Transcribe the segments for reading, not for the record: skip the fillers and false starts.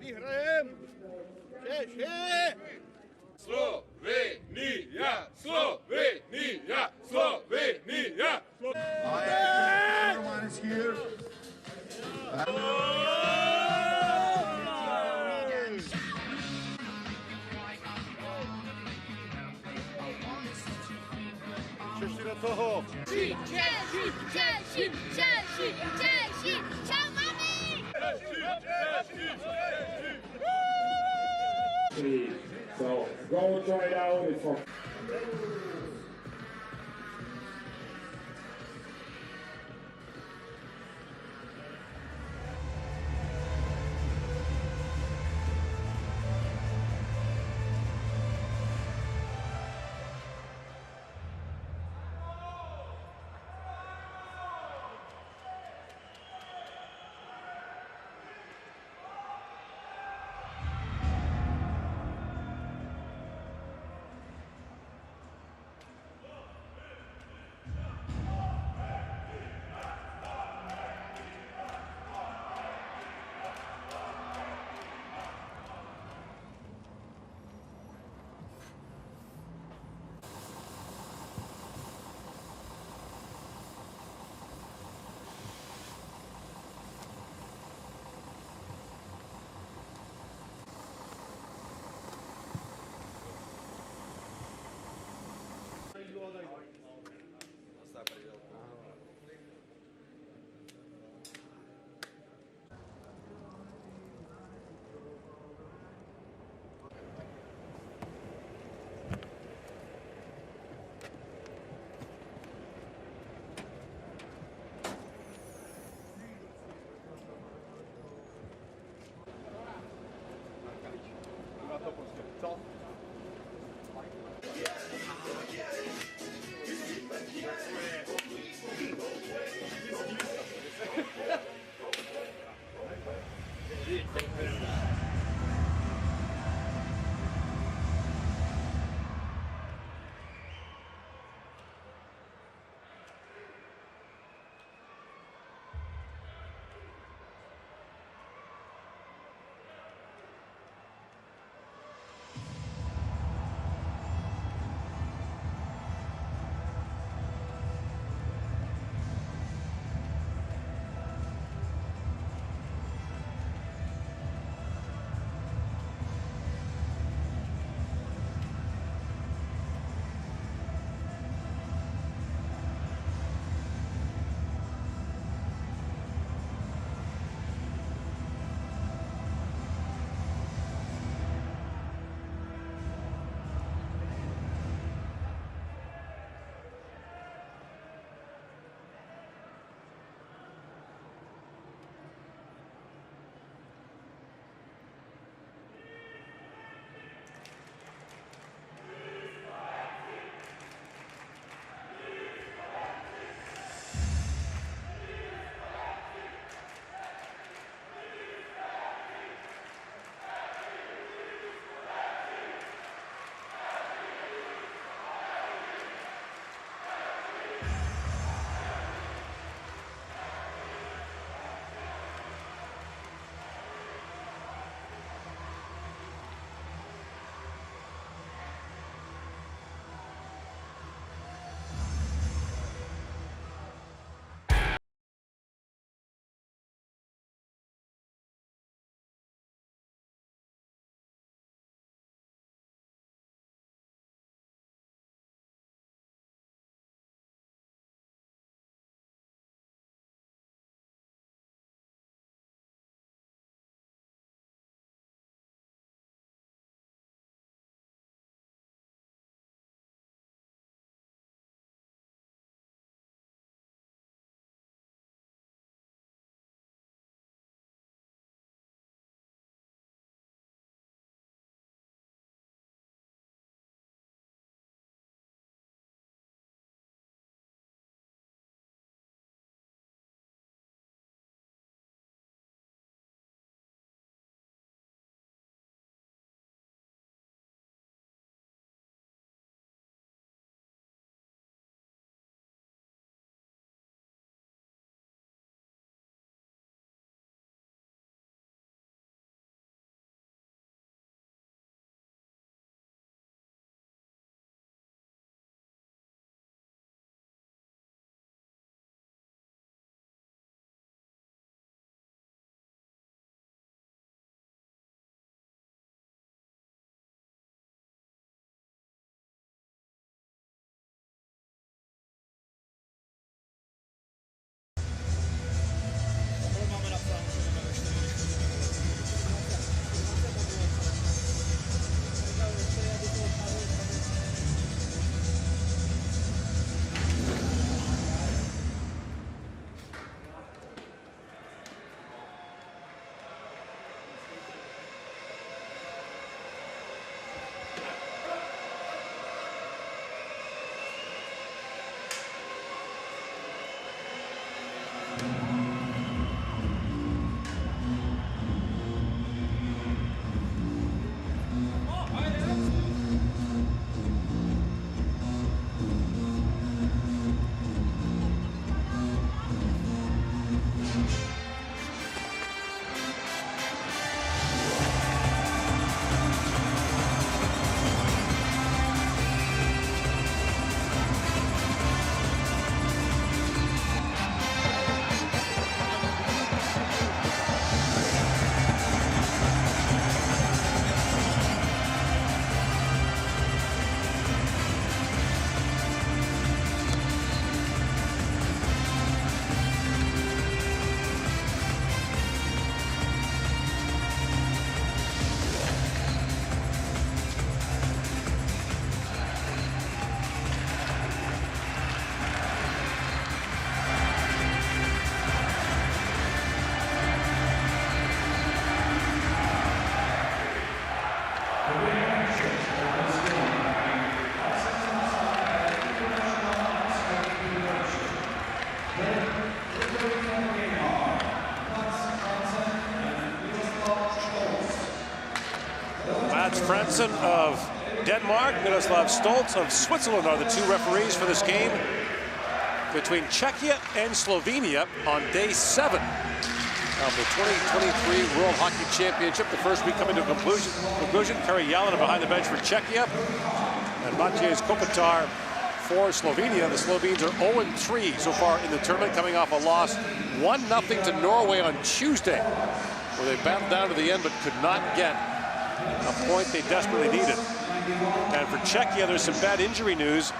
vyhrajem! Češi! Slovenia! Slovenia! Slovenia! Everyone is here. Češi do toho! Češi, Češi, Češi, Češi, čau mami! So go try it out. It's for Mats Fransen of Denmark, Miroslav Stoltz of Switzerland are the two referees for this game between Czechia and Slovenia on day 7 of the 2023 World Hockey Championship. The first week coming to a conclusion. Kari Jalonen behind the bench for Czechia, and Matej Kopitar for Slovenia. The Slovenes are 0-3 so far in the tournament, coming off a loss 1-0 to Norway on Tuesday, where they battled down to the end but could not get a point they desperately needed. And for Czechia, there's some bad injury news.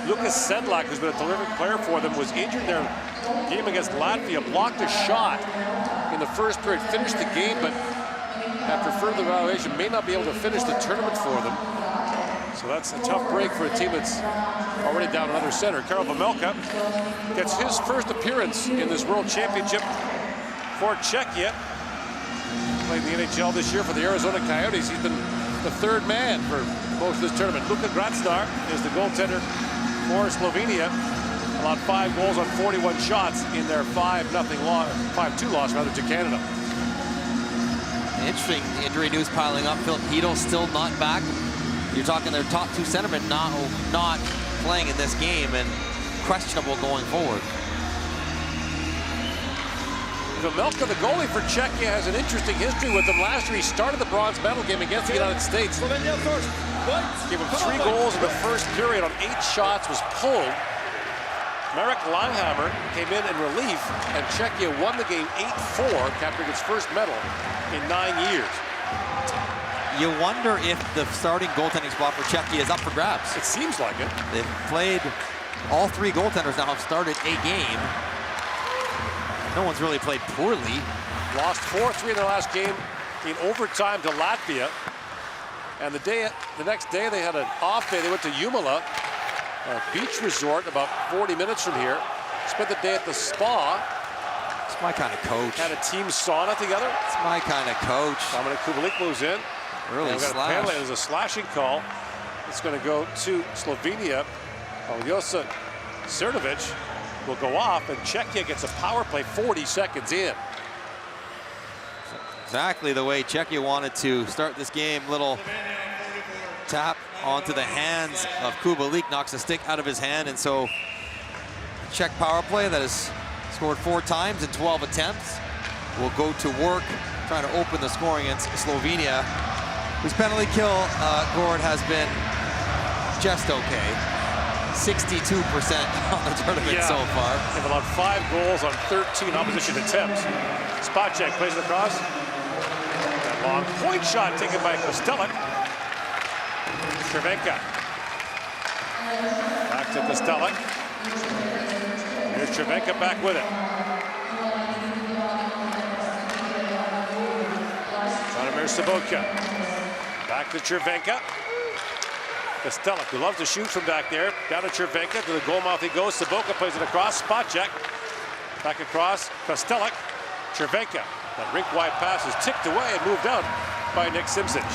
Lucas Sedlak, who's been a terrific player for them, was injured in their game against Latvia, blocked a shot in the first period, finished the game, but after further evaluation may not be able to finish the tournament for them. So that's a tough break for a team that's already down another center. Karel Vejmelka gets his first appearance in this World Championship for Czechia. Played in the NHL this year for the Arizona Coyotes. He's been the third man for most of this tournament. Luka Gracnar is the goaltender for Slovenia. Allowed 5 goals on 41 shots in their 5-2 loss rather to Canada. Interesting injury news piling up. Philip Hedl still not back. You're talking their top 2 centermen not playing in this game and questionable going forward. Vejmelka, the goalie for Czechia, has an interesting history with them. Last year, he started the bronze medal game against the United States. Gave him 3 goals in the first period on 8 shots, was pulled. Marek Langhammer came in relief, and Czechia won the game 8-4, capturing its first medal in 9 years. You wonder if the starting goaltending spot for Czechia is up for grabs. It seems like it. They've played, all 3 goaltenders now have started a game. No one's really played poorly. Lost 4-3 in their last game in overtime to Latvia. And the next day they had an off day. They went to Jumala, a beach resort about 40 minutes from here. Spent the day at the spa. It's my kind of coach. Had a team sauna together. It's my kind of coach. Dominic Kubalik moves in. Early slash. There's a slashing call. It's going to go to Slovenia. Aljosa Cernovic will go off, and Czechia gets a power play 40 seconds in. Exactly the way Czechia wanted to start this game. Little tap onto the hands of Kubalik, knocks a stick out of his hand, and so Czech power play that has scored 4 times in 12 attempts will go to work trying to open the scoring against Slovenia, whose penalty kill, Gord, has been just okay. 62% on the tournament so far. They've allowed 5 goals on 13 opposition attempts. Spacek plays it across. That long point shot taken by Kostelek. Cervenka. Back to Kostelek. Here's Cervenka back with it. Vladimir Sobotka. Back to Cervenka. Kostelek, who loves to shoot from back there. Down to Cervenka, to the goal mouth he goes. Sobotka plays it across. Spacek. Back across. Kostelek. Cervenka. That rink-wide pass is ticked away and moved out by Nick Simsic.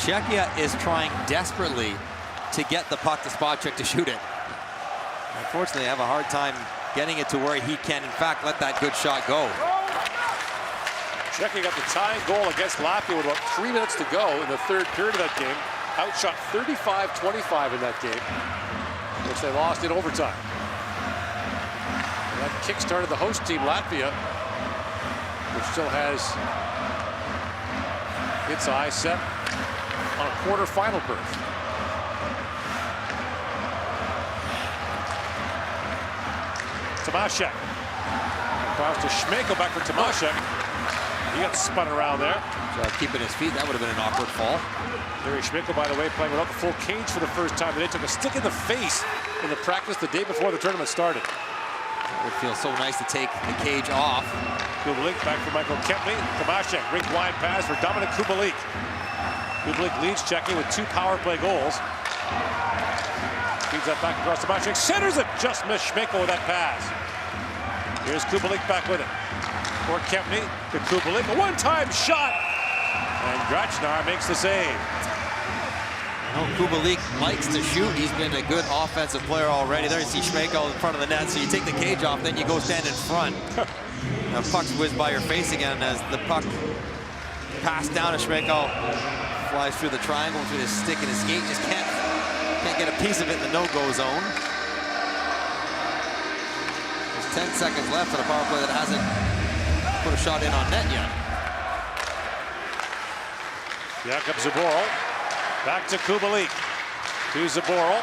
Czechia is trying desperately to get the puck to Spacek to shoot it. Unfortunately, they have a hard time getting it to where he can, in fact, let that good shot go. Czechia got the tying goal against Latvia with about 3 minutes to go in the third period of that game. Outshot 35-25 in that game, which they lost in overtime. And that kick-started the host team, Latvia, which still has its eyes set on a quarter-final berth. Tomaszek. Across to Schmeichel, back for Tomaszek. He got spun around there. Keeping his feet, that would have been an awkward fall. Gary Schmeichel, by the way, playing without the full cage for the first time today. Took a stick in the face in the practice the day before the tournament started. It would feel so nice to take the cage off. Kubalik back for Michael Kempney. Tomaszek, rink-wide pass for Dominic Kubalik. Kubalik leads Czechia with 2 power play goals. Feeds that back across Tomaszek. Centers it! Just missed Schmeichel with that pass. Here's Kubalik back with it. For Kempney to Kubalik. A one-time shot! And Gracnar makes the save. Kubalik likes to shoot. He's been a good offensive player already. There you see Schmeichel in front of the net. So you take the cage off, then you go stand in front. Now puck's whizzed by your face again as the puck pass down to Schmeichel. Flies through the triangle between his stick and his skate. Just can't get a piece of it in the no-go zone. There's 10 seconds left on a power play that hasn't put a shot in on net yet. Jakub Zaboral. Back to Kubalik. To Zaboral.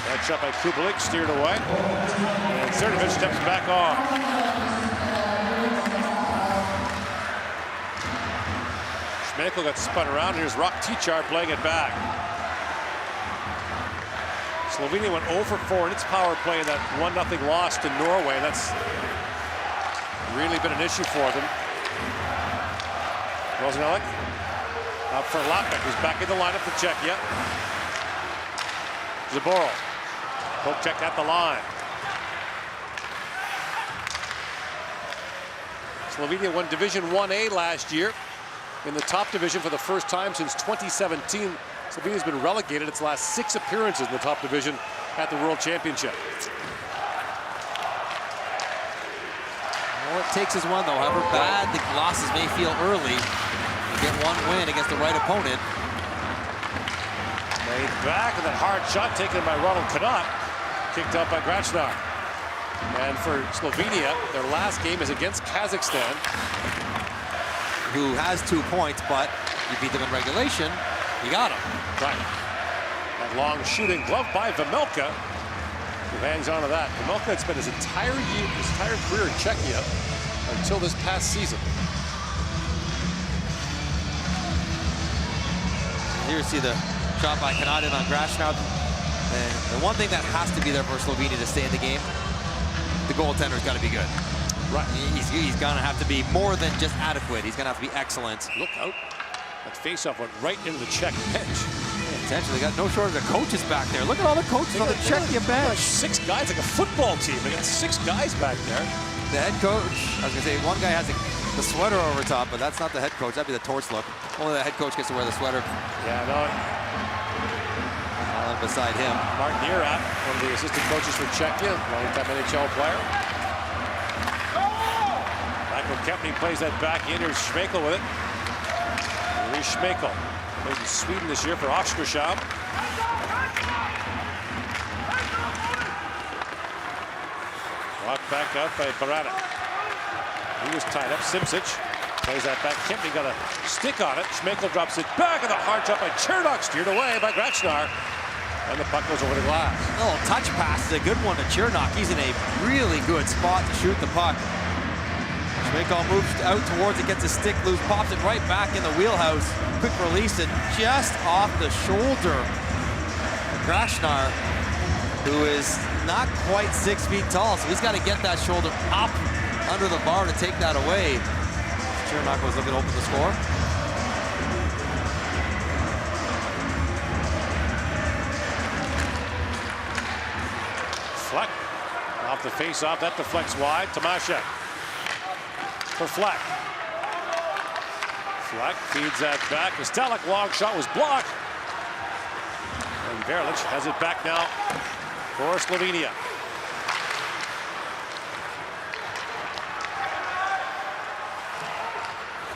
That shot by Kubalik, steered away. And Cernovich steps back on. Schmeichel got spun around. Here's Rock Tichar playing it back. Slovenia went 0 for 4 in its power play in that 1-0 loss to Norway. That's really been an issue for them. Rosenelek up for Lapek, who's back in the lineup for Czechia. Zaboral. Poke check at the line. Slovenia won Division 1A last year in the top division for the first time since 2017. Slovenia's been relegated its last 6 appearances in the top division at the World Championship. All it takes is one, though. However bad the losses may feel early, you get one win against the right opponent. Laid back, and that hard shot taken by Ronald Kanat, kicked out by Grachnar. And for Slovenia, their last game is against Kazakhstan, who has 2 points, but you beat them in regulation, you got them. Right. That long shooting glove by Vemelka, who hangs on to that. Vemelka had spent his entire career in Czechia until this past season. Here you see the shot by Kanat on Grachnar. And the one thing that has to be there for Slovenia to stay in the game, the goaltender's got to be good. Right. He's going to have to be more than just adequate. He's going to have to be excellent. Look out. That faceoff went right into the Czech bench. Potentially, they got no shortage of coaches back there. Look at all the coaches on the Czechia bench. Like 6 guys, like a football team. They got 6 guys back there. The head coach, I was going to say, one guy has the sweater over top, but that's not the head coach. That'd be the torch look. Only the head coach gets to wear the sweater. Yeah, no. Beside him, Martin Nierat, one of the assistant coaches for Czechia, long-time NHL player. Michael Kempny plays that back in. Here's Schmeichel with it. Here's Schmeichel. Plays in Sweden this year for Oskarshamn. Walked back out by Barada. He was tied up. Simsic plays that back. Kempny got a stick on it. Schmeichel drops it back, and the hard shot by Chernok, steered away by Grachnar. And the puck goes over the glass. A little touch pass is a good one to Chernok. He's in a really good spot to shoot the puck. Schmeichel moves out towards it, gets his stick loose, pops it right back in the wheelhouse. Quick release, and just off the shoulder. Grachnar, who is not quite 6 feet tall, so he's got to get that shoulder up under the bar to take that away. Chernok was looking to open the score. Fleck off the face-off. That deflects wide. Tomaszek for Fleck. Fleck feeds that back. Kostelek long shot was blocked. And Verlic has it back now for Slovenia.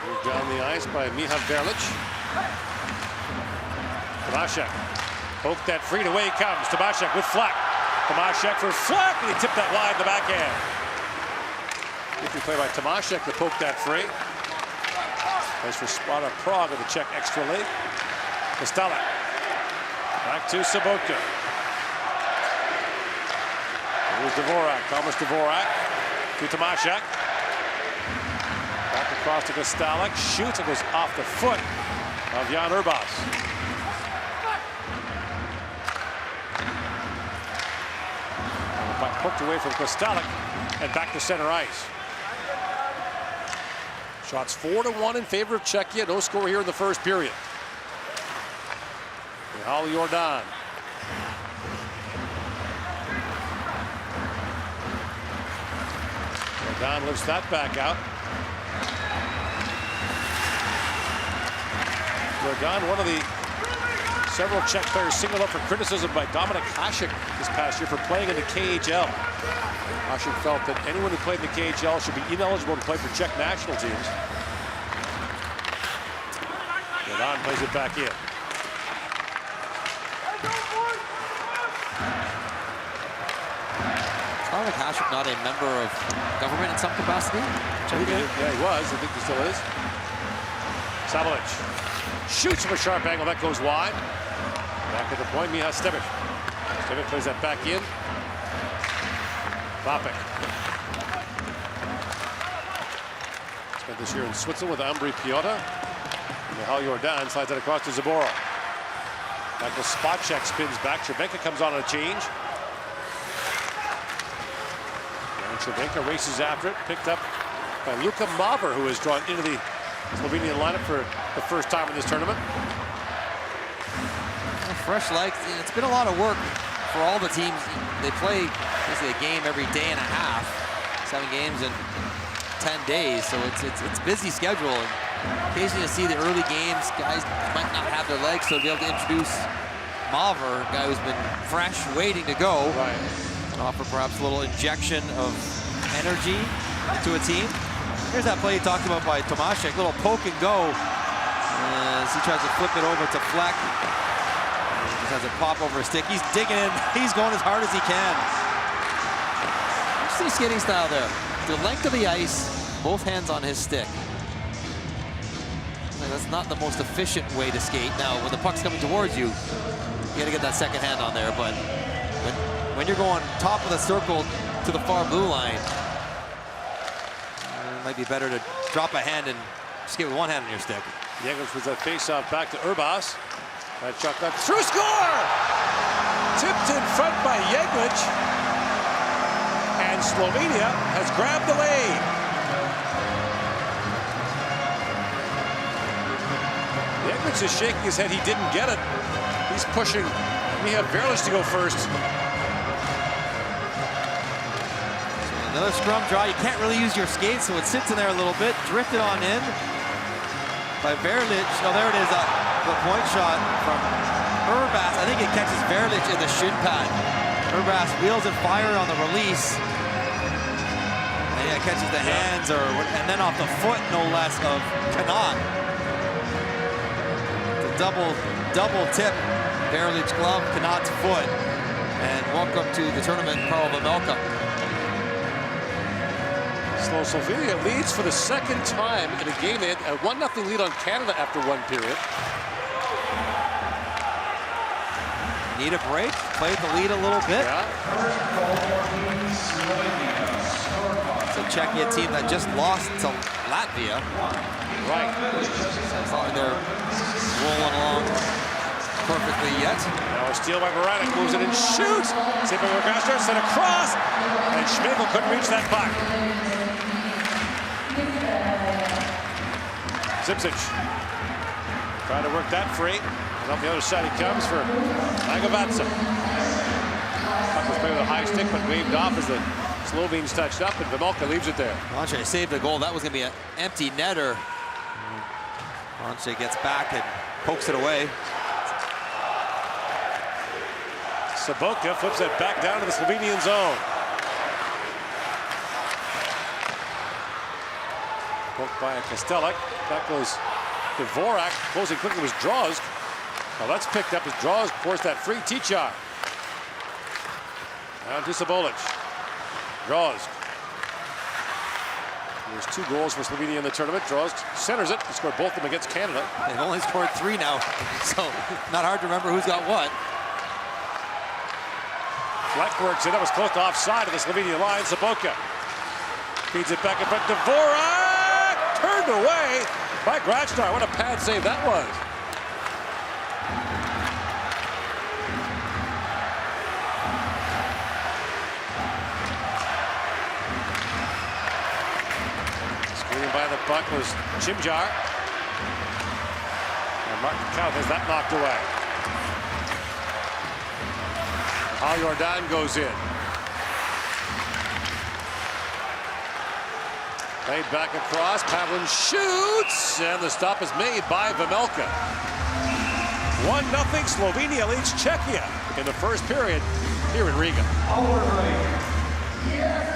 Moved down the ice by Miha Verlic. Tomaszek poked that free. Away he comes. Tomaszek with Fleck. Tomaszek for Fleck, and he tipped that wide in the backhand. Good play by Tomaszek to poke that free. Plays for Sparta Prague in the Czech Extra League. Kostelek. Back to Sobotka. Here's Dvorak. Thomas Dvorak to Tomaszek. Back across to Kostelek. Shoots and goes off the foot of Jan Urbas. Poked away from Kostelek and back to center ice. Shots 4-1 in favor of Czechia. No score here in the first period. Michal Jordan. Jordan lifts that back out. Jordan, one of the several Czech players singled up for criticism by Dominik Hasek this past year for playing in the KHL. Hasek felt that anyone who played in the KHL should be ineligible to play for Czech national teams. Don plays it back in. IIHF not a member of government in some capacity? Yeah, he was. I think he still is. Sabolic shoots from a sharp angle. That goes wide. Back at the point, Miha Stevic. Stevic plays that back in. Bopek. Spent this year in Switzerland with Ambry Piotta. And Michal Jordan slides that across to Zaborov. Michael Spacek spins back. Cervenka comes on a change. And Cervenka races after it. Picked up by Luka Maver, who is drawn into the Slovenian lineup for the first time in this tournament. Fresh legs. It's been a lot of work for all the teams. They play basically a game every day and a half. 7 games in 10 days, so it's busy schedule. And occasionally you see the early games, guys might not have their legs, so to be able to introduce Maver, a guy who's been fresh, waiting to go, right, and offer perhaps a little injection of energy to a team. Here's that play talked about by Tomaszek, little poke and go as he tries to flip it over to Fleck. He just has it pop over his stick. He's digging in. He's going as hard as he can. See skating style there. The length of the ice, both hands on his stick. That's not the most efficient way to skate. Now, when the puck's coming towards you, you got to get that second hand on there. But when you're going top of the circle to the far blue line, it might be better to drop a hand and skate with one hand on your stick. Yeglitch with that face-off back to Urbas. That shot got through, score! Tipped in front by Yeglitch. And Slovenia has grabbed the lead. Yeglitch is shaking his head. He didn't get it. He's pushing Miha Verlic to go first. Another scrum draw. You can't really use your skates, so it sits in there a little bit. Drifted on in by Verlic. Oh, there it is. The point shot from Urbas. I think it catches Verlic in the shin pad. Urbas wheels and fires on the release. And yeah, catches the hands, and then off the foot, no less, of Kanat. The double tip. Verlic glove, Kanat's foot. And welcome to the tournament, Karl Vejmelka. Slovenia leads for the second time in a game. A 1-0 lead on Canada after one period. Need a break, played the lead a little bit. Yeah. It's a Czechia team that just lost to Latvia. Right. It's not like they're rolling along perfectly yet. Now a steal by Baranek, moves it and shoots. Saved by Morgastar, sent across, and Schmeichel couldn't reach that puck. Zipsic trying to work that free. And off the other side he comes for Magavatsa. Puck was played with a high stick, but waved off as the Slovenes touched up, and Vejmelka leaves it there. Bonche saved the goal. That was going to be an empty netter. Bonche gets back and pokes it away. Saboka flips it back down to the Slovenian zone. Poked by a Kostelek. That goes to Dvorak. Closing quickly was Drozd. Well, that's picked up as Drozd forced that free Tichar. Down to Sabolic. Drozd. There's 2 goals for Slovenia in the tournament. Drozd centers it. He scored both of them against Canada. They've only scored 3 now, so not hard to remember who's got what. Fleck works it. That was close to offside of the Slovenian line. Saboka feeds it back in front. Dvorak turned away by Grachnar. What a pad save that was. Screening by the puck was Chimjar. And Martin Kaut has that knocked away. Al Jordan goes in. Played back across. Pavlin shoots, and the stop is made by Vejmelka. 1-0 Slovenia leads Czechia in the first period here in Riga. Yes.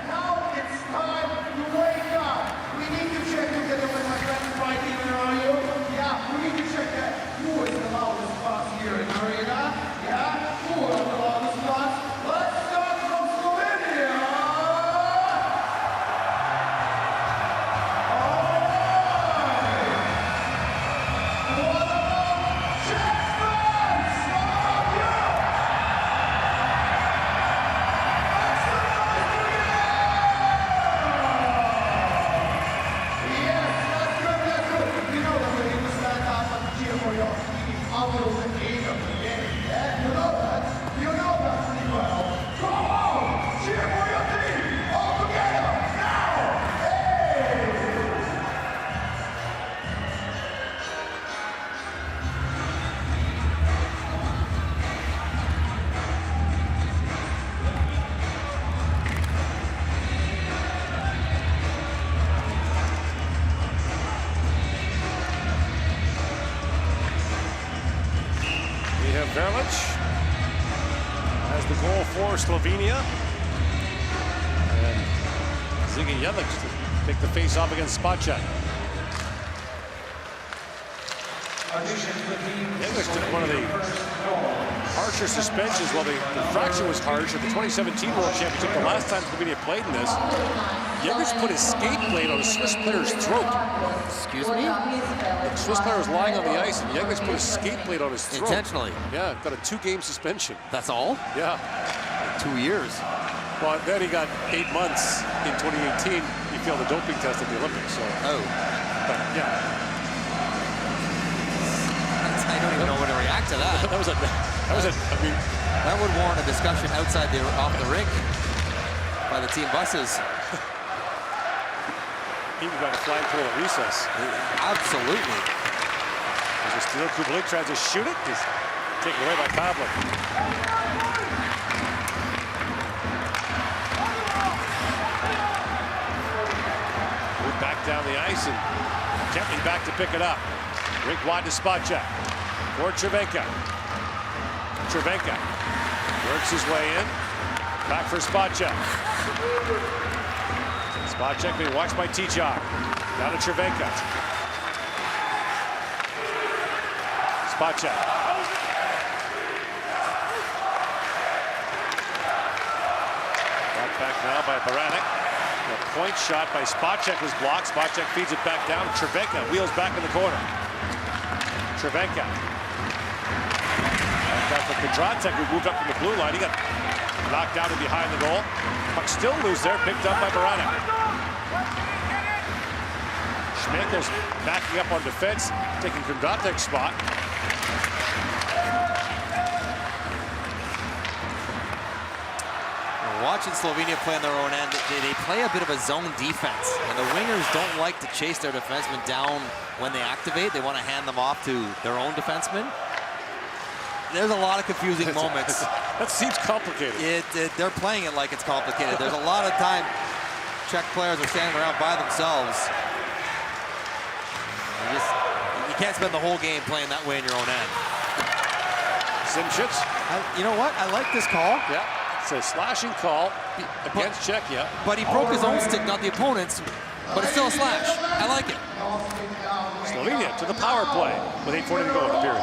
Now it's time to wake up. We need to check together with my friends right here. Are you? Yeah. Verlic has the goal for Slovenia. And Ziggy Jelic to take the face off against Spacek. Jelic took one of the harsher suspensions. Well, the infraction was harsh at the 2017 World Championship. The last time Slovenia played in this, Jelic put his skate blade on a Swiss player's throat. Excuse me? The Swiss player was lying on the ice, and Jelic put his skate blade on his throat. Intentionally? Yeah, got a 2-game suspension. That's all? Yeah. 2 years. Well, then he got 8 months in 2018. He failed the doping test at the Olympics. So. Oh. But, yeah. I don't even know where to react to that. I mean, that would warrant a discussion outside off the rink by the team buses. He got a flag pole at recess. Absolutely. There's a steal. Kubalik tries to shoot it. Just taken away by Pavlik. Move back down the ice and Kempley back to pick it up. Rink wide to Spacek. For Cervenka. Cervenka works his way in. Back for Spacek. Spacek being watched by Tichar. Down to Cervenka. Spacek. Brought back now by Baranek. A point shot by Spacek was blocked. Spacek feeds it back down. Cervenka wheels back in the corner. Cervenka. Back for Kondratek, who moved up from the blue line. He got knocked out and behind the goal. Puck still loose there, picked up by Baranek. Schmeichel's backing up on defense, taking Kondratek's spot. Watching Slovenia play on their own end, they play a bit of a zone defense, and the wingers don't like to chase their defensemen down when they activate. They want to hand them off to their own defensemen. There's a lot of confusing moments. That seems complicated. They're playing it like it's complicated. There's a lot of time Czech players are standing around by themselves. You can't spend the whole game playing that way in your own end. Simchits. You know what? I like this call. Yeah. It's a slashing call against Czechia. But he broke his own stick, not the opponent's. But it's still a slash. I like it. Slovenia to the power play with 8:40 to go in the period.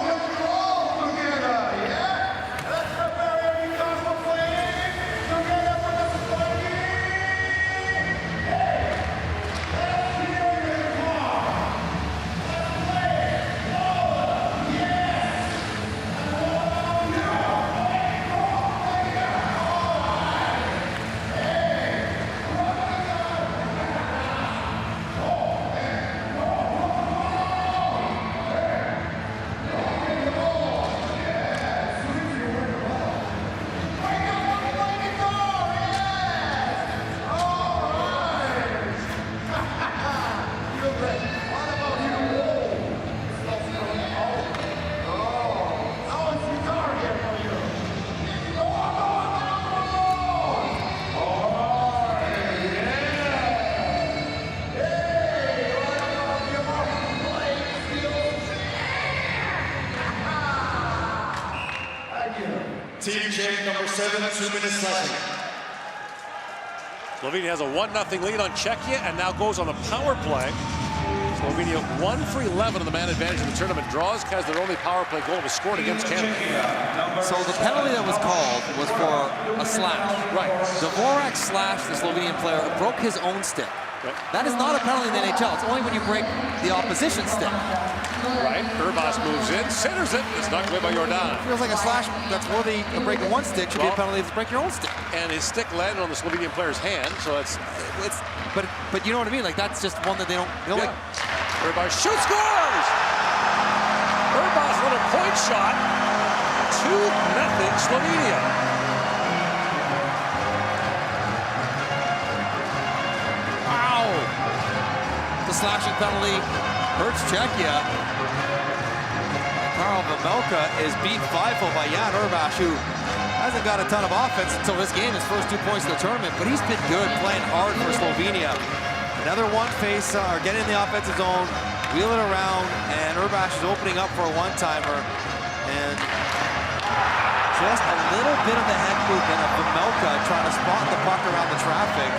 Team change number 7, 2 minutes left. Slovenia has a 1-0 lead on Czechia and now goes on the power play. Slovenia 1 for 11 on the man advantage in the tournament. Draws because their only power play goal was scored against Canada. So the penalty that was called was for a slash. Right. Dvorak slashed the Slovenian player, broke his own stick. Okay. That is not a penalty in the NHL. It's only when you break the opposition stick. Right. Urbas moves in, centers it. It's knocked away by Jordan. Feels like a slash that's worthy of breaking one stick should be a penalty to break your own stick. And his stick landed on the Slovenian player's hand, so it's but you know what I mean? Like that's just one that they don't. You know, yeah. Urbas shoots, scores! Urbas little point shot. 2-0 Slovenia. Wow! The slashing penalty hurts Czechia. Karel Vejmelka is beat 5-0 by Jan Urbas, who hasn't got a ton of offense until this game, his first 2 points in the tournament, but he's been good, playing hard for Slovenia. Another one face, or getting in the offensive zone, wheel it around, and Urbas is opening up for a one-timer. And Just a little bit of the head movement of Pamelka trying to spot the puck around the traffic.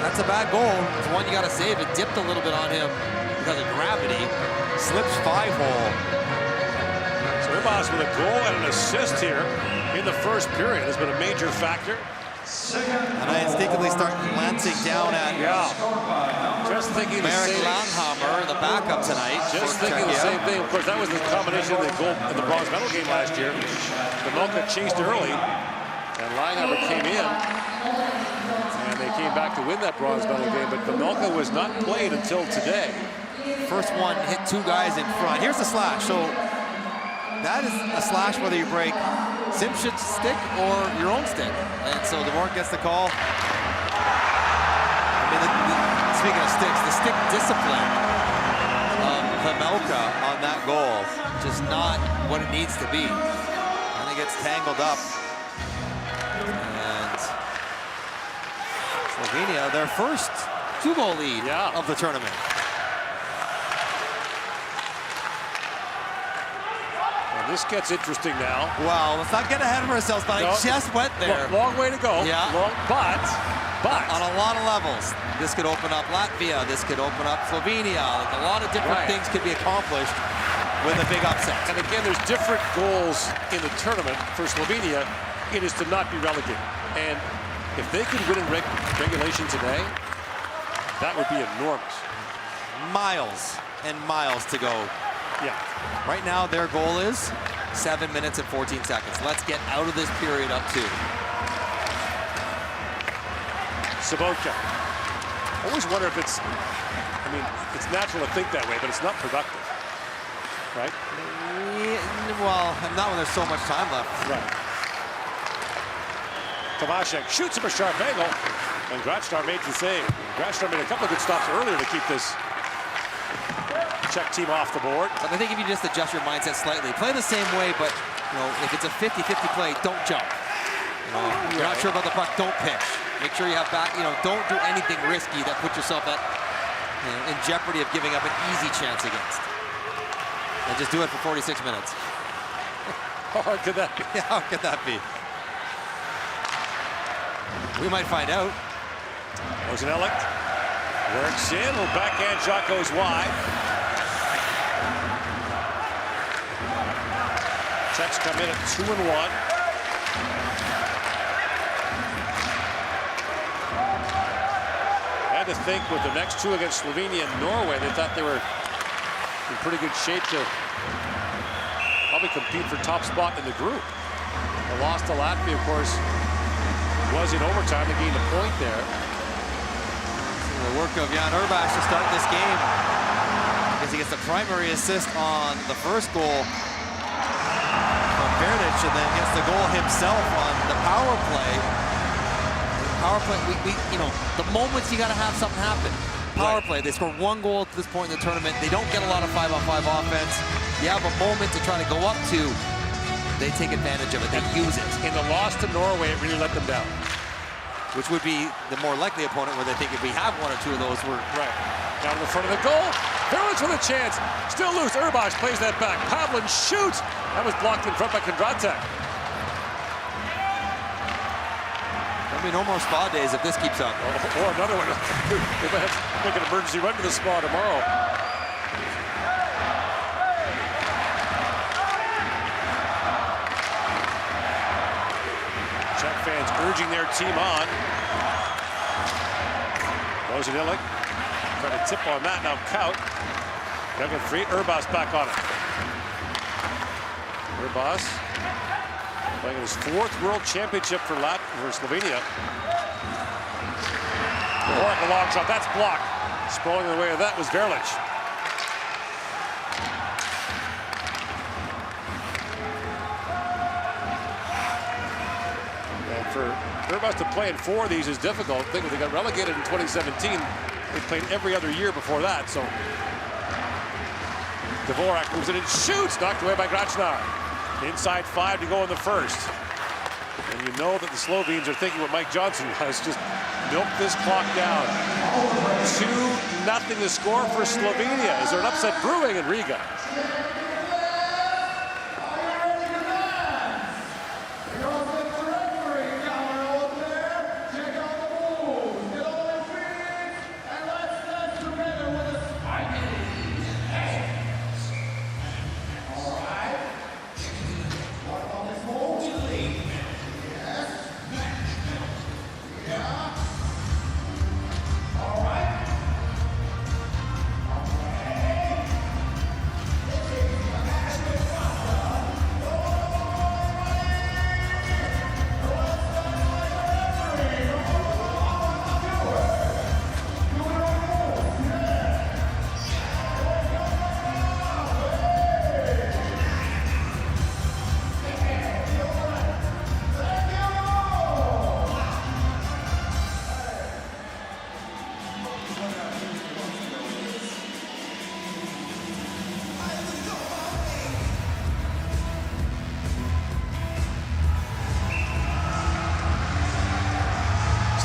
That's a bad goal. It's one you got to save. It dipped a little bit on him because of gravity. Slips 5-hole. So Ribas with a goal and an assist here in the first period has been a major factor. And I instinctively start glancing down at just thinking Marek Landhammer, the backup tonight. Just thinking the same thing. Of course, that was the combination of the goal in the bronze medal game last year. Pamelka chased early, and Landhammer came in, and they came back to win that bronze medal game. But Pamelka was not played until today. First one hit two guys in front. Here's the slash. So that is a slash whether you break Simshit's stick or your own stick. And so Dvorak gets the call. I mean, speaking of sticks, the stick discipline of Pamelka on that goal, just not what it needs to be. And it gets tangled up. And Slovenia, their first 2-goal lead of the tournament. This gets interesting now. Well, let's not get ahead of ourselves, but I just went there. Long way to go. Yeah. But on a lot of levels. This could open up Latvia. This could open up Slovenia. Like a lot of different things could be accomplished with a big upset. And again, there's different goals in the tournament. For Slovenia, it is to not be relegated. And if they could win in regulation today, that would be enormous. Miles and miles to go. Yeah. Right now, their goal is 7 minutes and 14 seconds. Let's get out of this period up 2. Sabotka. Always wonder if it's, I mean, it's natural to think that way, but it's not productive, right? Well, not when there's so much time left. Right. Tomaszek shoots him a sharp angle, and Grachnar made the save. Grachnar made a couple of good stops earlier to keep this Czech team off the board. But I think if you just adjust your mindset slightly, play the same way, but you know, if it's a 50-50 play, don't jump. You're not sure about the puck, don't pitch. Make sure you have back, don't do anything risky that puts yourself at, in jeopardy of giving up an easy chance against. And just do it for 46 minutes. How hard could that be? Yeah, how could that be? We might find out. Ozenelek works in, a little backhand shot goes wide. Czechs come in at 2-1. I had to think with the next two against Slovenia and Norway, they thought they were in pretty good shape to probably compete for top spot in the group. The loss to Latvia, of course, was in overtime. They gained a point there. The work of Jan Urbach to start this game, because he gets the primary assist on the first goal from Berdych, and then gets the goal himself on the power play. Power play, the moments you got to have something happen. Power play, they score 1 goal at this point in the tournament. They don't get a lot of 5-on-5 offense. You have a moment to try to go up to. They take advantage of it. They use it. In the loss to Norway, it really let them down. Which would be the more likely opponent, where they think if we have 1 or 2 of those, we're down in the front of the goal. Village with a chance. Still loose. Urbach plays that back. Pavlin shoots. That was blocked in front by Kondratek. There'll be no more spa days if this keeps up. Or another one. They might have to make an emergency run to the spa tomorrow. Czech fans urging their team on. Ozenelek trying to tip on that. Now Kaut. Got free. Urbach back on it. Urbach playing his 4th World Championship for Slovenia. Dvorak, a long shot. That's blocked. Sprawling the way of that was Verlich. And for Urbach to play in 4 of these is difficult. I think when they got relegated in 2017, they played every other year before that. So Dvorak moves it and shoots. Knocked away by Grachnar. Inside 5 to go in the first. And you know that the Slovenes are thinking what Mike Johnson was, just milk this clock down. 2-0 to score for Slovenia. Is there an upset brewing in Riga?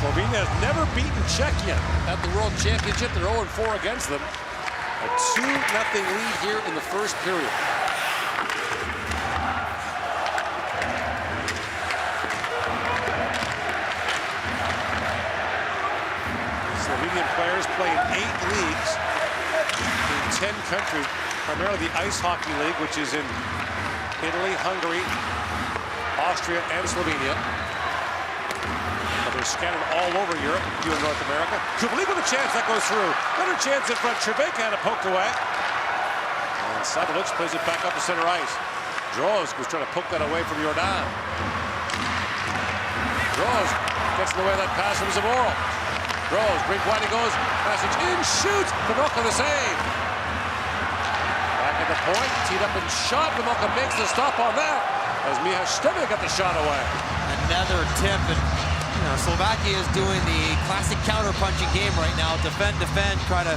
Slovenia has never beaten Czechia at the World Championship. They're 0-4 against them. A 2-0 lead here in the first period. Slovenian players play in 8 leagues in 10 countries, primarily the ice hockey league, which is in Italy, Hungary, Austria, and Slovenia. But they're scattered all over Europe, a few in North America. Kubalik with a chance, that goes through. Another chance in front. Trebek had it poked away. And Savilich plays it back up to center ice. Drozg was trying to poke that away from Jordan. Drozg gets in the way of that pass from Zamora. Drozg, break wide he goes. Passage in, shoots. Vinoka the save. Back at the point, teed up and shot. Vinoka makes the stop on that as Miha Števnik got the shot away. Another tip, and Slovakia is doing the classic counter-punching game right now. Defend, try to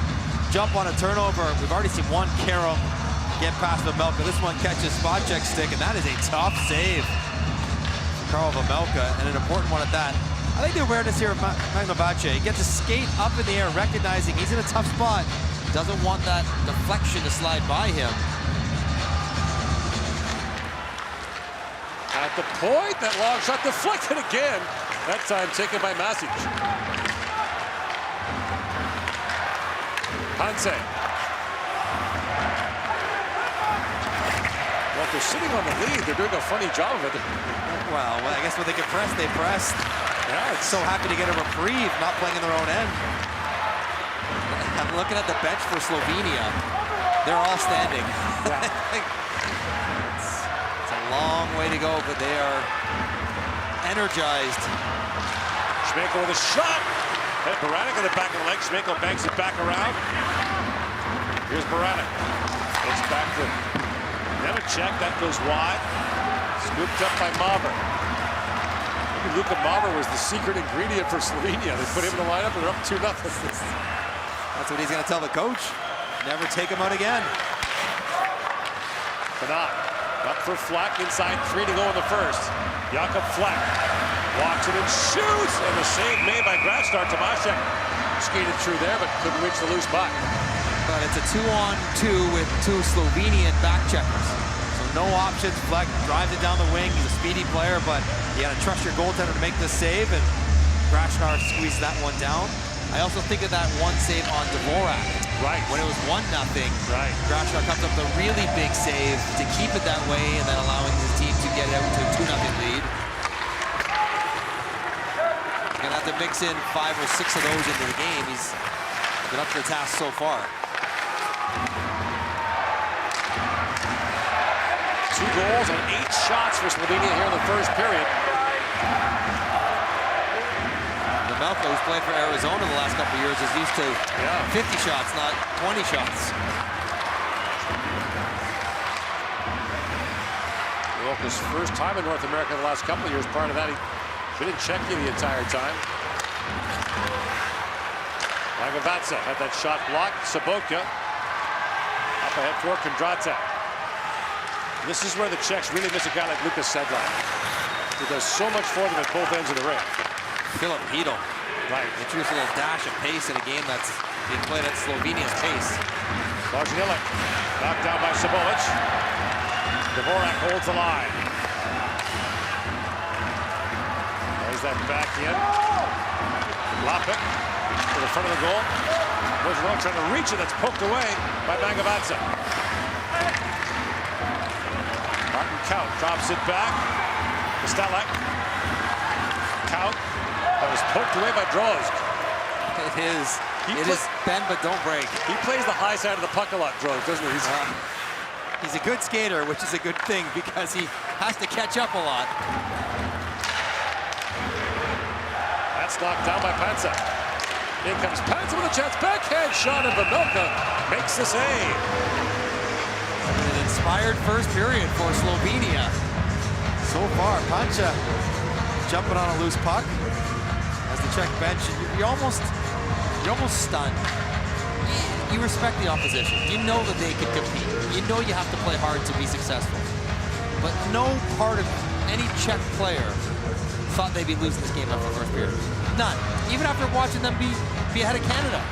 jump on a turnover. We've already seen one Karo get past Vejmelka. This one catches spot check stick, and that is a tough save for Karol Vejmelka, and an important one at that. I think the awareness here of Magnovace. He gets a skate up in the air, recognizing he's in a tough spot. Doesn't want that deflection to slide by him. At the point, that long shot deflected again. That time taken by Masic. Hanse. Well, if they're sitting on the lead, they're doing a funny job of it. Well, I guess when they can press, they press. Yeah, it's So happy to get a reprieve, not playing in their own end. I'm looking at the bench for Slovenia. They're all standing. Yeah. It's a long way to go, but they are energized. Schmeichel with a shot. Hit Baranek in the back of the leg. Schmeichel banks it back around. Here's Baranek. It's back to Nemecek. That goes wide. Scooped up by Mauber. Maybe Luka Mauber was the secret ingredient for Slovenia. They put him in the lineup and they're up 2-0. That's what he's going to tell the coach. Never take him out again. Kanat up for Flack inside 3 to go in the first. Jakob Flack walks it and shoots, and the save made by Grasnar. Tomaszek skated through there, but couldn't reach the loose puck. But it's a 2-on-2 with 2 Slovenian back checkers. So no options. Fleck drives it down the wing. He's a speedy player, but you got to trust your goaltender to make this save, and Grasnar squeezed that one down. I also think of that one save on Dvorak. Right. When it was 1-0, right. Grasnar comes up with a really big save to keep it that way, and then allowing his team to get out to a 2-0 lead. Gonna have to mix in 5 or 6 of those into the game. He's been up to the task so far. 2 goals on 8 shots for Slovenia here in the first period. Vejmelka, who's played for Arizona the last couple of years, is used to 50 shots, not 20 shots. Vejmelka's first time in North America the last couple of years. Part of that, he's been in Czechia the entire time. Magnovace had that shot blocked. Sobotka up ahead for Kondratek. This is where the Czechs really miss a guy like Lukas Sedlak. He does so much for them at both ends of the ring. Philip Hedl. Right. Introduce a little dash of pace in a game that's being played at Slovenia's pace. Bogdanilek knocked down by Sabovic. Dvorak holds the line. Plays that back in. Lapik to the front of the goal. Bogdanilek trying to reach it. That's poked away by Magnovace. Martin Kaut drops it back. Stalak. Kaut. That was poked away by Drozg. It is bend but don't break. He plays the high side of the puck a lot, Drozg, doesn't he? He's a good skater, which is a good thing because he has to catch up a lot. That's knocked down by Pansa. In comes Pansa with a chance. Backhand shot, and Vejmelka makes the save. An inspired first period for Slovenia. So far, Pansa jumping on a loose puck. As the Czech bench, you're almost stunned. You respect the opposition. You know that they can compete. You know you have to play hard to be successful. But no part of any Czech player thought they'd be losing this game after the first period. None. Even after watching them be ahead of Canada.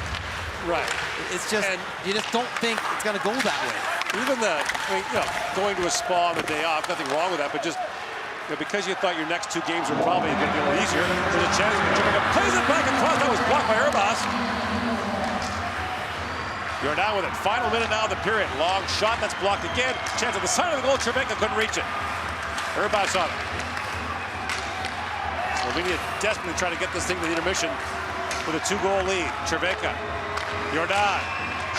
Right. It's just, you just don't think it's going to go that way. Even the, going to a spa on the day off, nothing wrong with that, but just because you thought your next 2 games were probably going to be a little easier, there's a chance. Czechia plays it back across. That was blocked by Urbas. You're down with it. Final minute now of the period. Long shot, that's blocked again. Chance at the side of the goal. Czechia couldn't reach it. Urbas on it. Slovenia desperately trying to get this thing to the intermission with a 2-goal lead. Czechia. Jordan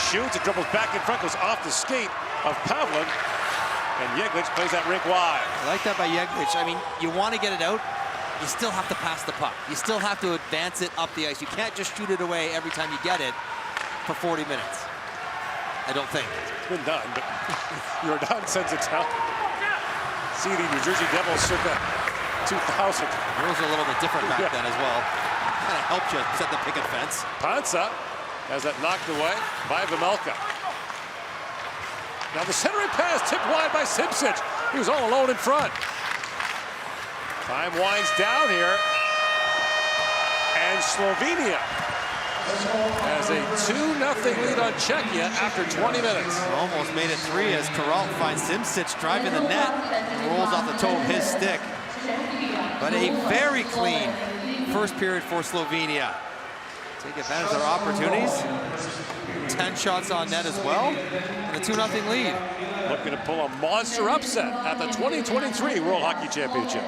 shoots, it dribbles back in front, goes off the skate of Pavlin, and Jeglic plays that rink wide. I like that by Jeglic. I mean, you want to get it out, you still have to pass the puck. You still have to advance it up the ice. You can't just shoot it away every time you get it for 40 minutes. I don't think. It's been done, but Jordan sends it down. See the New Jersey Devils circa 2000. Rules are a little bit different back then as well. Kind of helped you set the picket fence. Pansa has that knocked away by Vmelka. Now the centering pass tipped wide by Simsic. He was all alone in front. Time winds down here. And Slovenia has a 2-0 lead on Czechia after 20 minutes. Almost made it 3 as Karalt finds Simsic driving the net. Rolls off the toe of his stick. But a very clean first period for Slovenia. Take advantage of their opportunities. 10 shots on net as well. And a 2-0 lead. Looking to pull a monster upset at the 2023 World Hockey Championship.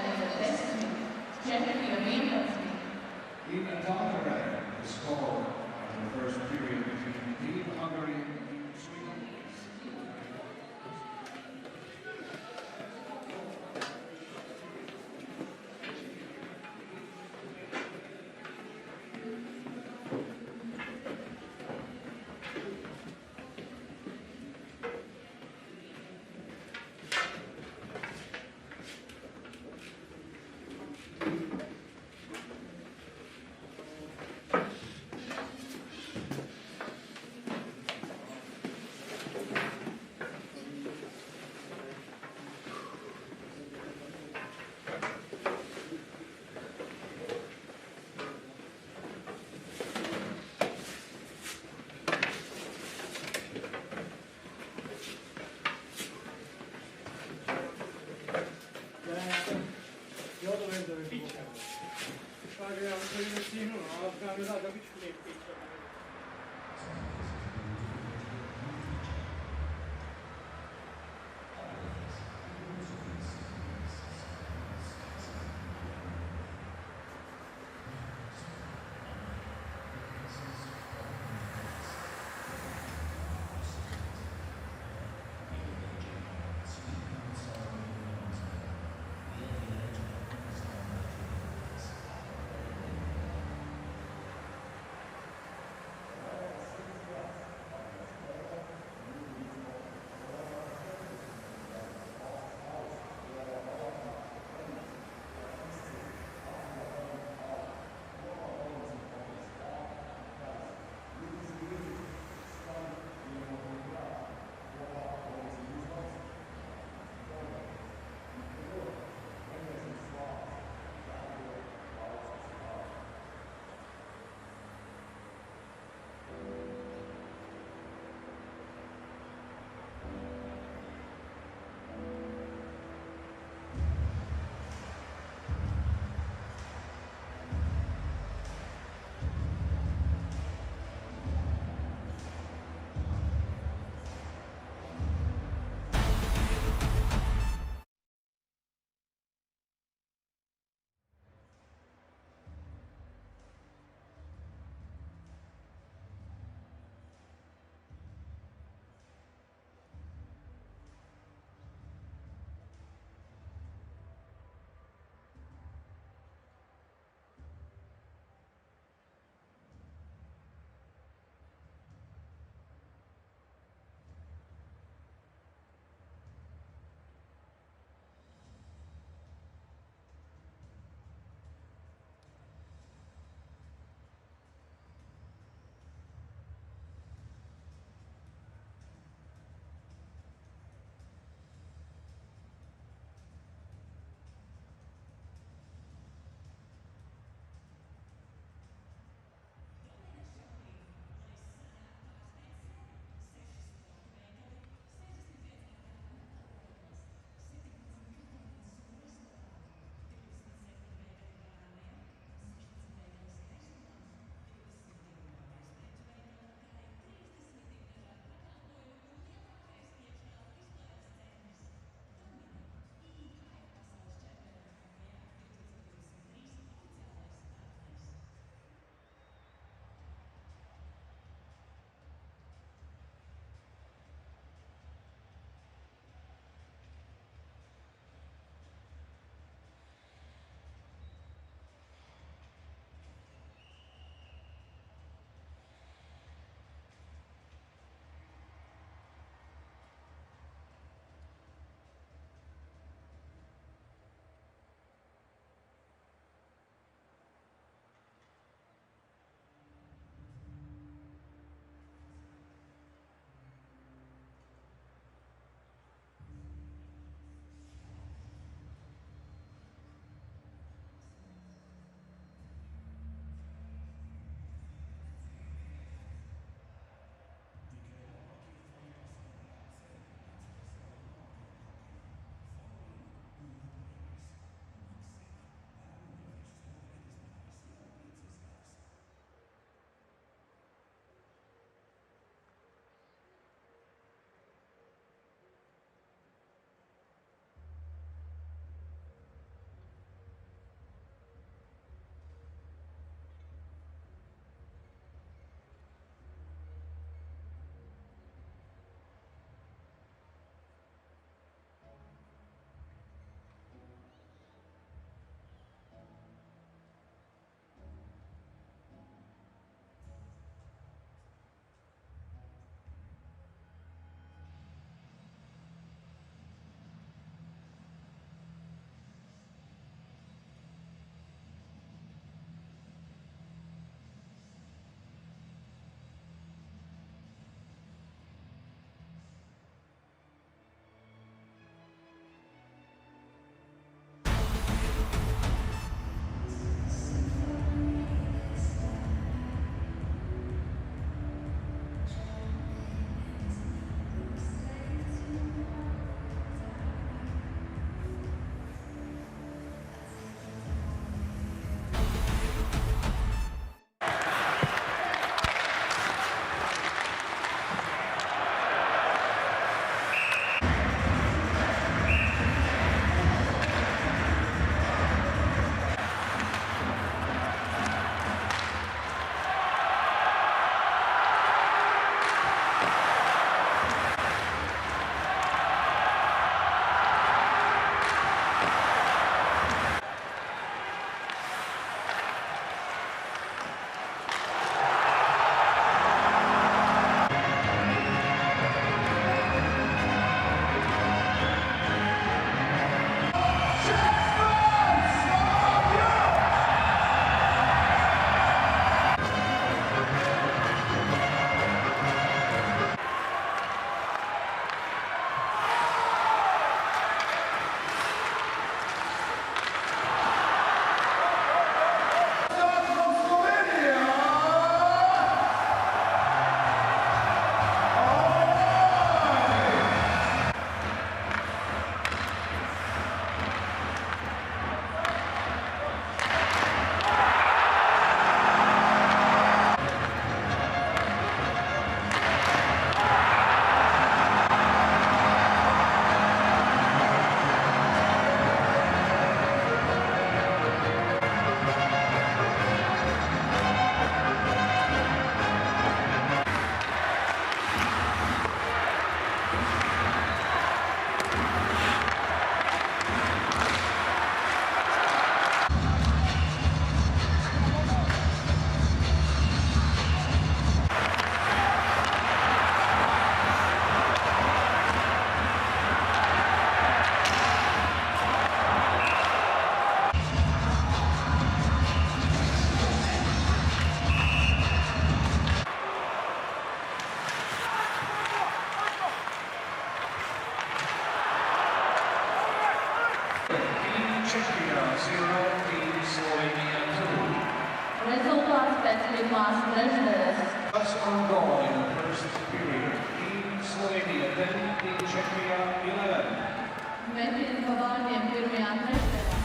Team Slovenia 2. Rezultāts pēc pirmās trešdaļas. Plus on goal in the first period. Team Slovenia 10, Team Czechia 11. Metiens pa vārdiem pirmajā trešdaļā.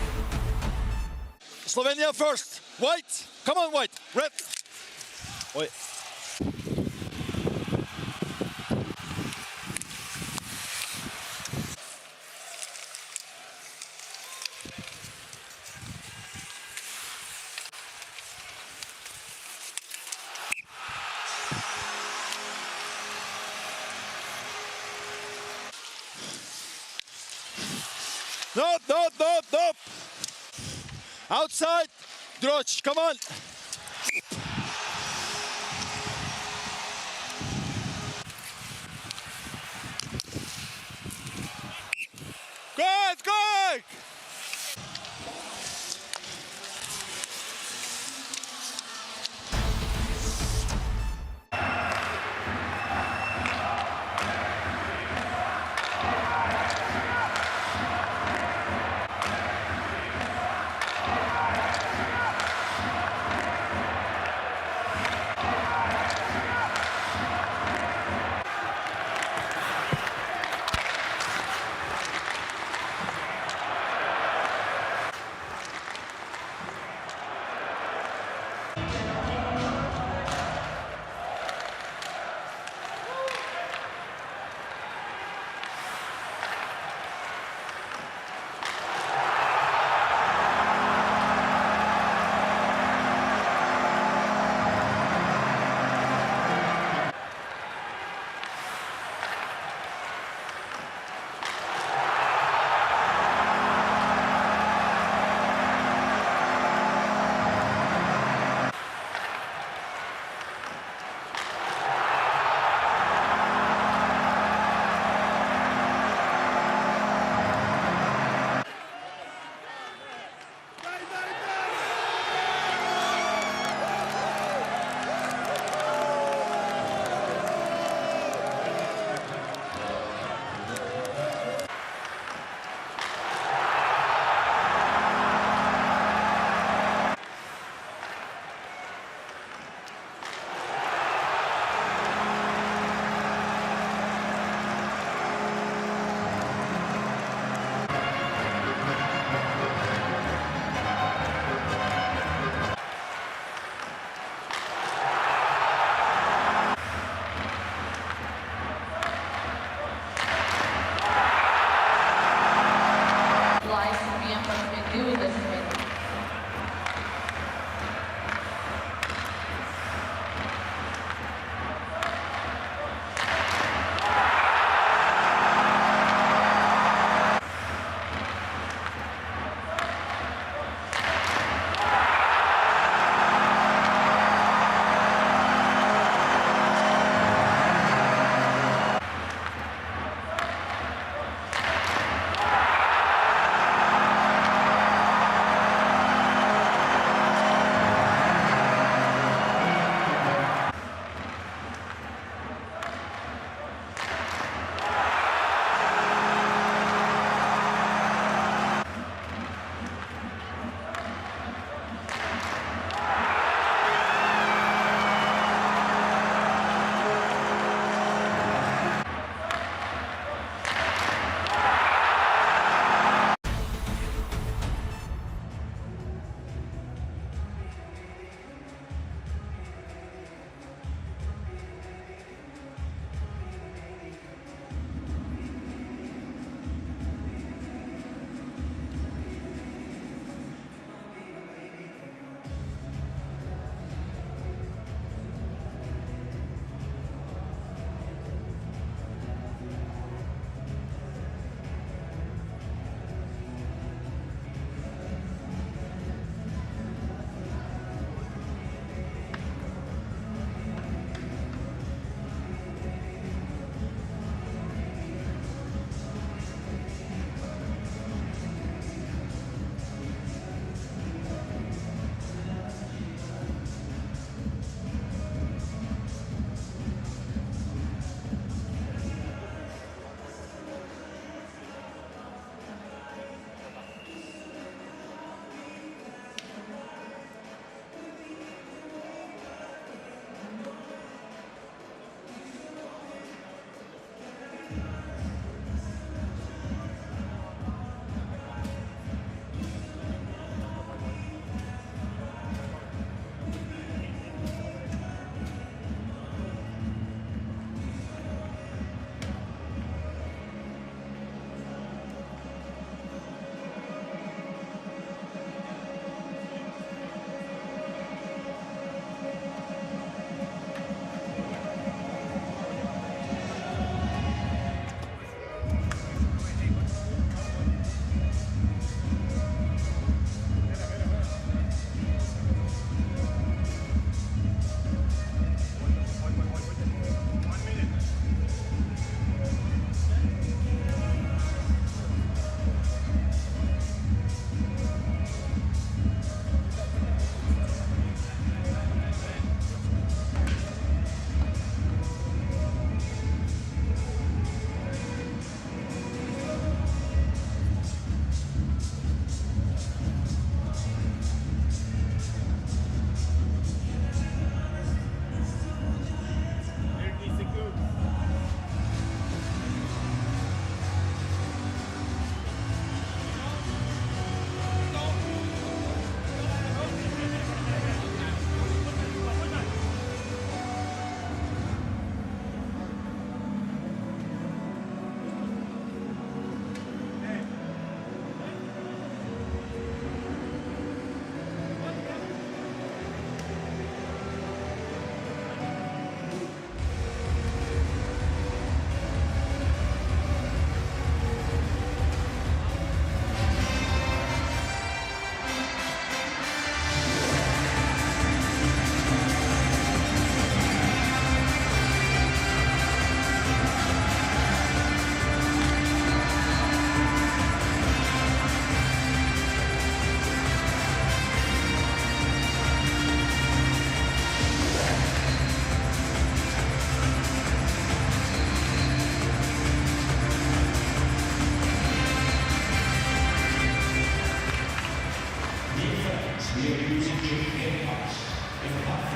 Slovenia first. White. Come on, White. Red. Wait. Nope. Outside. Droch, come on. Good.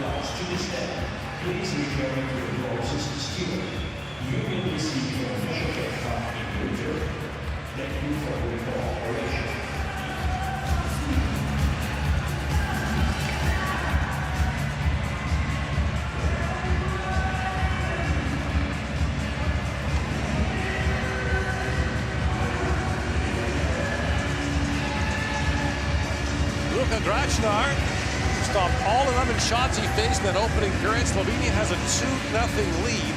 flights to this day, please return to the closest steward. You will receive your official aircraft in return. Thank you for your cooperation. Grachnar stopped all 11 shots he faced in that opening period. Slovenia has a 2-0 lead.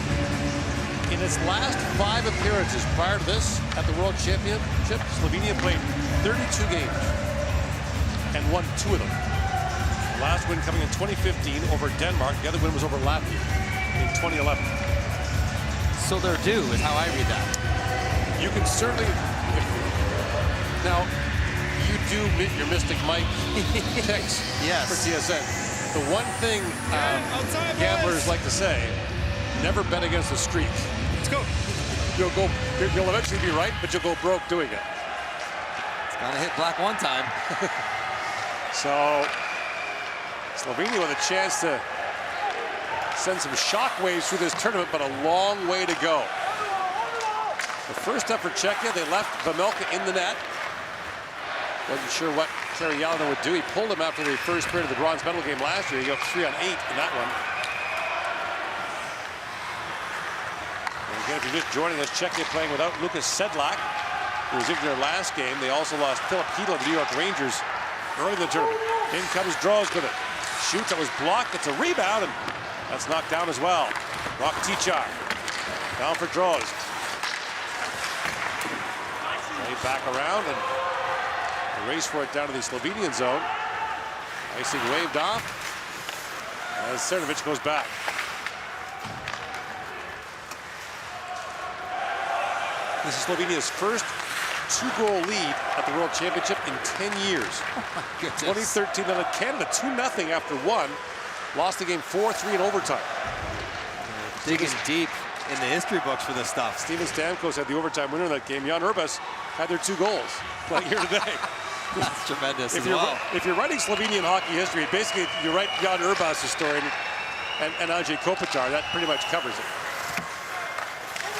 In its last 5 appearances prior to this at the World Championship, Slovenia played 32 games and won 2 of them. The last win coming in 2015 over Denmark. The other win was over Latvia in 2011. So they're due is how I read that. You can certainly... Now, you do your Mystic Mike picks Yes. for TSN. The one thing gamblers like to say, never bet against the streak. Let's go. You'll eventually be right, but you'll go broke doing it. It's gonna hit black one time. So Slovenia with a chance to send some shockwaves through this tournament, but a long way to go. The first step for Czechia, they left Vemelka in the net. Wasn't sure what Kerry Yalina would do. He pulled him after the first period of the bronze medal game last year. He got 3 on 8 in that one. And again, if you're just joining us, Czechia playing without Lukas Sedlak, who was injured in their last game. They also lost Philip Hedl of the New York Rangers early in the tournament. In comes Droz with it. Shoots, that was blocked. It's a rebound, and that's knocked down as well. Rock Tichar. Down for Droz. They back around and race for it down to the Slovenian zone. Icing waved off as Cernovic goes back. This is Slovenia's first 2-goal lead at the World Championship in 10 years. Oh my goodness. 2013, they led Canada 2-0 after 1. Lost the game 4-3 in overtime. Digging deep in the history books for this stuff. Steven Stamkos had the overtime winner in that game. Jan Urbas had their 2 goals playing here today. That's tremendous If you're writing Slovenian hockey history, basically you write Jan Urbas' story and Andrzej Kopitar. That pretty much covers it.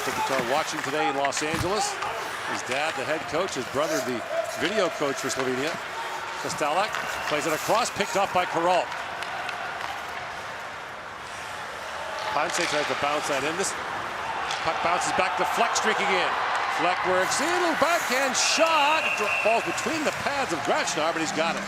Kopitar watching today in Los Angeles. His dad, the head coach, his brother, the video coach for Slovenia. Kostelak plays it across, picked off by Karol. Ponce tries to bounce that in. This puck bounces back to Fleck, streaking in. Fleck works in, a backhand shot. It falls between the pads of Grachnar, but he's got it.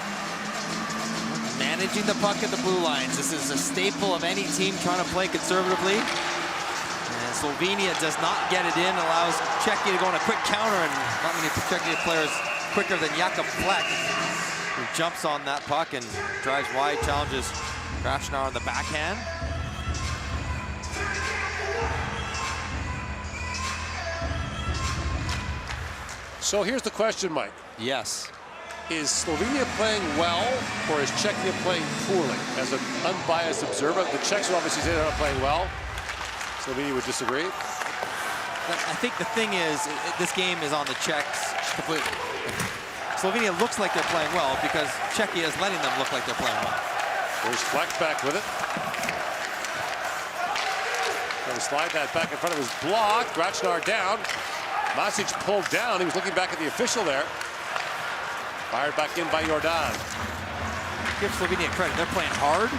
Managing the puck at the blue lines. This is a staple of any team trying to play conservatively. And Slovenia does not get it in, allows Czechia to go on a quick counter, and not many Czechia players quicker than Jakub Fleck, who jumps on that puck and drives wide, challenges Grachnar on the backhand. So here's the question, Mike. Yes. Is Slovenia playing well, or is Czechia playing poorly? As an unbiased observer, the Czechs will obviously say they're not playing well. Slovenia would disagree. I think the thing is, this game is on the Czechs completely. Slovenia looks like they're playing well because Czechia is letting them look like they're playing well. There's Fleck back with it. Going to slide that back in front of his block. Grachnar down. Masic pulled down. He was looking back at the official there. Fired back in by Jordan. Give Slovenia credit. They're playing hard.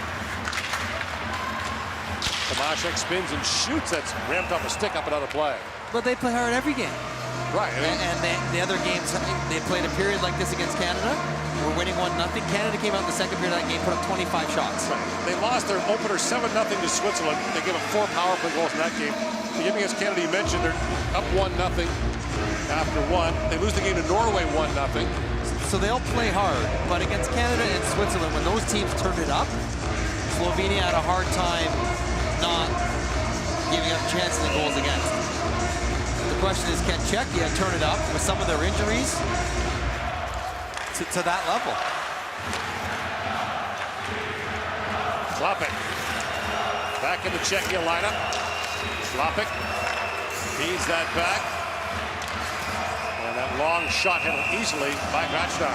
Tomaszek spins and shoots. That's ramped off a stick up and out of play. But they play hard every game. Right. I mean, and the other games, they played a period like this against Canada. We're winning 1-0. Canada came out in the second period of that game, put up 25 shots. Right. They lost their opener 7-0 to Switzerland. They gave up 4 power play goals in that game. The game against Canada, you mentioned, they're up 1-0 after 1. They lose the game to Norway 1-0. So they'll play hard, but against Canada and Switzerland, when those teams turned it up, Slovenia had a hard time not giving up chances and goals against. The question is, can Czechia turn it up with some of their injuries to that level? Klopik back in the Czechia lineup. Klopik feeds that back. And that long shot handled easily by Grachnar.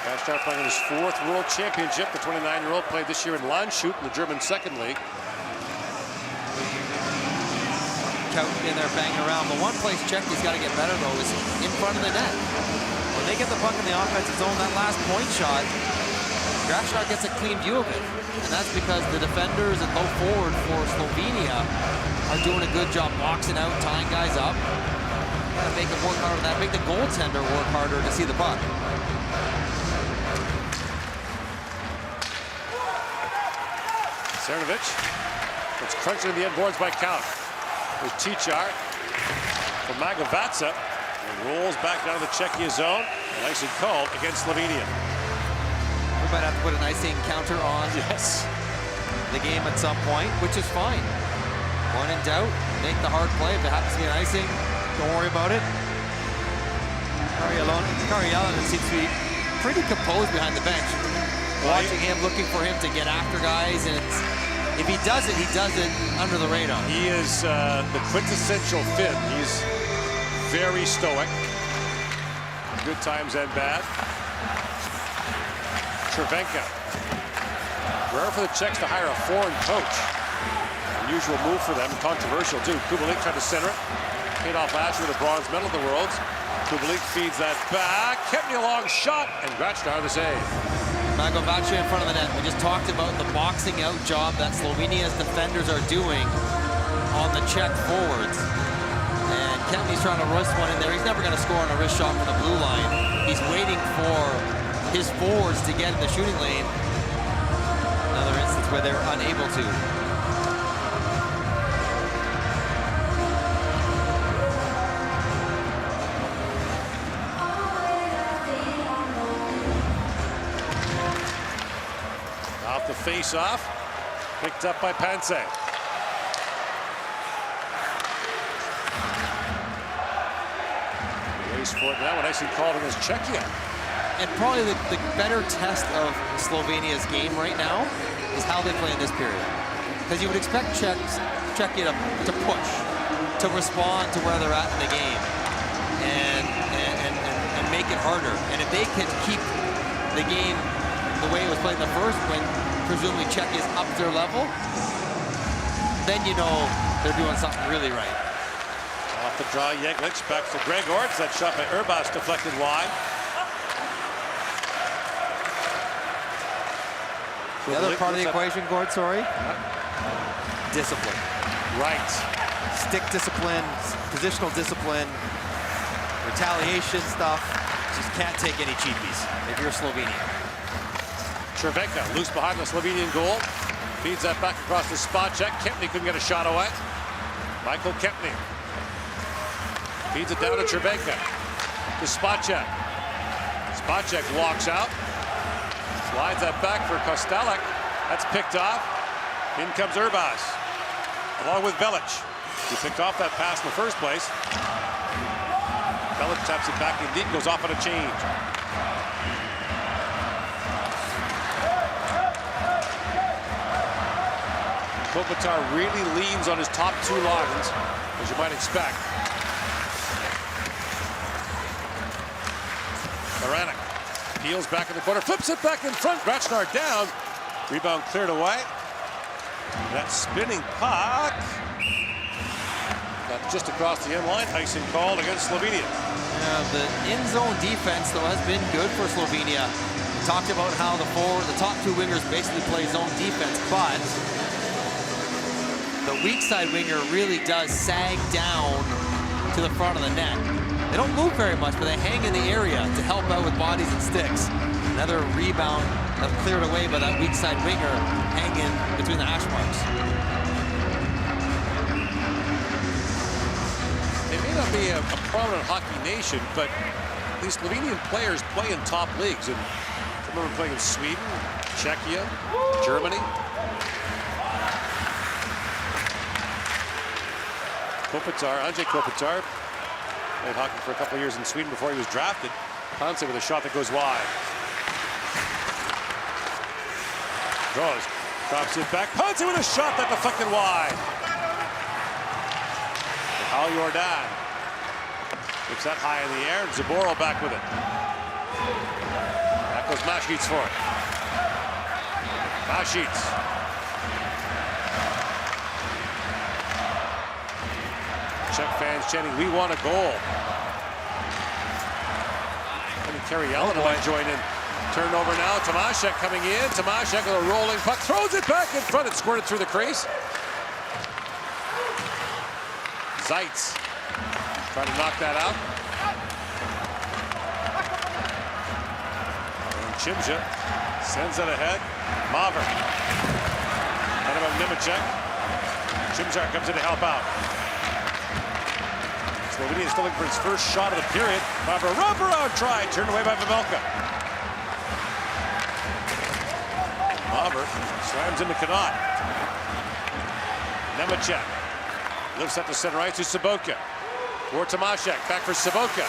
Grasnar playing in his 4th World Championship. The 29-year-old played this year in Landshut in the German 2nd League. Couch in there banging around. But one place Czechia's got to get better, though, is in front of the net. When they get the puck in the offensive zone, that last point shot, Grasnar gets a clean view of it. And that's because the defenders and low forward for Slovenia are doing a good job boxing out, tying guys up. Got to make them work harder than that. Make the goaltender work harder to see the puck. Cernovich gets crunched into the end boards by Count. There's Tichar from Magavatsa. And rolls back down to the Czechia zone. And icing called against Slovenia. We might have to put an icing counter on the game at some point, which is fine. When in doubt, make the hard play. If it happens to be an icing, don't worry about it. Karjalainen seems to be pretty composed behind the bench. Watching him, looking for him to get after guys, and if he does it under the radar. He is the quintessential Finn. He's very stoic. Good times and bad. Cervenka. Rare for the Czechs to hire a foreign coach. Unusual move for them, controversial too. Kubalik tried to center it. Paid off last year with a bronze medal at the Worlds. Kubalik feeds that back. Kempny a long shot, and Grasnar the save. Magavatsa in front of the net. We just talked about the boxing out job that Slovenia's defenders are doing on the Czech forwards. And Kempny's trying to wrist one in there. He's never going to score on a wrist shot from the blue line. He's waiting for his forwards to get in the shooting lane. Another instance where they're unable to. Off the face-off, picked up by Panse. Race for it now, and icing called against Czechia. And probably the better test of Slovenia's game right now is how they play in this period. Because you would expect Czechia to push, to respond to where they're at in the game, and make it harder. And if they can keep the game the way it was played in the first, when presumably Czechia's up their level, then you know they're doing something really right. Off the draw, Yeglitch back to Gregorz. That shot by Urbas deflected wide. The other part of the equation, Gord, sorry? Discipline. Right. Stick discipline, positional discipline, retaliation stuff. Just can't take any cheapies if you're Slovenia. Cervenka loose behind the Slovenian goal. Feeds that back across the spot check. Kempny couldn't get a shot away. Michael Kempny feeds it down to Cervenka. To Spacek. Spacek walks out. Slides that back for Kostelek. That's picked off. In comes Urbas, along with Velic, who picked off that pass in the first place. Velic taps it back in deep, goes off on a change. Kopitar really leans on his top two lines, as you might expect. Baranek peels back in the corner, flips it back in front. Grasnar down. Rebound cleared away. That spinning puck got just across the end line. Icing called against Slovenia. Yeah, the in-zone defense, though, has been good for Slovenia. We talked about how the top two wingers basically play zone defense, but the weak side winger really does sag down to the front of the net. They don't move very much, but they hang in the area to help out with bodies and sticks. Another rebound cleared away by that weak side winger hanging between the hash marks. They may not be a prominent hockey nation, but these Slovenian players play in top leagues. And I remember playing in Sweden, Czechia, Germany. Andrzej Kopitar played hockey for a couple of years in Sweden before he was drafted. Ponce with a shot that goes wide. Draws, drops it back. Ponce with a shot that deflected wide. Hal Jordan looks that high in the air, and Zaboro back with it. Back Goes Maschitz for it. Maschitz. Czech fans chanting, "We want a goal." And Kerry Allen might join in. Turnover now. Tomaszek coming in. Tomaszek with a rolling puck. Throws it back in front. It squirted through the crease. Zeitz trying to knock that out. And Chimja sends it ahead. Maver. Kind of a Nemecek. Chimjar comes in to help out. Slovenia is still looking for his first shot of the period. Maver, wraparound try. Turned away by Pavelka. Maver slams into Kanat. Nemecek lifts up to center ice to Sobotka. For Tomaszek, back for Sobotka.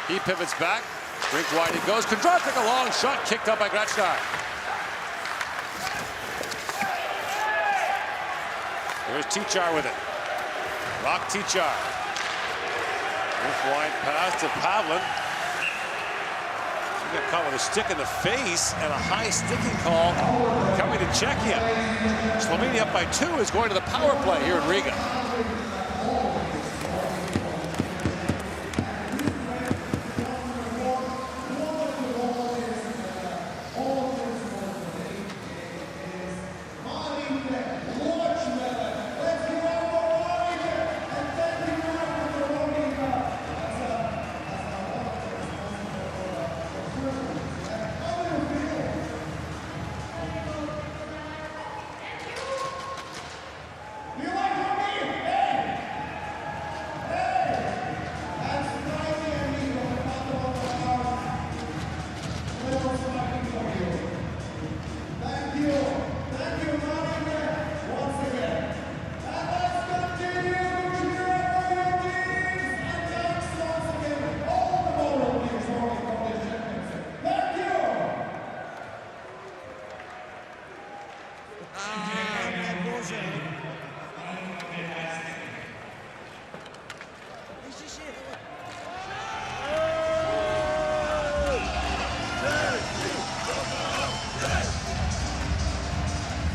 He pivots back. Drink wide he goes. Kondratek, a long shot kicked out by Grachnar. There's Tichar with it. Rock Tichar. Drink wide pass to Pavlin. He got caught with a stick in the face and a high sticking call coming to Czechia. Slovenia up by 2 is going to the power play here in Riga.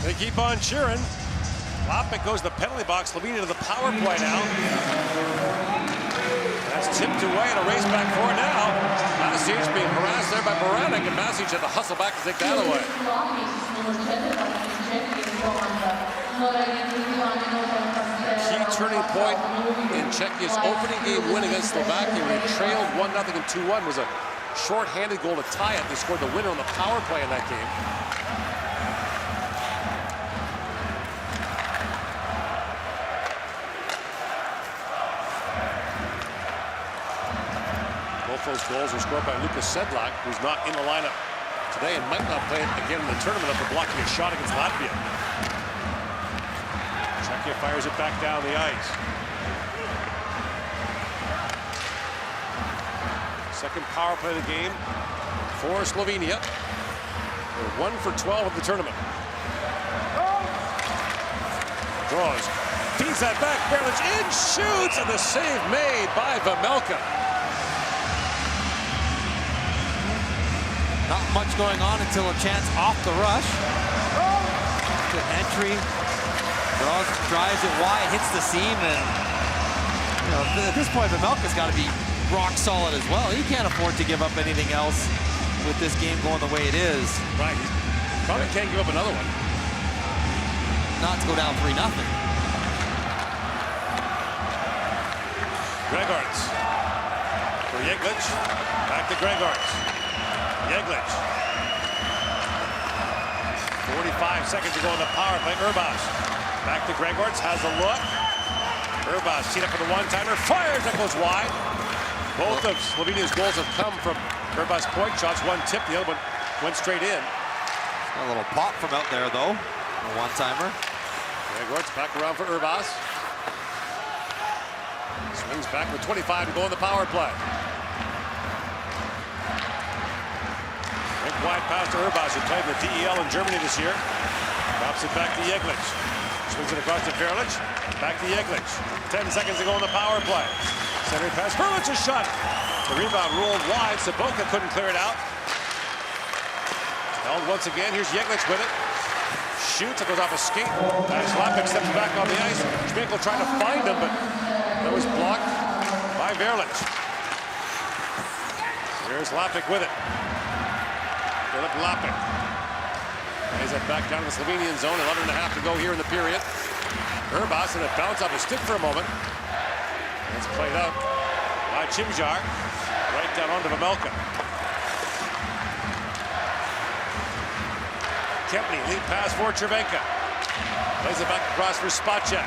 They keep on cheering. Lapik goes to the penalty box. Slovenia to the power play now. That's tipped away and a race back for it now. Masic being harassed there by Baranek, and Masic had to hustle back to take that away. Key turning point in Czechia's opening game win against Slovakia, where they trailed 1-0 and 2-1, was a short-handed goal to tie it. They scored the winner on the power play in that game. Both those goals were scored by Lukas Sedlak, who's not in the lineup today and might not play again in the tournament after blocking a shot against Latvia. Czechia fires it back down the ice. Second power play of the game for Slovenia. They're 1 for 12 of the tournament. Draws, feeds that back, Berlich in, shoots, and the save made by Vejmelka. Not much going on until a chance off the rush. Good entry. Drives it wide, hits the seam, and at this point, Vejmelka's got to be rock solid as well. He can't afford to give up anything else with this game going the way it is. Right. He probably can't give up another one. Not to go down 3-0. Gregorts for Yeglich. Back to Gregorts. Yeglich. 45 seconds to go in the power play. Urbas. Back to Gregorts. Has a look. Urbas teed up for the one-timer. Fires. That goes wide. Both of Slovenia's goals have come from Urbas point shots. One tipped, the other one went straight in. A little pop from out there, though. A one-timer. Gregorts back around for Urbas. Swings back with 25 to go in the power play. Quick wide pass to Urbas, who played with DEL in Germany this year. Drops it back to Yeglich. Swings it across to Berlich. Back to Yeglich. 10 seconds to go in the power play. Centering pass. Berlich's shot. The rebound rolled wide. Sobotka couldn't clear it out. Held once again. Here's Yeglitz with it. Shoots. It goes off a skate. Slapik steps back on the ice. Schmeichel trying to find him, but that was blocked by Verlich. Here's Lapik with it. Philip Lapik. Plays it back down to the Slovenian zone. 11.5 to go here in the period. Urbas, and it bounced off a stick for a moment. It's played out by Chimjar. Right down onto Vamelka. Kempny, lead pass for Cervenka. Plays it back across for Spacek.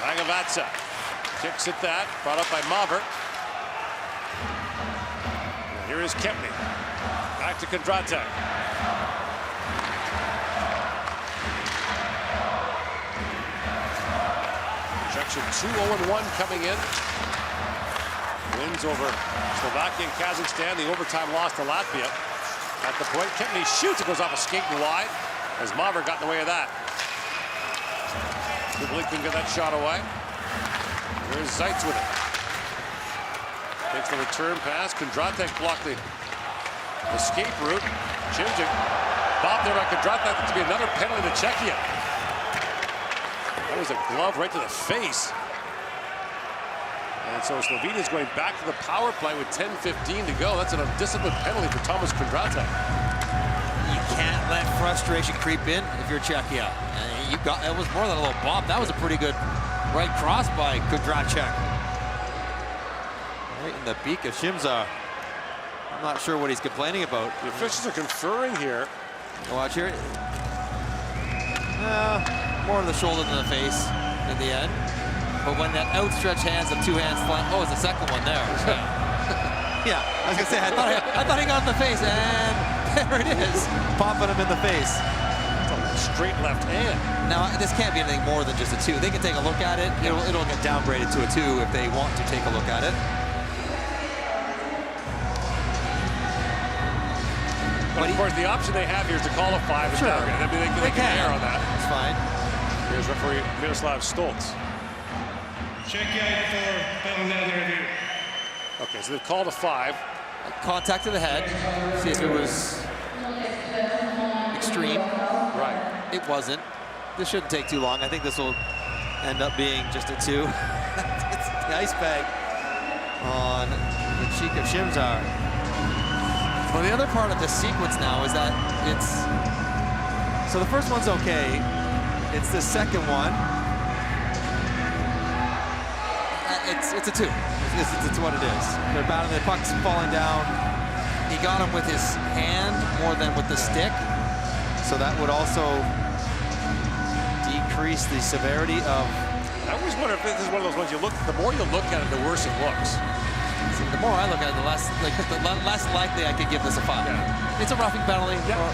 Langavatsa kicks at that, brought up by Maver. And here is Kempny. Back to Kondratek. Projection 2-0-1 coming in. Wins over Slovakia and Kazakhstan. The overtime loss to Latvia. At the point, Kempny shoots. It goes off a skate and wide as Maver got in the way of that. Kubalik couldn't get that shot away. Here's Zeitz with it. Takes the return pass. Kondratek blocked the escape route. Chimchik bobbed there by Kondratek. To be another penalty to Czechia. That was a glove right to the face. And so Slovenia is going back to the power play with 10:15 to go. That's an undisciplined penalty for Thomas Kondratek. You can't let frustration creep in if you're Czechia. You got, it was more than a little bump. That was a pretty good right cross by Kondratek. Right in the beak of Shimza. I'm not sure what he's complaining about. The officials are conferring here. Watch here. More on the shoulder than the face in the end. But when that outstretched hands of two hands flying, oh, it's the second one there. Yeah, I was gonna say, I thought he got in the face, and there it is, popping him in the face. Straight left hand. Now, this can't be anything more than just a 2. They can take a look at it. It'll get downgraded to a 2 if they want to take a look at it. But of course, the option they have here is to call a 5. Sure. I mean, they can err on that. That's fine. Here's referee Miroslav Stoltz. Czechia for penalty review. Okay, so they've called a 5. Contact to the head. See if it was extreme. Right. It wasn't. This shouldn't take too long. I think this will end up being just a 2. It's the ice bag on the cheek of Shimzar. Well, the other part of the sequence now is that it's... So the first one's okay. It's the second one. It's a 2. It's what it is. They're battling, the puck's falling down. He got him with his hand more than with the stick. So that would also decrease the severity of... I always wonder if this is one of those ones you look, the more you look at it, the worse it looks. See, the more I look at it, the less likely I could give this a 5. Yeah. It's a roughing penalty or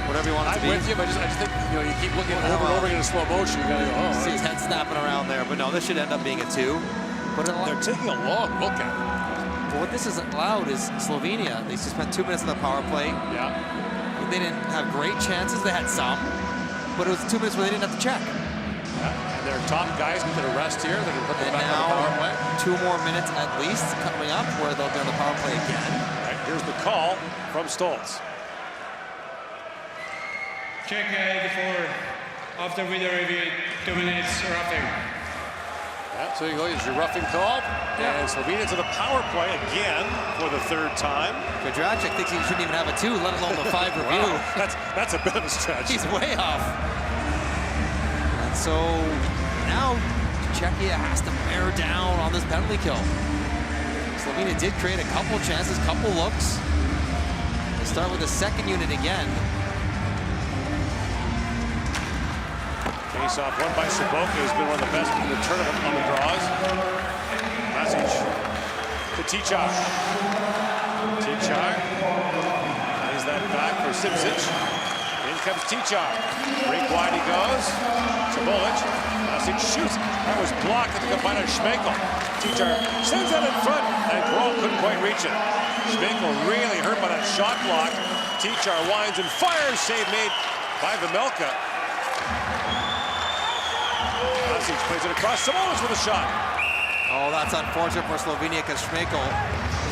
whatever you want it to be. I'm with you, but I just think, you keep looking over and over again in slow motion. You gotta go, oh. See his head snapping around there, but no, this should end up being a 2. But they're taking a long look at it. But what this isn't allowed is Slovenia. They just spent 2 minutes on the power play. Yeah. They didn't have great chances. They had some, but it was 2 minutes where they didn't have to check. Yeah. And their top guys get a rest here. They're going to put them back on the power play. 2 more minutes at least coming up where they'll be on the power play again. All right, here's the call from Stoltz. Czechia 84 after video review, 2 minutes roughing. Yeah, so you go, it's your roughing call. Yeah. And Slovenia to the power play again for the 3rd time. Kondratek thinks he shouldn't even have a 2, let alone the 5 review. Wow. That's a bit of a stretch. He's way off. And so now Czechia has to bear down on this penalty kill. Slovenia did create a couple chances, couple looks. They start with the second unit again. Face-off won by Sobotka, who's been one of the best in the tournament on the draws. Message to Tichar. Tichar plays that back for Simsic. In comes Tichar. Break wide he goes. Cebolic. Message shoots. That was blocked at the combine of Schmeichel. Tichar sends that in front, and Kroll couldn't quite reach it. Schmeichel really hurt by that shot block. Tichar winds and fires. Save made by Vamelka. Plays it across. Samolis with a shot. Oh, that's unfortunate for Slovenia because Schmeichel,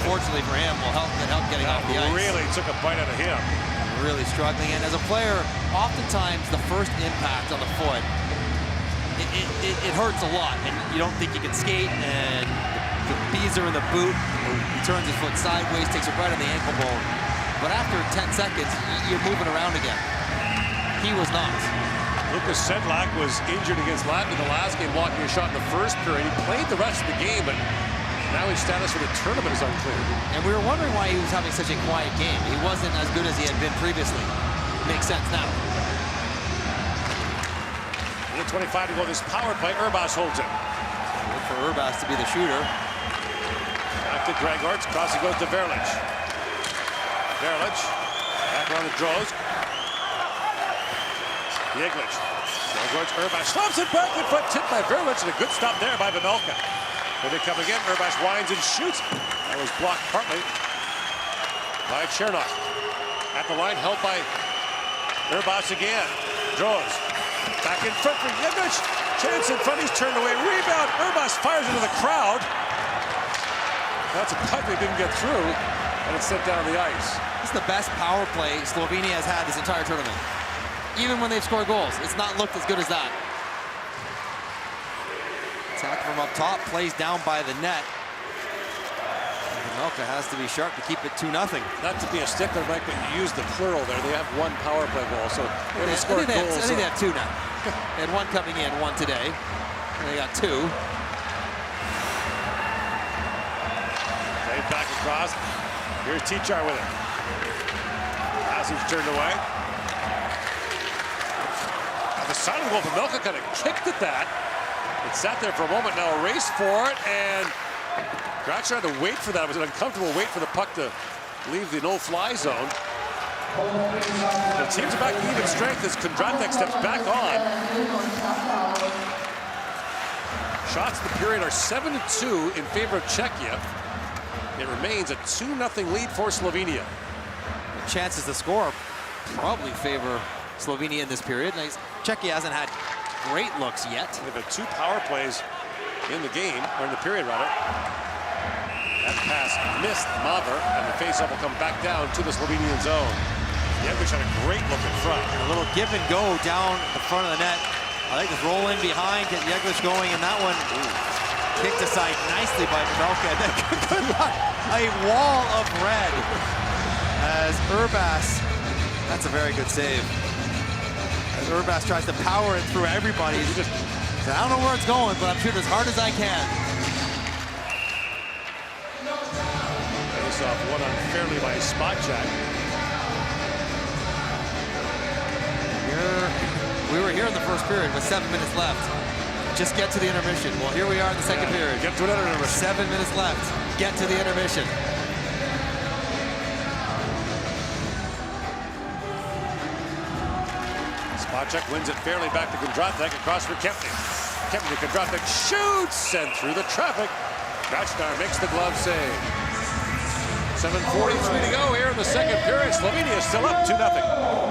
fortunately for him, will help getting off the ice. Really took a bite out of him. Really struggling, and as a player, oftentimes the first impact on the foot, it hurts a lot, and you don't think you can skate, and the bees are in the boot, he turns his foot sideways, takes it right on the ankle bone. But after 10 seconds, you're moving around again. He was not. Lucas Sedlak was injured against Latvia in the last game, blocking a shot in the first period. He played the rest of the game, but now his status for the tournament is unclear. And we were wondering why he was having such a quiet game. He wasn't as good as he had been previously. Makes sense now. 1:25 to go this power play. Urbas holds it. Good for Urbas to be the shooter. Back to Dragorts. Crossing goes to Verlich. Verlich. Back around the Droz. Yeglich. Dragorts. Urbas slumps it back in front. Tipped by Verlich. And a good stop there by Vanolka. Here they come again. Urbas winds and shoots. That was blocked partly by Chernov. At the line, held by Urbas again. Droz. Back in front for Yeglich. Chance in front. He's turned away. Rebound. Urbas fires into the crowd. That's a puck they didn't get through. And it's sent down the ice. This is the best power play Slovenia has had this entire tournament. Even when they've scored goals, it's not looked as good as that. Attack from up top, plays down by the net. Melka has to be sharp to keep it 2-0. Not to be a stickler, Mike, but you use the plural there. They have one power play goal, so they haven't scored goals. I think they have 2 now. They had 1 coming in, 1 today. And they got 2. Played back across. Here's Tichar with it. Passage turned away. Now the side of the goal for Melka kind of kicked at that. It sat there for a moment, now a race for it, and Gratz had to wait for that. It was an uncomfortable wait for the puck to leave the no-fly zone. The teams are back to even strength as Kondratek steps back on. Shots in the period are 7-2 in favor of Czechia. It remains a 2-0 lead for Slovenia. The chances to score probably favor Slovenia in this period. Czechia hasn't had great looks yet. They've had 2 power plays in the game, or in the period rather. That pass missed Maver, and the faceoff will come back down to the Slovenian zone. Yeglich had a great look in front. A little give and go down the front of the net. I think it's roll in behind, get Yeglich going, and that one kicked aside nicely by Melka. A wall of red as Urbas, that's a very good save. As Urbas tries to power it through everybody. He just said, I don't know where it's going, but I'm shooting as hard as I can. Face off won unfairly by Spacek. We were here in the first period with 7 minutes left. Just get to the intermission. Well, here we are in the second period. Get to another intermission. 7 minutes left. Get to the intermission. Spacek wins it fairly back to Kondratek, across for Kempny. Kempny to Kondratek, shoots, and through the traffic. Krasnar makes the glove save. 7:43 to go here in the second period. Slovenia is still up 2-0.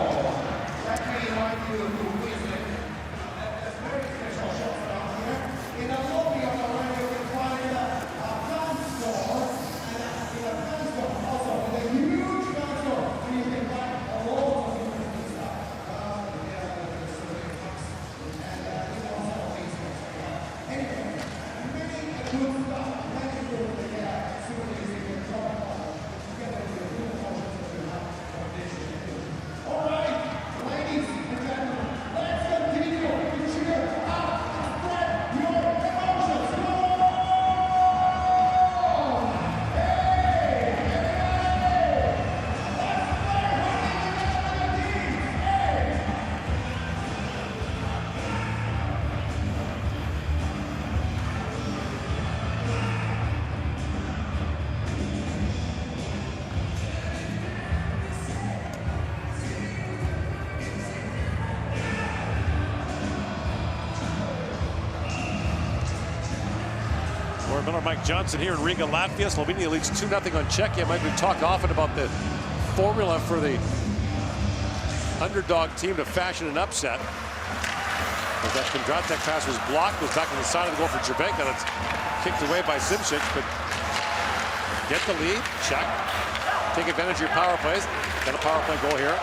Miller, Mike Johnson here in Riga, Latvia. Slovenia leads 2-0 on Czechia. Mike, we've talked often about the formula for the underdog team to fashion an upset. As that Kondratek pass was blocked, goes back to the side of the goal for Cervenka. That's kicked away by Simšić, but get the lead, check. Take advantage of your power plays. Got a power play goal here.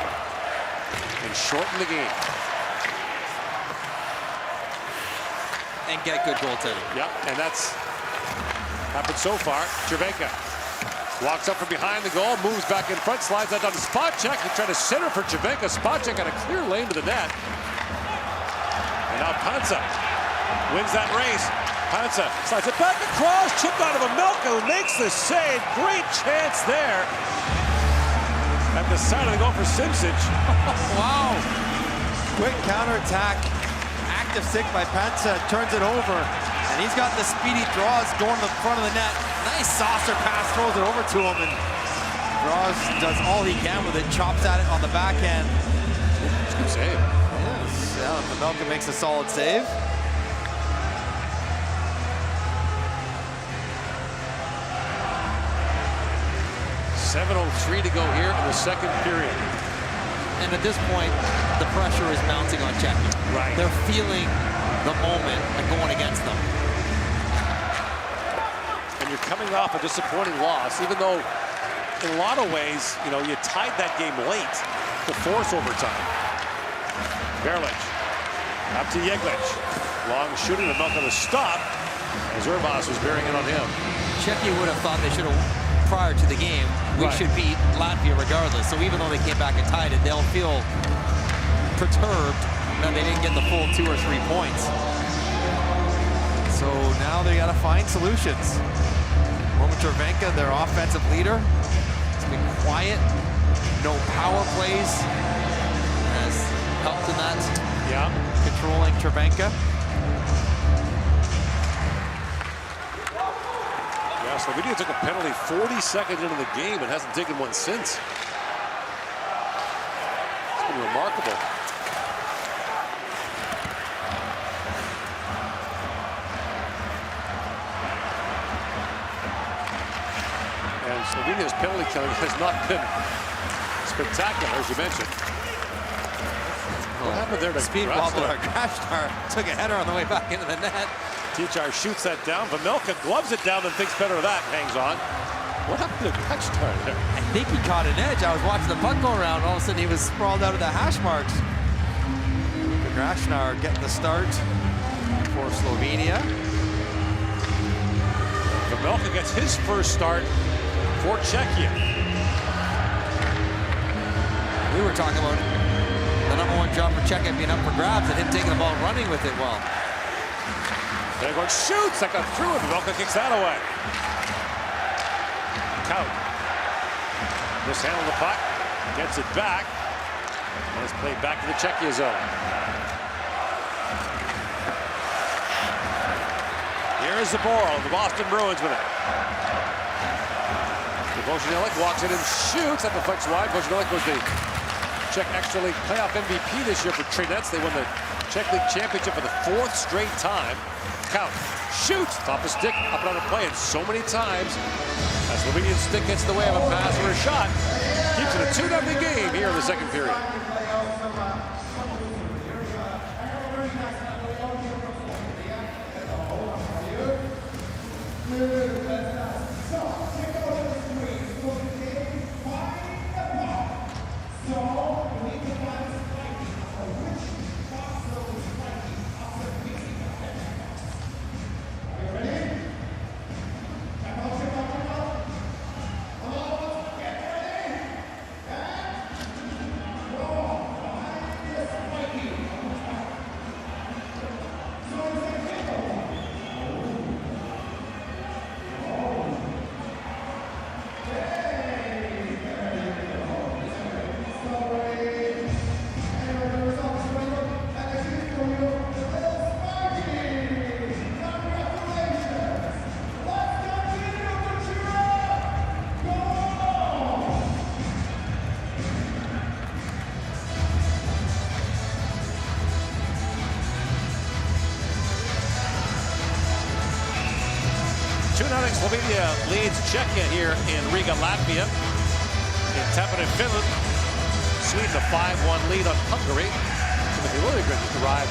And shorten the game. And get good goaltending. Yep, and that's happened so far. Cervenka walks up from behind the goal, moves back in front, slides that down to Spacek. He tried to center for Cervenka. Spacek got a clear lane to the net. And now Pansa wins that race. Pansa slides it back across, chipped out of Vejmelka, who makes the save. Great chance there. At the side of the goal for Simšić. Wow. Quick counterattack. Active stick by Pansa, turns it over. And he's got the speedy draws going to the front of the net. Nice saucer pass, throws it over to him. And Draws does all he can with it, chops at it on the backhand. It's a good save. Yes, yeah, Vejmelka makes a solid save. .703 to go here in the second period. And at this point, the pressure is mounting on Czechia. Right. They're feeling the moment and going against them. And you're coming off a disappointing loss, even though in a lot of ways, you know, you tied that game late to force overtime. Berlich up to Jeglic. Long shooting, Vejmelka to stop as Urbas was bearing in on him. Czechia would have thought they should have, prior to the game, we should beat Latvia regardless. So even though they came back and tied it, they'll feel perturbed that they didn't get the full 2 or 3 points. So now they got to find solutions. Roman Cervenka, their offensive leader, has been quiet. No power plays has helped in that. Yeah. Controlling Cervenka. Yeah, Slovenia took a penalty 40 seconds into the game and hasn't taken one since. It's been remarkable. And Slovenia's penalty killing has not been spectacular, as you mentioned. What happened there to Speed wobbler? Grashnar took a header on the way back into the net. Tichar shoots that down. Vejmelka gloves it down and thinks better of that. Hangs on. What happened to Grashnar there? I think he caught an edge. I was watching the puck go around. All of a sudden, he was sprawled out of the hash marks. Grashnar getting the start for Slovenia. Vejmelka gets his first start for Czechia. We were talking about the #1 job for Czechia being up for grabs and him taking the ball running with it well. There goes, shoots, that got through, and Vejmelka kicks that away. Kaut mishandled the puck, gets it back, and it's played back to the Czechia zone. Here is Zaboro, the Boston Bruins with it. Bojanilik walks in and shoots, that deflects wide. Bojanilik was the Czech Extra League playoff MVP this year for Trinets. They won the Czech League Championship for the 4th straight time. Count, shoots, top of stick, up and on a play, and so many times as Slovenian stick gets in the way of a pass or a shot, keeps it a 2-0 game here in the second period. Slovenia leads Czechia here in Riga, Latvia. In Tampere, Finland, Sweden a 5-1 lead on Hungary. Timothy Liljegren just arrived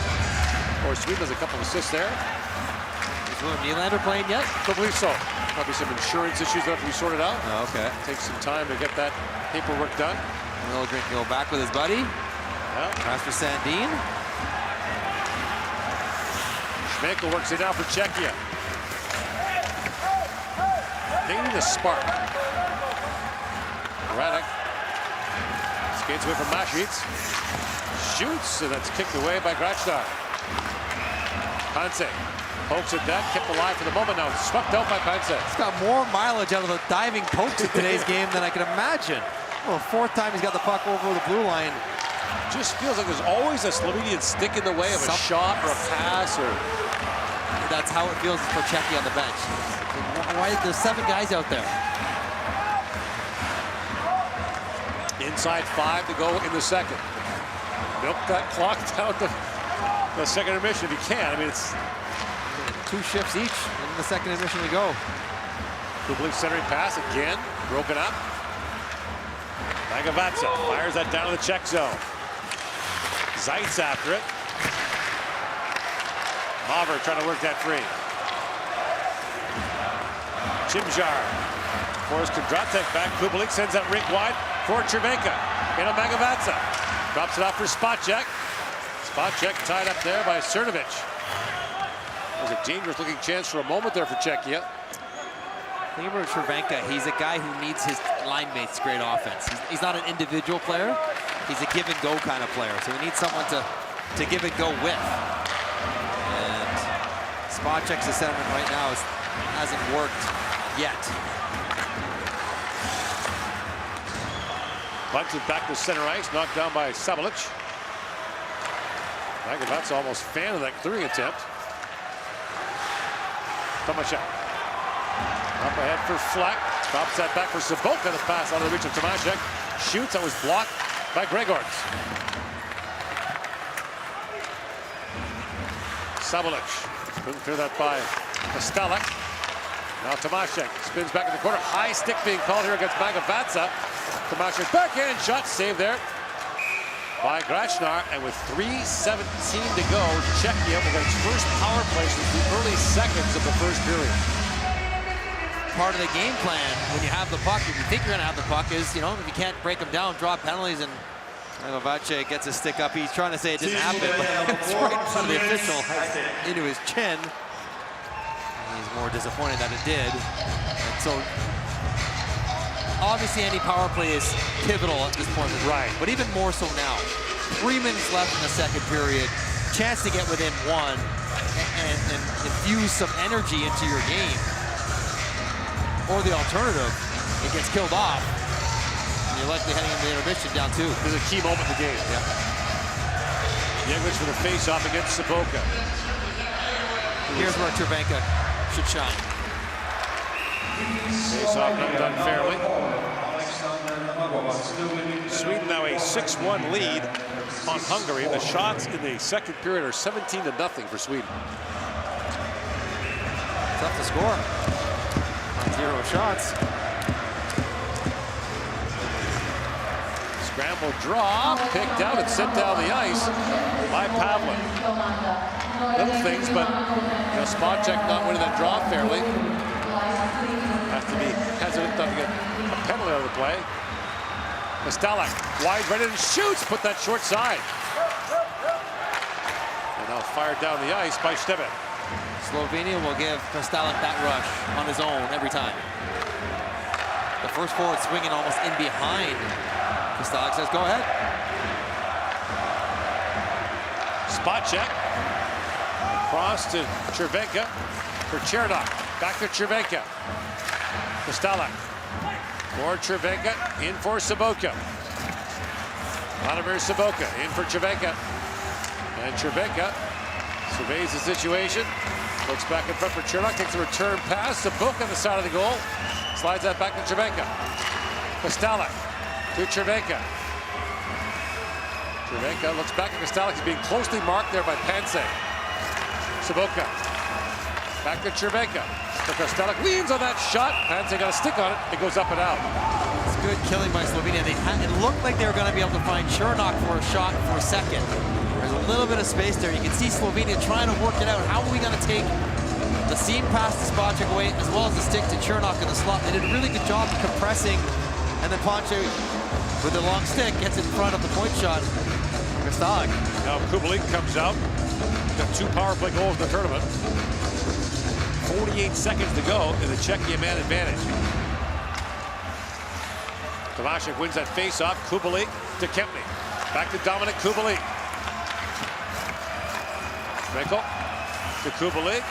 Or Sweden has a couple of assists there. Is William Nylander playing yet? Don't believe so. Probably some insurance issues that have to be sorted out. Oh, okay. Takes some time to get that paperwork done. Liljegren can go back with his buddy. Yeah. Rasmus Sandin. Schmeichel works it out for Czechia. They need a spark. Radek skates away from Maschwitz. Shoots, and that's kicked away by Grachnar. Panse pokes at that, kept alive for the moment now. Swept out by Panse. He's got more mileage out of the diving pokes in today's game than I can imagine. Well, fourth time he's got the puck over the blue line. Just feels like there's always a Slovenian stick in the way of a shot or a pass, or that's how it feels for Czechia on the bench. Why there's 7 guys out there? inside 5 to go in the second. Milk that clock down to the second intermission if you can. I mean, it's 2 shifts each in the second intermission to go. Kubalik centering pass again, broken up. Magavatsa fires that down to the Czech zone. Zaitz after it. Maver trying to work that free. Chimjar forced Kondratek back. Kubalik sends that rink wide for Cervenka. In a Magavatsa. Drops it off for Spacek. Spacek tied up there by Cernovic. That was a dangerous looking chance for a moment there for Czechia. Think about Cervenka. He's a guy who needs his line mates' great offense. He's not an individual player. He's a give and go kind of player. So we need someone to give and go with. And Spacek's assessment right now hasn't worked yet. Bunts it back to center ice, knocked down by Sabolic. Magavatsa almost fanned that clearing attempt. Tomaszek. Up ahead for Fleck. Drops that back for Sobotka. The pass out of the reach of Tomaszek. Shoots. That was blocked by Gregorz. Sabolic. Couldn't clear that by Kostelek. Now Tomaszek spins back in the corner. High stick being called here against Magavatsa. Tomaszek backhand shot saved there by Grachnar. And with 3:17 to go, Czechia will get its first power play since the early seconds of the first period. Part of the game plan when you have the puck, if you think you're going to have the puck, is, you know, if you can't break them down, draw penalties, and Magavatsa gets a stick up. He's trying to say it didn't happen, but it's right in front of the official into his chin. He's more disappointed that it did. And so, obviously, any power play is pivotal at this point. Right. But even more so now. 3 minutes left in the second period. Chance to get within 1 and infuse some energy into your game. Or the alternative, it gets killed off. And you're likely heading into the intermission down 2. This is a key moment in the game. Yeah. Yeglitz for the face-off against Sobotka. Here's where Cervenka should shine. Face-off not done fairly. Sweden now a 6-1 lead on Hungary. The shots in the second period are 17-0 for Sweden. Tough to score. 0 shots. Scramble draw, picked out and sent down the ice by Pavlin. Little things, but Spacek not winning that draw fairly. Has to be hesitant not to get a penalty out of the play. Kostelek, wide right and shoots, put that short side. And now fired down the ice by Štebe. Slovenia will give Kostelek that rush on his own every time. The first forward swinging almost in behind. Kostelek says, go ahead. Spacek. Across to Cervenka for Chernok. Back to Cervenka. Kostelek. For Cervenka, in for Sobotka. Vladimir Sobotka, in for Cervenka. And Cervenka surveys the situation. Looks back in front for Chernok, takes a return pass. Sobotka on the side of the goal. Slides that back to Cervenka. Kostelek to Cervenka. Cervenka looks back at Kostelek. He's being closely marked there by Panse. Sobotka. Back to Cervenka. Kostelek leans on that shot. Panse got a stick on it. It goes up and out. It's good killing by Slovenia. It looked like they were going to be able to find Chernok for a shot for a second. There's a A little bit of space there. You can see Slovenia trying to work it out. How are we going to take the seam pass to Spacek away as well as the stick to Chernok in the slot? They did a really good job of compressing, and then Ponce with the long stick gets in front of the point shot. Kristag. Now Kubalik comes out. Got 2 power play goals in the tournament. 48 seconds to go in the Czechia man advantage. Tomášek wins that face-off. Kubalik to Kempny. Back to Dominik Kubalik. Schmeichel to Kubalik.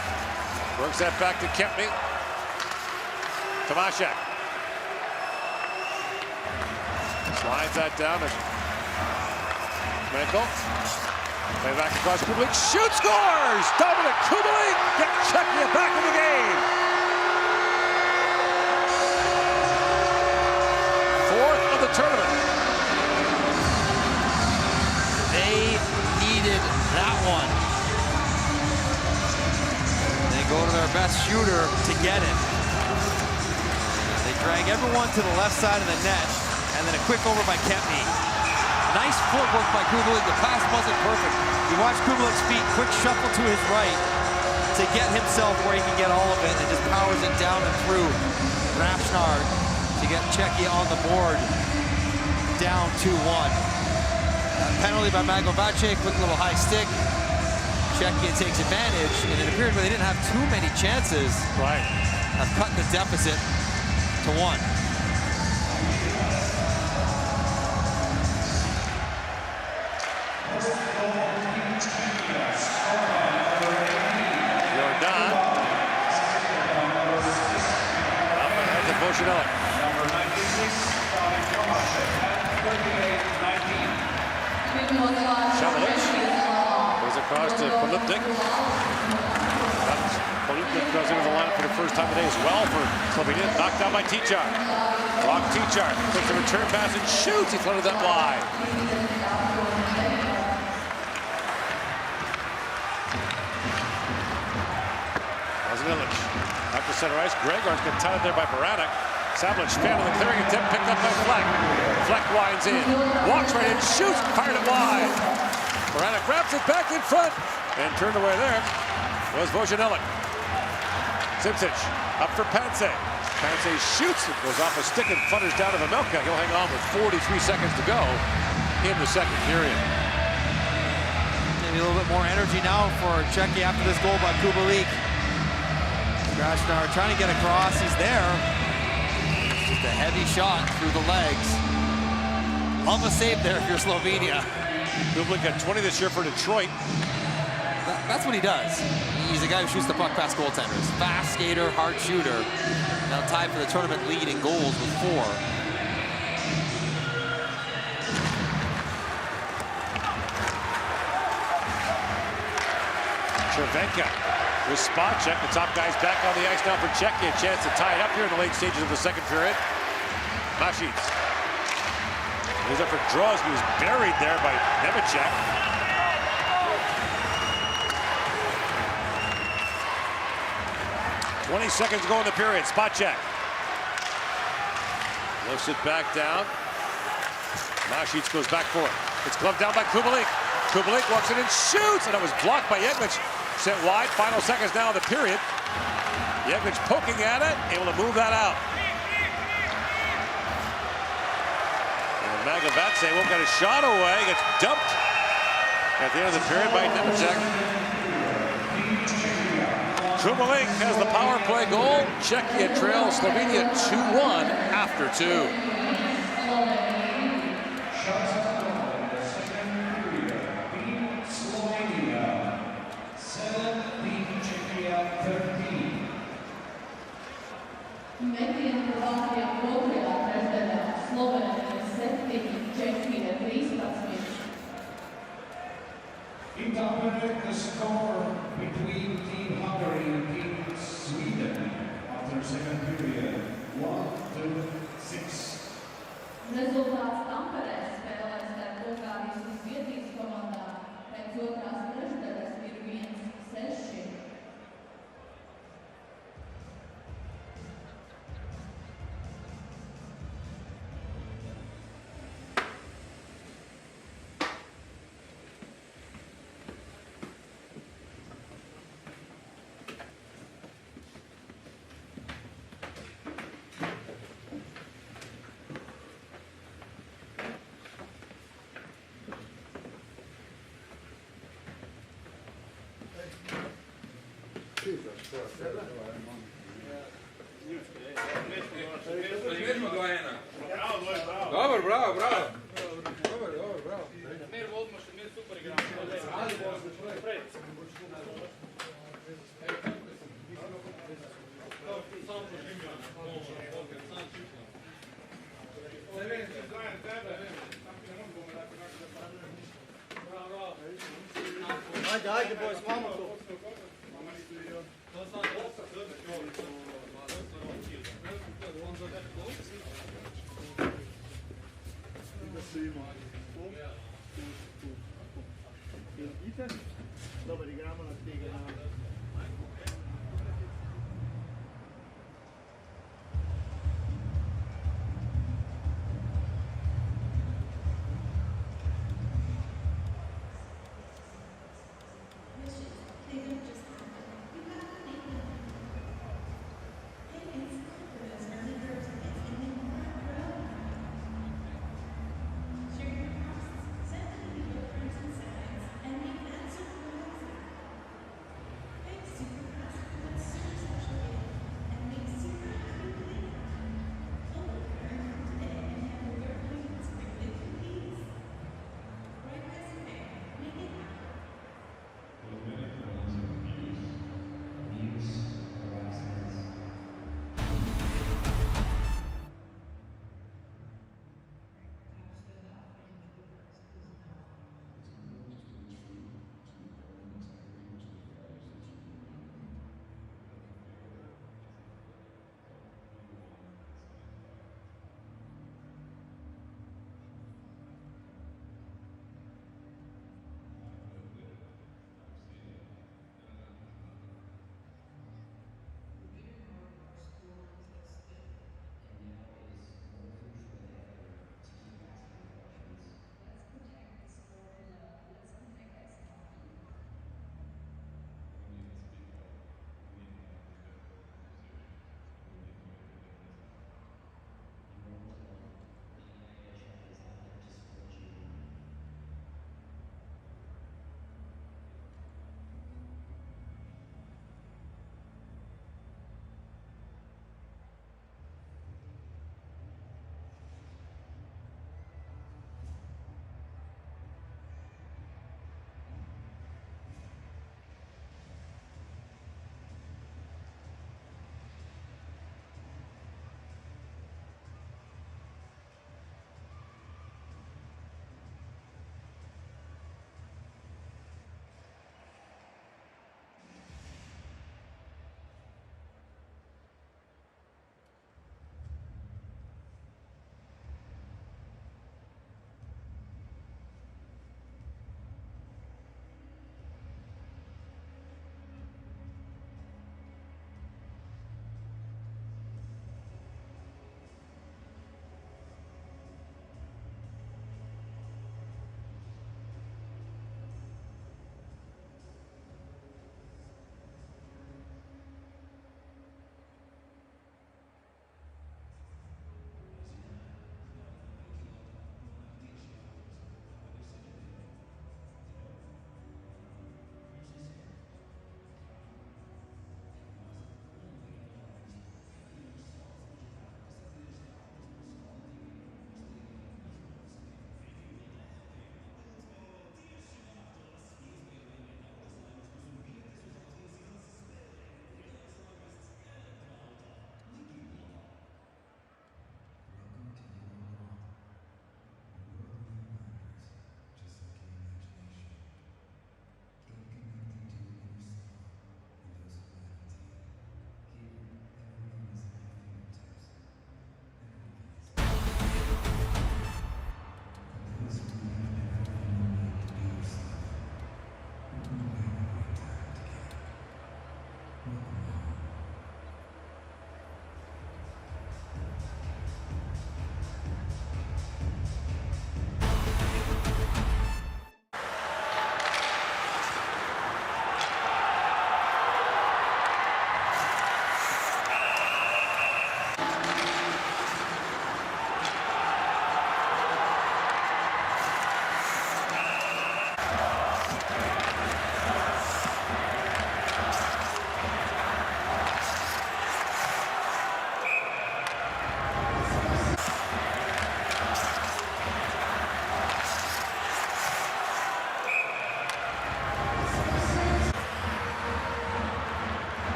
Works that back to Kempny. Tomášek. Slides that down to Schmeichel. Play back across Kubalik. Shoots, scores! Dominik Kubalik gets Czechia back in the game. 4th of the tournament. They needed that one. They go to their best shooter to get it. They drag everyone to the left side of the net, and then a quick over by Kempny. Nice footwork by Kubalik. The pass wasn't perfect. You watch Kubalik's feet, quick shuffle to his right to get himself where he can get all of it, and just powers it down and through Rapšnár to get Czechia on the board, down 2-1. Penalty by Magovace, quick little high stick. Czechia takes advantage in a period where they didn't have too many chances. Right. Have cut the deficit to 1. Bojanelli. Number 96, Šamalić goes across to Polipnik. Polipnik goes into the lineup for the first time today as well for Slovenia. Knocked down by Tichar. Blocked Tichar. Takes the return pass and shoots. He floated that wide. Bojanelli. Back to center ice. Gregor's got tied there by Baranek. Sablic fan on the clearing attempt, picked up by Fleck. Fleck winds in, walks right in, shoots, fired it wide. Baranek grabs it back in front, and turned away there was Bojanelli. Simcic up for Panse. Panse shoots, it goes off a stick and flutters down to Vemelka. He'll hang on with 43 seconds to go in the second period. Maybe a little bit more energy now for Czechia after this goal by Kubalik. Rapšnár trying to get across, he's there. Just a heavy shot through the legs. Love a save there if you're Slovenia. Kubalik got 20 this year for Detroit. That's what he does. He's a guy who shoots the puck past goaltenders. Fast skater, hard shooter. Now tied for the tournament lead in goals with 4. Cervenka with Spacek. The top guy's back on the ice now for Czechia. A chance to tie it up here in the late stages of the second period. Mašič. He's up for draws. He was buried there by Nemecek. "20 seconds to go in the period. Spacek lifts it back down. Mašič goes back for it. It's gloved down by Kubalik. Kubalik walks in and shoots, and it was blocked by Jeglic. Sent wide. Final seconds now of the period. Jeglic poking at it, able to move that out. And Magovace won't get a shot away. Gets dumped at the end of the period by Nemecek. Kubalik has the power play goal. Czechia trails Slovenia 2-1 after 2. Interpret the score between Team Hungary and Team Sweden after second period, 1-6. Rezultāts Tamperē spēlē starp Bulgārijas un Zviedrijas komandām pēc otrās trešdaļas ir 1-6. Dobro, bravo, bravo. Ajde, ajde, boys, vamo to. Dobar, igramo na tega. Please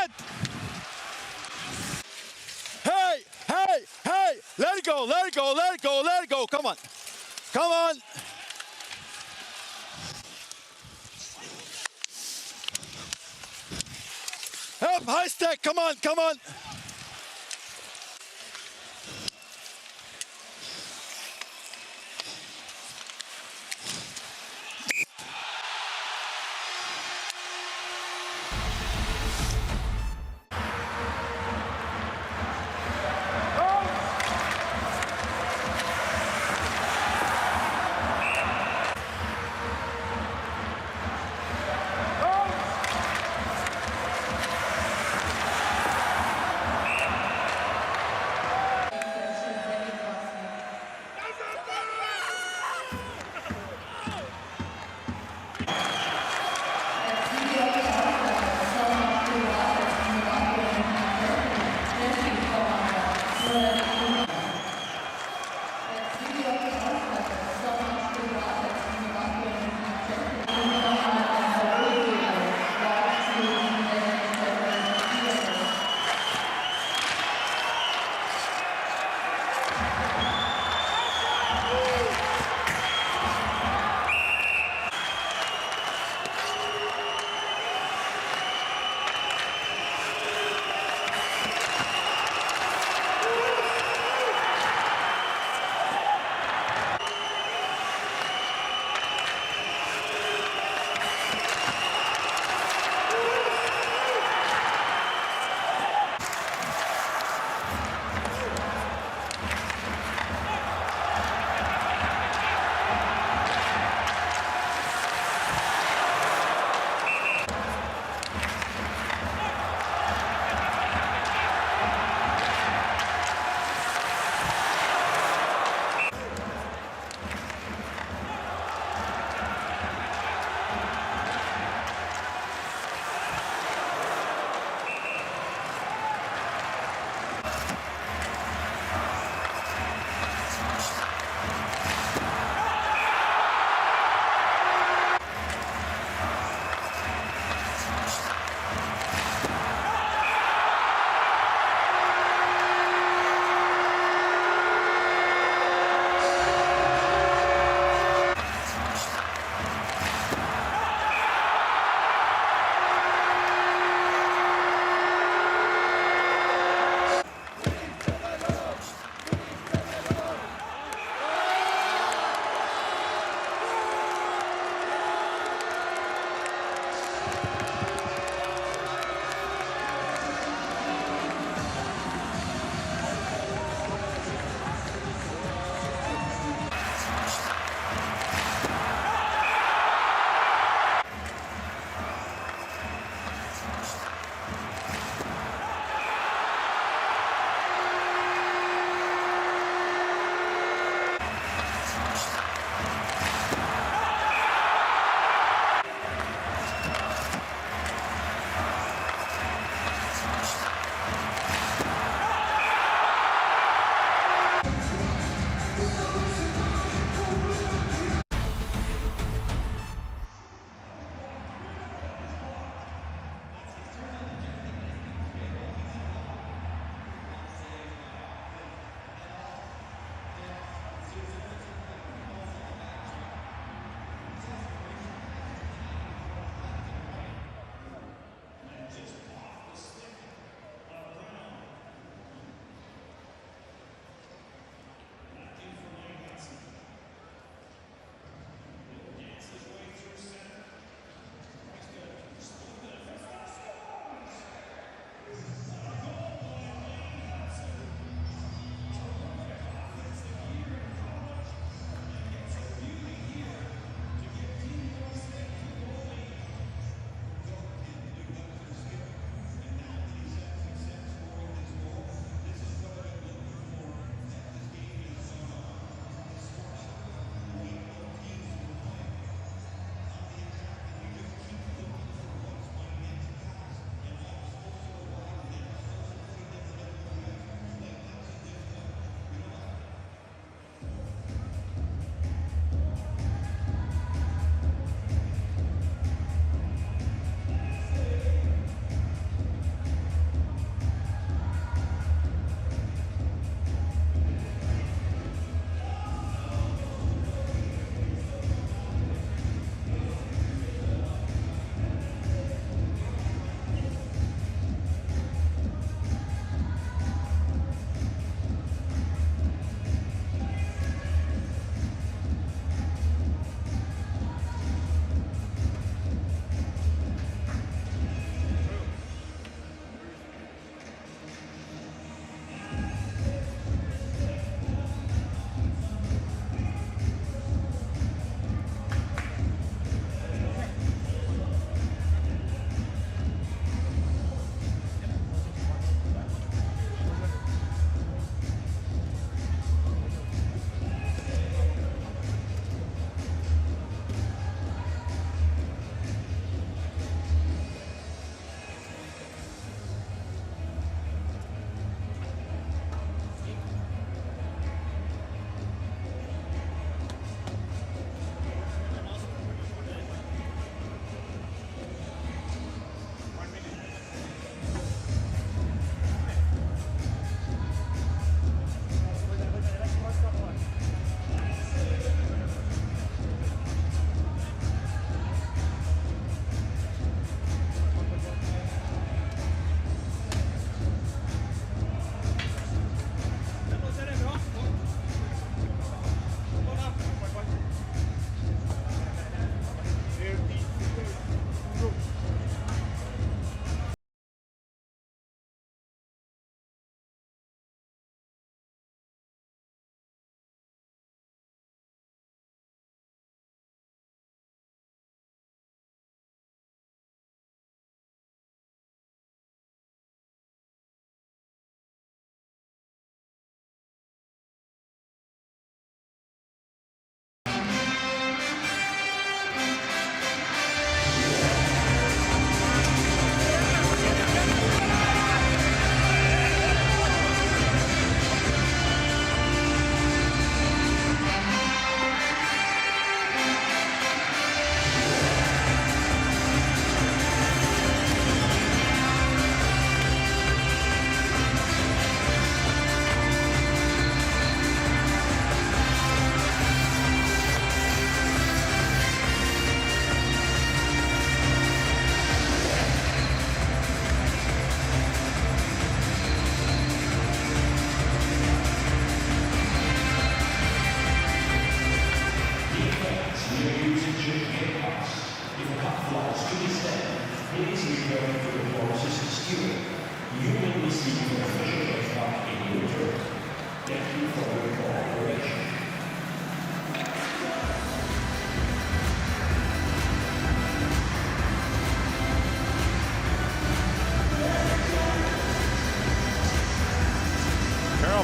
Red! Hey, hey, hey! Let it go, let it go, let it go, let it go. Come on. Come on. Help, high stack, come on, come on.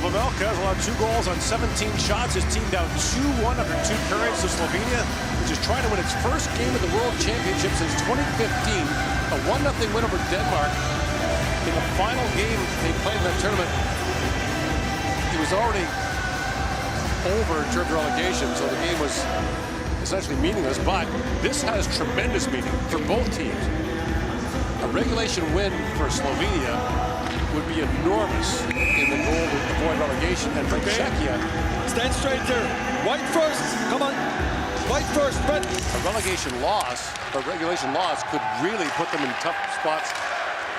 Vamelka has allowed 2 goals on 17 shots. His team down 2-1 after 2 periods to Slovenia, which is trying to win its first game of the World Championship since 2015. A 1-0 win over Denmark. In the final game they played in that tournament, it was already over in terms of relegation, so the game was essentially meaningless. But this has tremendous meaning for both teams. A regulation win for Slovenia would be enormous in the goal to avoid relegation, and for Czechia, Stand straight there. White first. Come on. White first. Red. a relegation loss, or regulation loss, could really put them in tough spots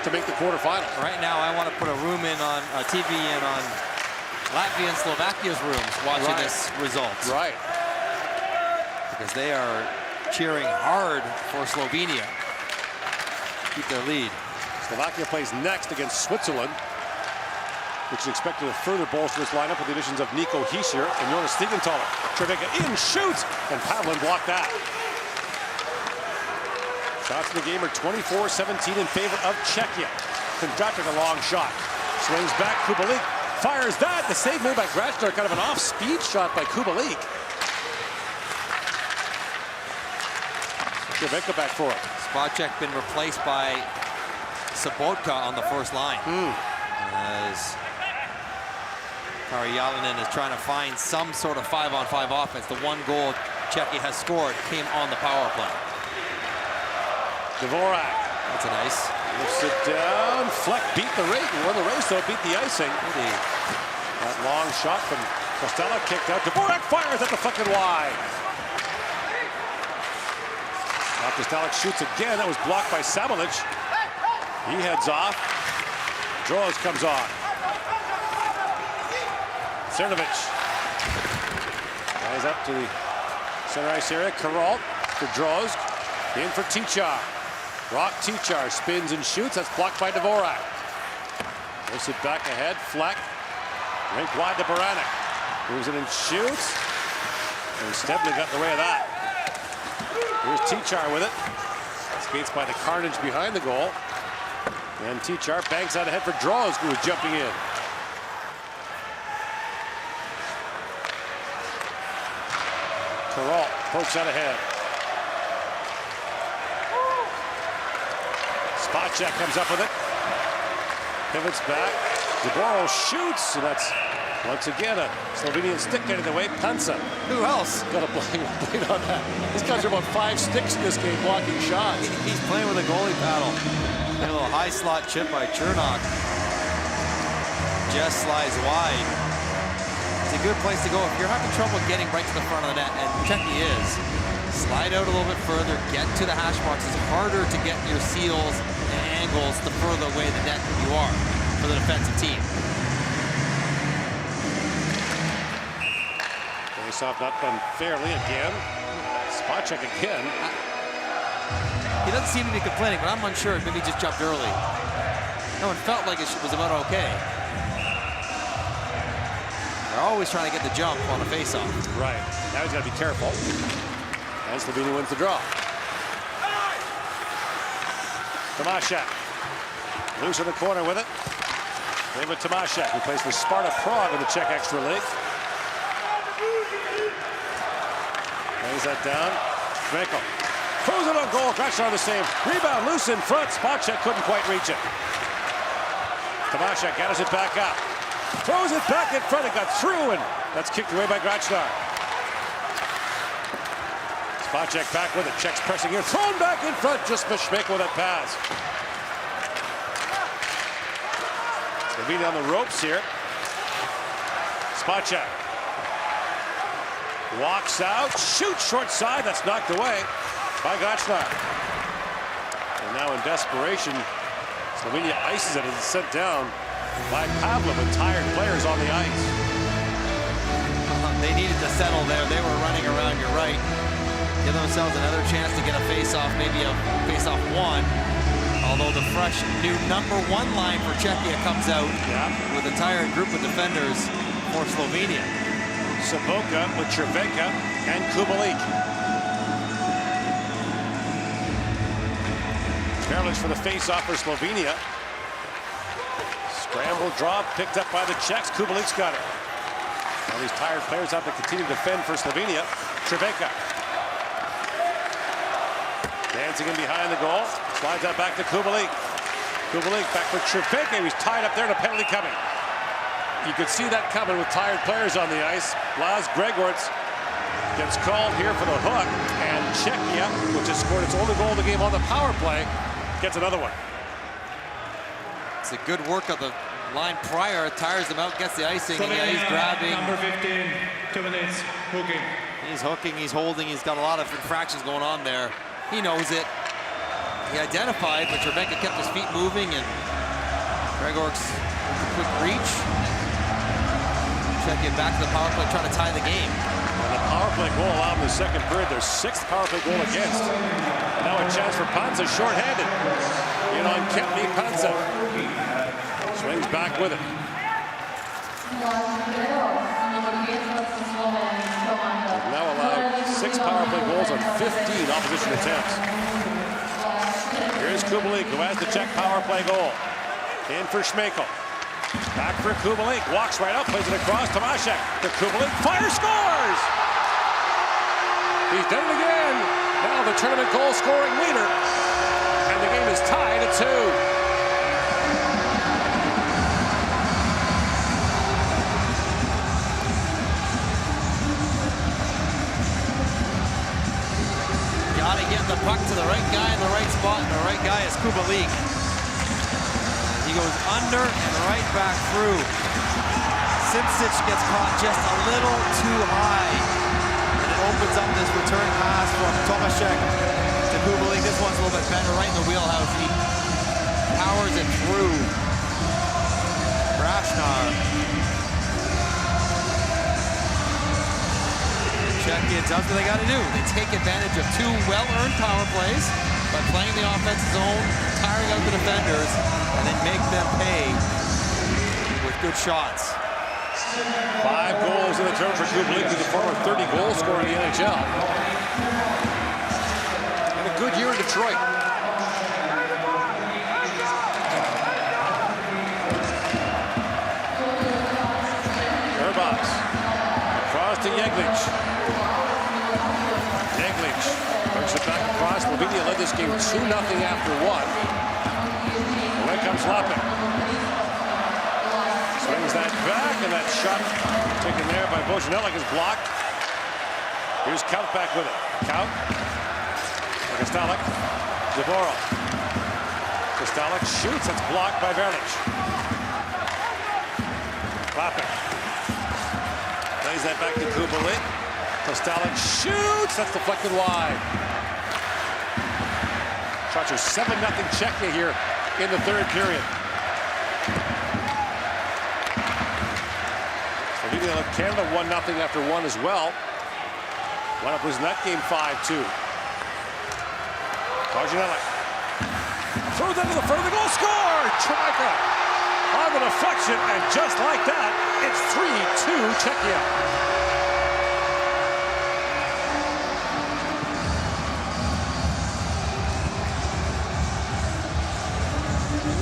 to make the quarterfinals. Right now, I want to put a room in on TV in on Latvia and Slovakia's rooms watching this result. Right. Because they are cheering hard for Slovenia. Keep their lead. Slovakia plays next against Switzerland, which is expected to further bolster its lineup with the additions of Nico Hischier and Jonas Siegenthaler. Cervenka in, shoots, and Pavlin blocked that. Shots in the game are 24-17 in favor of Czechia. Kondratek a long shot. Swings back, Kubalik fires that. The save made by Grachner, kind of an off-speed shot by Kubalik. Cervenka back for it. Spacek been replaced by Sobotka on the first line. As Kari Jalonen is trying to find some sort of 5-on-5 offense. The 1 goal Czechia has scored came on the power play. Dvorak. That's a nice. Lifts it down. Fleck beat the race. Won the race, though. Beat the icing. That long shot from Costello kicked out. Dvorak fires at the fucking wide. Now Costello shoots again. That was blocked by Sabolic. He heads off. Droz comes on. Cernovic. Guys up to the center ice area. Karol for Droz. In for Tichar. Rock Tichar spins and shoots. That's blocked by Dvorak. Moves it back ahead. Fleck. Rink wide to Baranek. Moves it and shoots. And Stebny got in the way of that. Here's Tichar with it. Skates by the carnage behind the goal. And Tichar banks out ahead for Droz, who was jumping in. Karol pokes out ahead. Spacek comes up with it. Pivots back. Deboro shoots, and that's once again a Slovenian stick getting the way. Pansa. Who else? Got a blade on that. These guys are about 5 sticks in this game blocking shots. He's playing with a goalie paddle. A little high slot chip by Chernok. Just slides wide. It's a good place to go if you're having trouble getting right to the front of the net, and Czechia is. Slide out a little bit further, get to the hash marks. It's harder to get your seals and angles the further away the net you are for the defensive team. Face off not done fairly again. Spacek again. He doesn't seem to be complaining, but I'm unsure. Maybe he just jumped early. No one felt like it was about okay. They're always trying to get the jump on a face-off. Right. Now he's got to be careful. And Slovenia wins the draw. Tomaszek. Loose in the corner with it. David Tomaszek, who plays for Sparta Prague in the Czech Extra League. Lays that down. Schmeichel. Throws it on goal. Grachner on the save. Rebound loose in front. Spacek couldn't quite reach it. Tomaszek gathers it back up. Throws it back in front. It got through, and that's kicked away by Grachner. Spacek back with it. Czechs pressing in. Thrown back in front. Just missed Schmeichel with that pass. Slovenia on the ropes here. Spacek. Walks out. Shoots short side. That's knocked away by Grachner. And now in desperation, Slovenia ices it as it's sent down by Pavlin with tired players on the ice. They needed to settle there. They were running around your right. Give themselves another chance to get a face-off, maybe a face-off 1. Although the fresh new #1 line for Czechia comes out with a tired group of defenders for Slovenia. Sobotka with Cervenka and Kubalik. Karlic for the face-off for Slovenia. Scramble drop picked up by the Czechs. Kubalik's got it. Now these tired players have to continue to defend for Slovenia. Cervenka. Dancing in behind the goal. Slides that back to Kubalik. Kubalik back for Cervenka. He was tied up there and a penalty coming. You could see that coming with tired players on the ice. Laz Gregorts gets called here for the hook. And Czechia, which has scored its only goal of the game on the power play, gets another one. It's a good work of the line prior. Tires him out, gets the icing, and yeah, he's grabbing. Number 15, 2 minutes, hooking. He's hooking, he's holding, he's got a lot of infractions going on there. He knows it. He identified, but Cervenka kept his feet moving, and Gregorks with a quick reach. Czechia back to the power play, trying to tie the game. And the power play goal allowed in the second period, their 6th power play goal against. Now a chance for Panza, shorthanded. In on Kempney, Panza. Swings back with it. Now allowed 6 power play goals on 15 opposition attempts. Here's Kubalik, who has the Czech power play goal. In for Schmeichel. Back for Kubalik, walks right up, plays it across. Tomaszek to Kubalik, fire, scores! He's done it again. Now the tournament goal scoring leader. And the game is tied at 2. Gotta get the puck to the right guy in the right spot, and the right guy is Kubalik. He goes under and right back through. Simcic gets caught just a little too high. And it opens up this return pass from Tomaszek to Kubalik. This one's a little bit better, right in the wheelhouse. He powers it through. Krasnar. Czechia does what they got to do. They take advantage of 2 well-earned power plays by playing the offensive zone, tiring out the defenders, and then make them pay with good shots. 5 goals in the turn for Kubalik, who's a former 30 goal scorer in the NHL. And a good year in Detroit. Urbas across to Yeglich. Yeglich brings it back across. Slovenia led this game 2-0 after 1. And then comes Lapin. Swings that back, and that shot taken there by Bojanellik is blocked. Here's Kaut back with it. Kaut. Kostalik. Zaborov. Kostalik shoots. It's blocked by Verlich. Lapin. Plays that back to Kubalik. Kostalik shoots. That's deflected wide. Shots are 7-0 Czechia here in the 3rd period. Slovenia led Canada 1-0 after 1 as well. Wound up losing that game 5-2. Bojanellik throws that to the front of the goal. Score! Cervenka on the deflection, and just like that, it's 3-2 Czechia.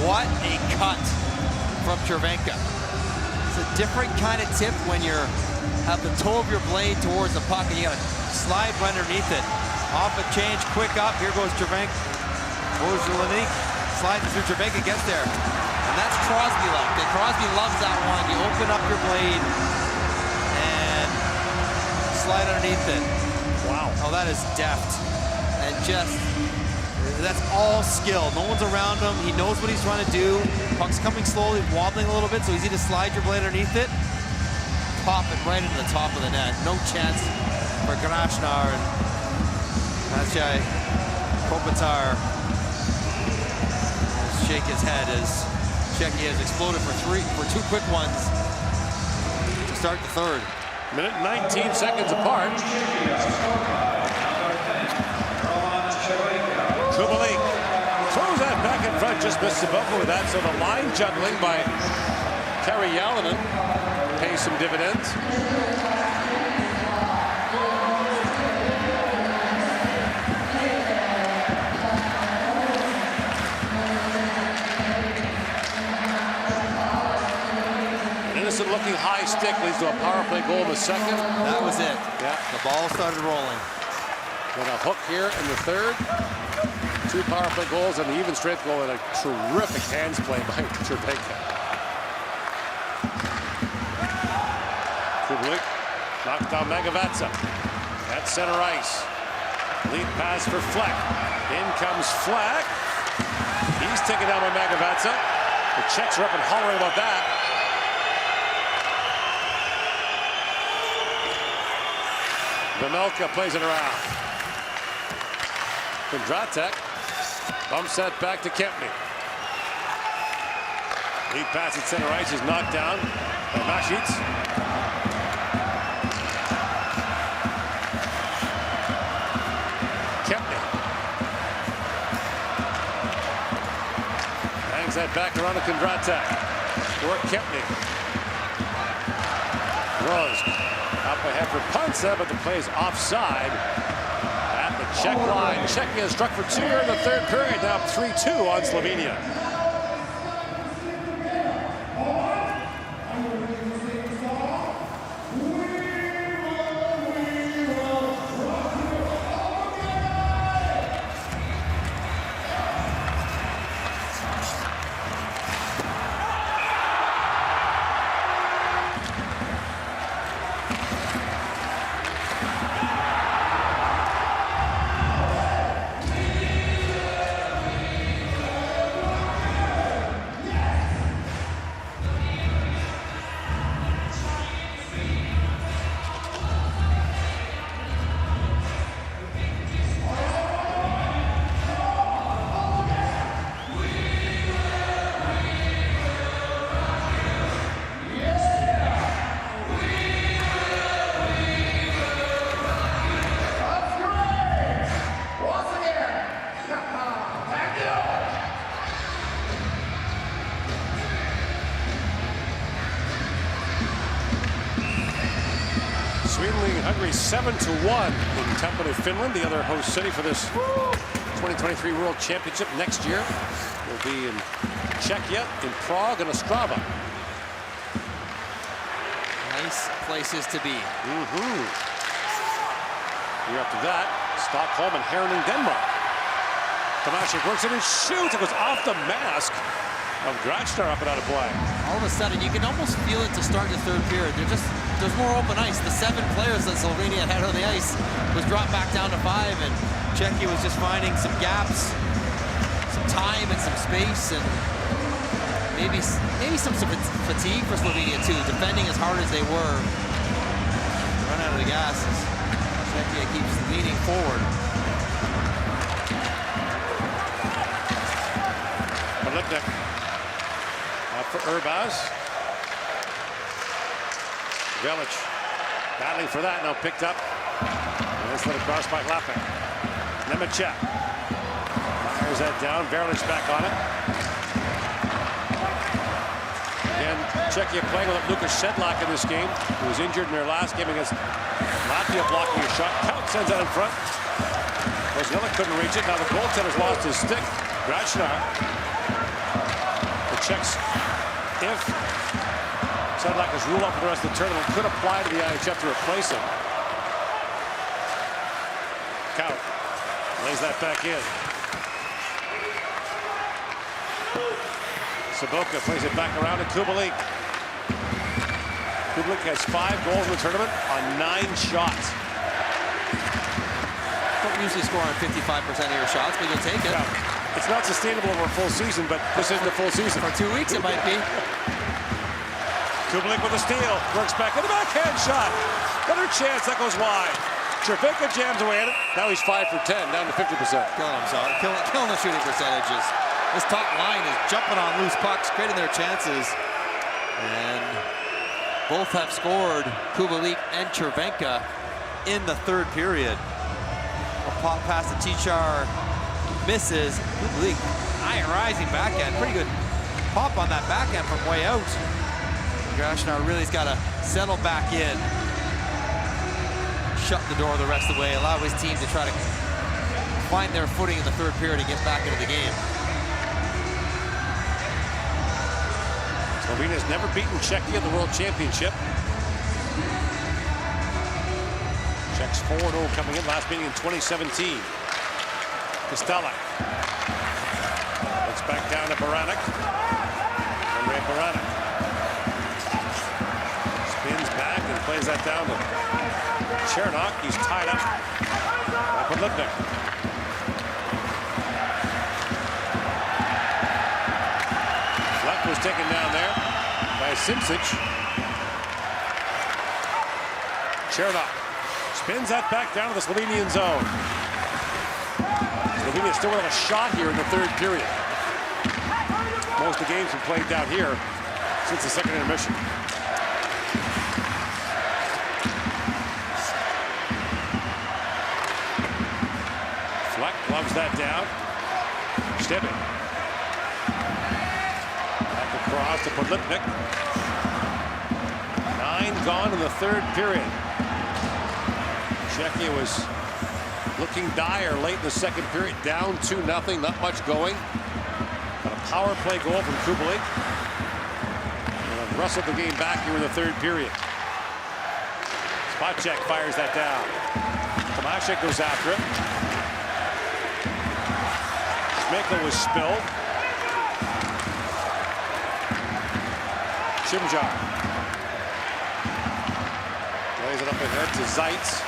What a cut from Cervenka. It's a different kind of tip when you're at the toe of your blade towards the puck and you gotta slide right underneath it. Off a change, quick up, here goes Cervenka. Bojanellik slides through, Cervenka gets there. And that's Crosby-like. Crosby loves that one. You open up your blade and slide underneath it. Wow. Oh, that is deft. And just, that's all skill. No one's around him. He knows what he's trying to do. Puck's coming slowly, wobbling a little bit, so easy to slide your blade underneath it. Pop it right into the top of the net. No chance for Krasnar and Maciej Kopitar. Shake his head as Czechia has exploded for 2 quick ones to start the 3rd. Minute 19 seconds apart. Kubalik throws that back in front, just missed Saboko with that. So the line juggling by Kari Jalonen pays some dividends. Wasn't looking high stick, leads to a power play goal in the second. That was it. Yeah. The ball started rolling. Then a hook here in the third. 2 power play goals and the even strength goal and a terrific hands play by Cervenka. Kubalik knocked down Magavatsa at center ice. Lead pass for Fleck. In comes Fleck. He's taken down by Magavatsa. The Czechs are up and hollering about that. Vemelka plays it around. Kondratek bumps that back to Kempny. Lead pass at center ice is knocked down by Mashits. Kempny hangs that back around to Kondratek. For Kempny. Rose up ahead for Pansa, but the play is offside. Czech line. Czechia has struck for 2 in the third period. Now up 3-2 on Slovenia. Sweden leading Hungary 7-1 in Tampere, Finland, the other host city for this 2023 World Championship next year. Will be in Czechia, in Prague, and Ostrava. Nice places to be. Year after that, Stockholm and Herning, Denmark. Tomaszek works it and shoots. It goes off the mask of Grachnar up and out of play. All of a sudden, you can almost feel it to start the third period. There's more open ice. The 7 players that Slovenia had on the ice was dropped back down to 5, and Czechia was just finding some gaps, some time and some space, and maybe some fatigue for Slovenia too, defending as hard as they were. Run out of the gas as Czechia keeps leaning forward. Lipnik out for Urbaz. Velic battling for that, now picked up. And it's let across by Lapin. Nemechek fires that down. Verlic back on it. Again, Czechia playing with Lukas Sedlak in this game, who was injured in their last game against Latvia, blocking a shot. Count sends that in front. Rosnella couldn't reach it. Now the goaltender's lost his stick. Grachnar. The Czechs, if Sedlak is ruled out for the rest of the tournament, could apply to the IIHF to replace him. Count lays that back in. Saboka plays it back around to Kubalik. Kubalik has 5 goals in the tournament on 9 shots. Don't usually score on 55% of your shots, but you'll take it. Yeah, it's not sustainable over a full season, but this isn't a full season. For 2 weeks, it might be. Kubalik with a steal, works back with a backhand shot. Another chance, that goes wide. Cervenka jams away at it. Now he's 5 for 10, down to 50%. Killing himself, killing the shooting percentages. This top line is jumping on loose pucks, creating their chances. And both have scored, Kubalik and Cervenka, in the third period. A pop pass to Tichar misses. Kubalik, high rising backhand. Pretty good pop on that backhand from way out. Grachnar really's got to settle back in. Shut the door the rest of the way. Allow his team to try to find their footing in the third period and get back into the game. Slovenia has never beaten Czechia at the World Championship. Czechs 4-0 coming in, last meeting in 2017. Kostelak. Looks back down to Baranek. Andre Baranek. Spins back and plays that down to Chernok. He's tied up by Podlipnik. Fleck was taken down there by Simsic. Chernok spins that back down to the Slovenian zone. Slovenia still have a shot here in the third period. Most of the games have played down here since the second intermission. Fleck gloves that down. Stebbing. Back across to Podlipnik. 9 gone in the third period. Czechia was looking dire late in the second period, down 2-0, not much going. Got a power play goal from Kubalik. And wrestled the game back here in the third period. Spacek fires that down. Tomaszek goes after it. Schmeichel was spilled. Chimjar plays it up ahead to Zaitz.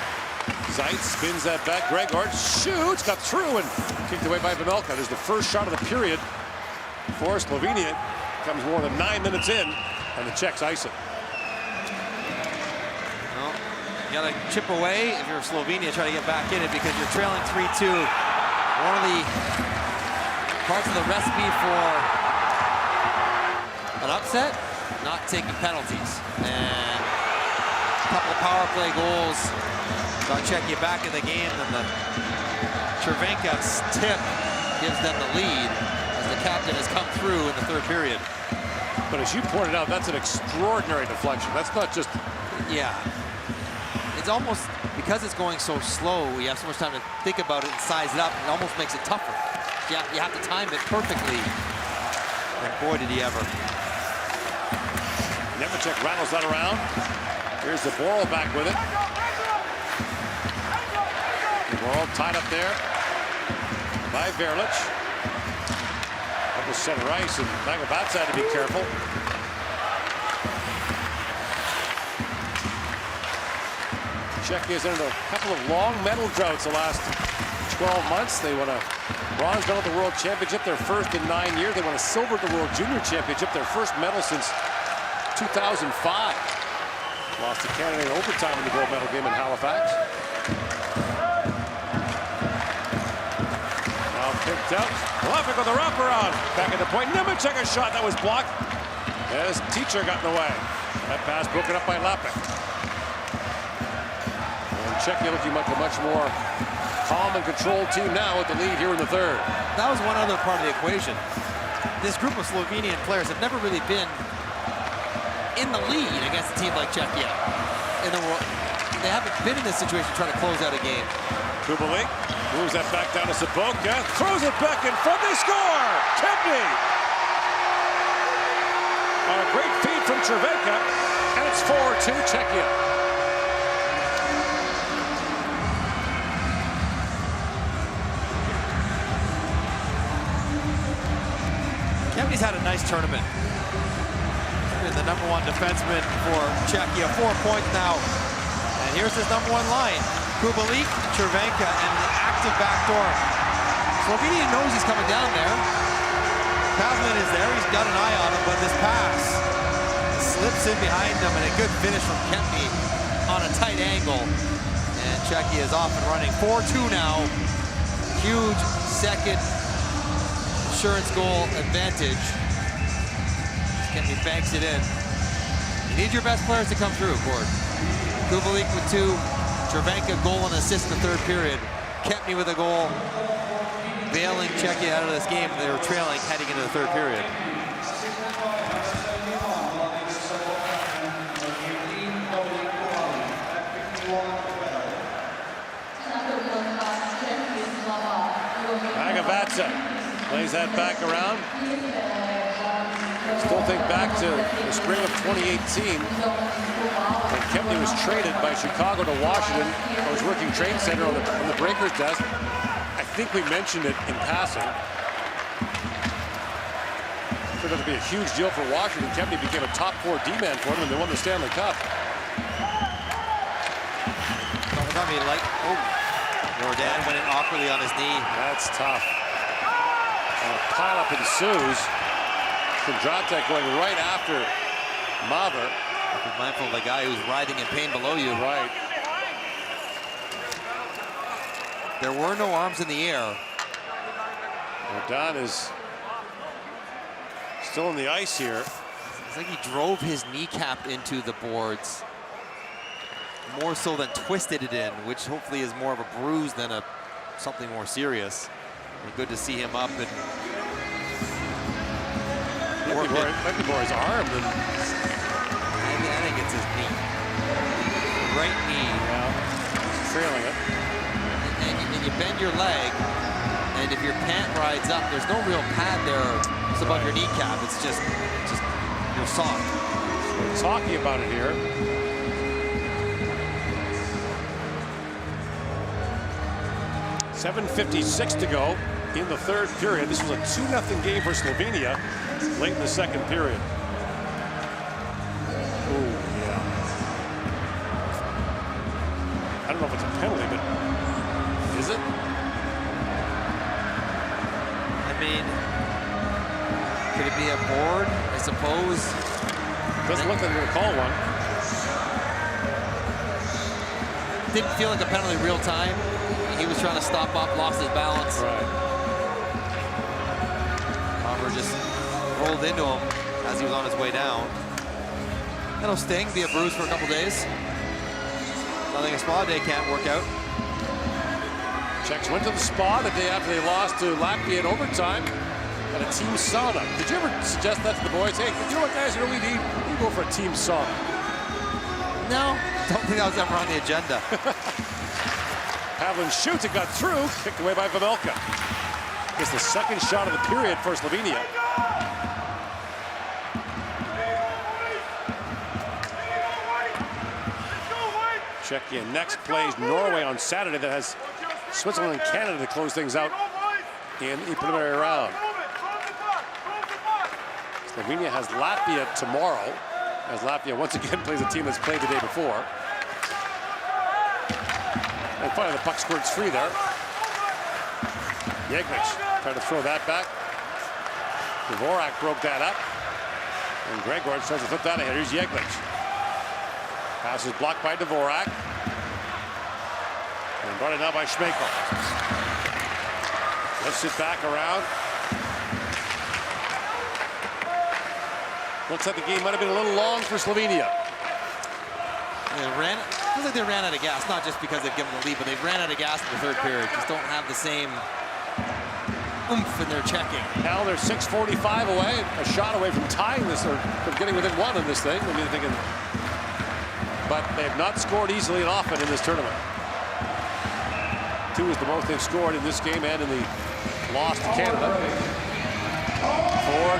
Zaitz spins that back. Gregor shoots, got through and kicked away by Vanolka. There's the first shot of the period for Slovenia. Comes more than 9 minutes in, and the Czechs ice it. Well, you got to chip away if you're Slovenia, try to get back in it because you're trailing 3-2. One of the parts of the recipe for an upset, not taking penalties. And a couple of power play goals got Czechia back in the game, and the Cervenka's tip gives them the lead as the captain has come through in the third period. But as you pointed out, that's an extraordinary deflection. That's not just... Yeah. It's almost, because it's going so slow, you have so much time to think about it and size it up, it almost makes it tougher. You have to time it perfectly. And boy, did he ever. Nemecek rattles that around. Here's the Boral back with it. Boral tied up there by Verlich. That was center ice, and Magabatz had to be careful. Czechia's entered a couple of long medal droughts the last 12 months. They won a bronze medal at the World Championship, their first in 9 years. They won a silver at the World Junior Championship, their first medal since 2005. Lost to Canada in overtime in the gold medal game in Halifax. Now picked up. Lapik with a wraparound. Back at the point. Nemecek a shot that was blocked as Teacher got in the way. That pass broken up by Lapik. And Czechia looking like a much more calm and controlled team now with the lead here in the third. That was one other part of the equation. This group of Slovenian players have never really been in the lead against a team like Czechia. They haven't been in this situation trying to close out a game. Kubalik moves that back down to Saboka, throws it back in front, they score! Kempny! On a great feed from Cervenka, and it's 4-2 Czechia. Kempny's had a nice tournament. Been the #1 defenseman for Czechia, 4 points now. And here's his #1 line. Kubalik, Cervenka, and an active backdoor. Slovenia knows he's coming down there. Pavlin is there, he's got an eye on him, but this pass slips in behind him, and a good finish from Kempny on a tight angle. And Czechia is off and running. 4-2 now. Huge second insurance goal advantage. Kempny banks it in. You need your best players to come through, Gord. Kubalik with 2. Cervenka goal and assist in the third period. Kempny with a goal, bailing Czechia out of this game. They were trailing heading into the third period. Magabatza plays that back around. Still think back to the spring of 2018 when Kempney was traded by Chicago to Washington. I was working trade center on the Breakers desk. I think we mentioned it in passing. Turned out to be a huge deal for Washington. Kempney became a top 4 D-man for them, and they won the Stanley Cup. Jordan went in awkwardly on his knee. That's tough. And a pileup ensues. Kondratek going right after Maver. Be mindful of the guy who's riding in pain below you. Right. There were no arms in the air. Jordan is still on the ice here. It's like he drove his kneecap into the boards, more so than twisted it in, which hopefully is more of a bruise than something more serious. And good to see him up and might be more his arm than... I think it's his knee. Right knee. Yeah, he's trailing it. And you bend your leg, and if your pant rides up, there's no real pad there. It's above your kneecap. It's just your sock. We're talking about it here. .7:56 to go in the third period. This was a 2-0 game for Slovenia late in the second period. Oh, yeah. I don't know if it's a penalty, but is it? I mean, could it be a board? I suppose. Doesn't look like they're going to call one. Didn't feel like a penalty real time. He was trying to stop up, lost his balance. Right. Maver just rolled into him as he was on his way down. That'll sting, be a bruise for a couple days. Nothing a spa day can't work out. Czechs went to the spa the day after they lost to Latvia in overtime at a team sauna. Did you ever suggest that to the boys? Hey, you know what, guys, you really need? You go for a team sauna. No, don't think that was ever on the agenda. Pavlin shoots, it got through, kicked away by Vamelka. It's the second shot of the period for Slovenia. Czechia next plays Norway on Saturday. That has Switzerland and Canada to close things out in the preliminary round. Slovenia has Latvia tomorrow, as Latvia once again plays a team that's played the day before. And finally, the puck squirts free there. Jeglic tried to throw that back. Dvorak broke that up. And Gregor tries to flip that ahead. Here's Jeglic. Pass is blocked by Dvorak. And brought it now by Schmeichel. Lifts it back around. Looks like the game might have been a little long for Slovenia. Feels like they ran out of gas, not just because they've given the lead, but they ran out of gas in the third period. Just don't have the same oomph in their checking. Now they're 6:45 away, a shot away from tying this, or from getting within one in this thing. I mean, thinking, but they have not scored easily and often in this tournament. 2 is the most they've scored in this game and in the loss to Canada.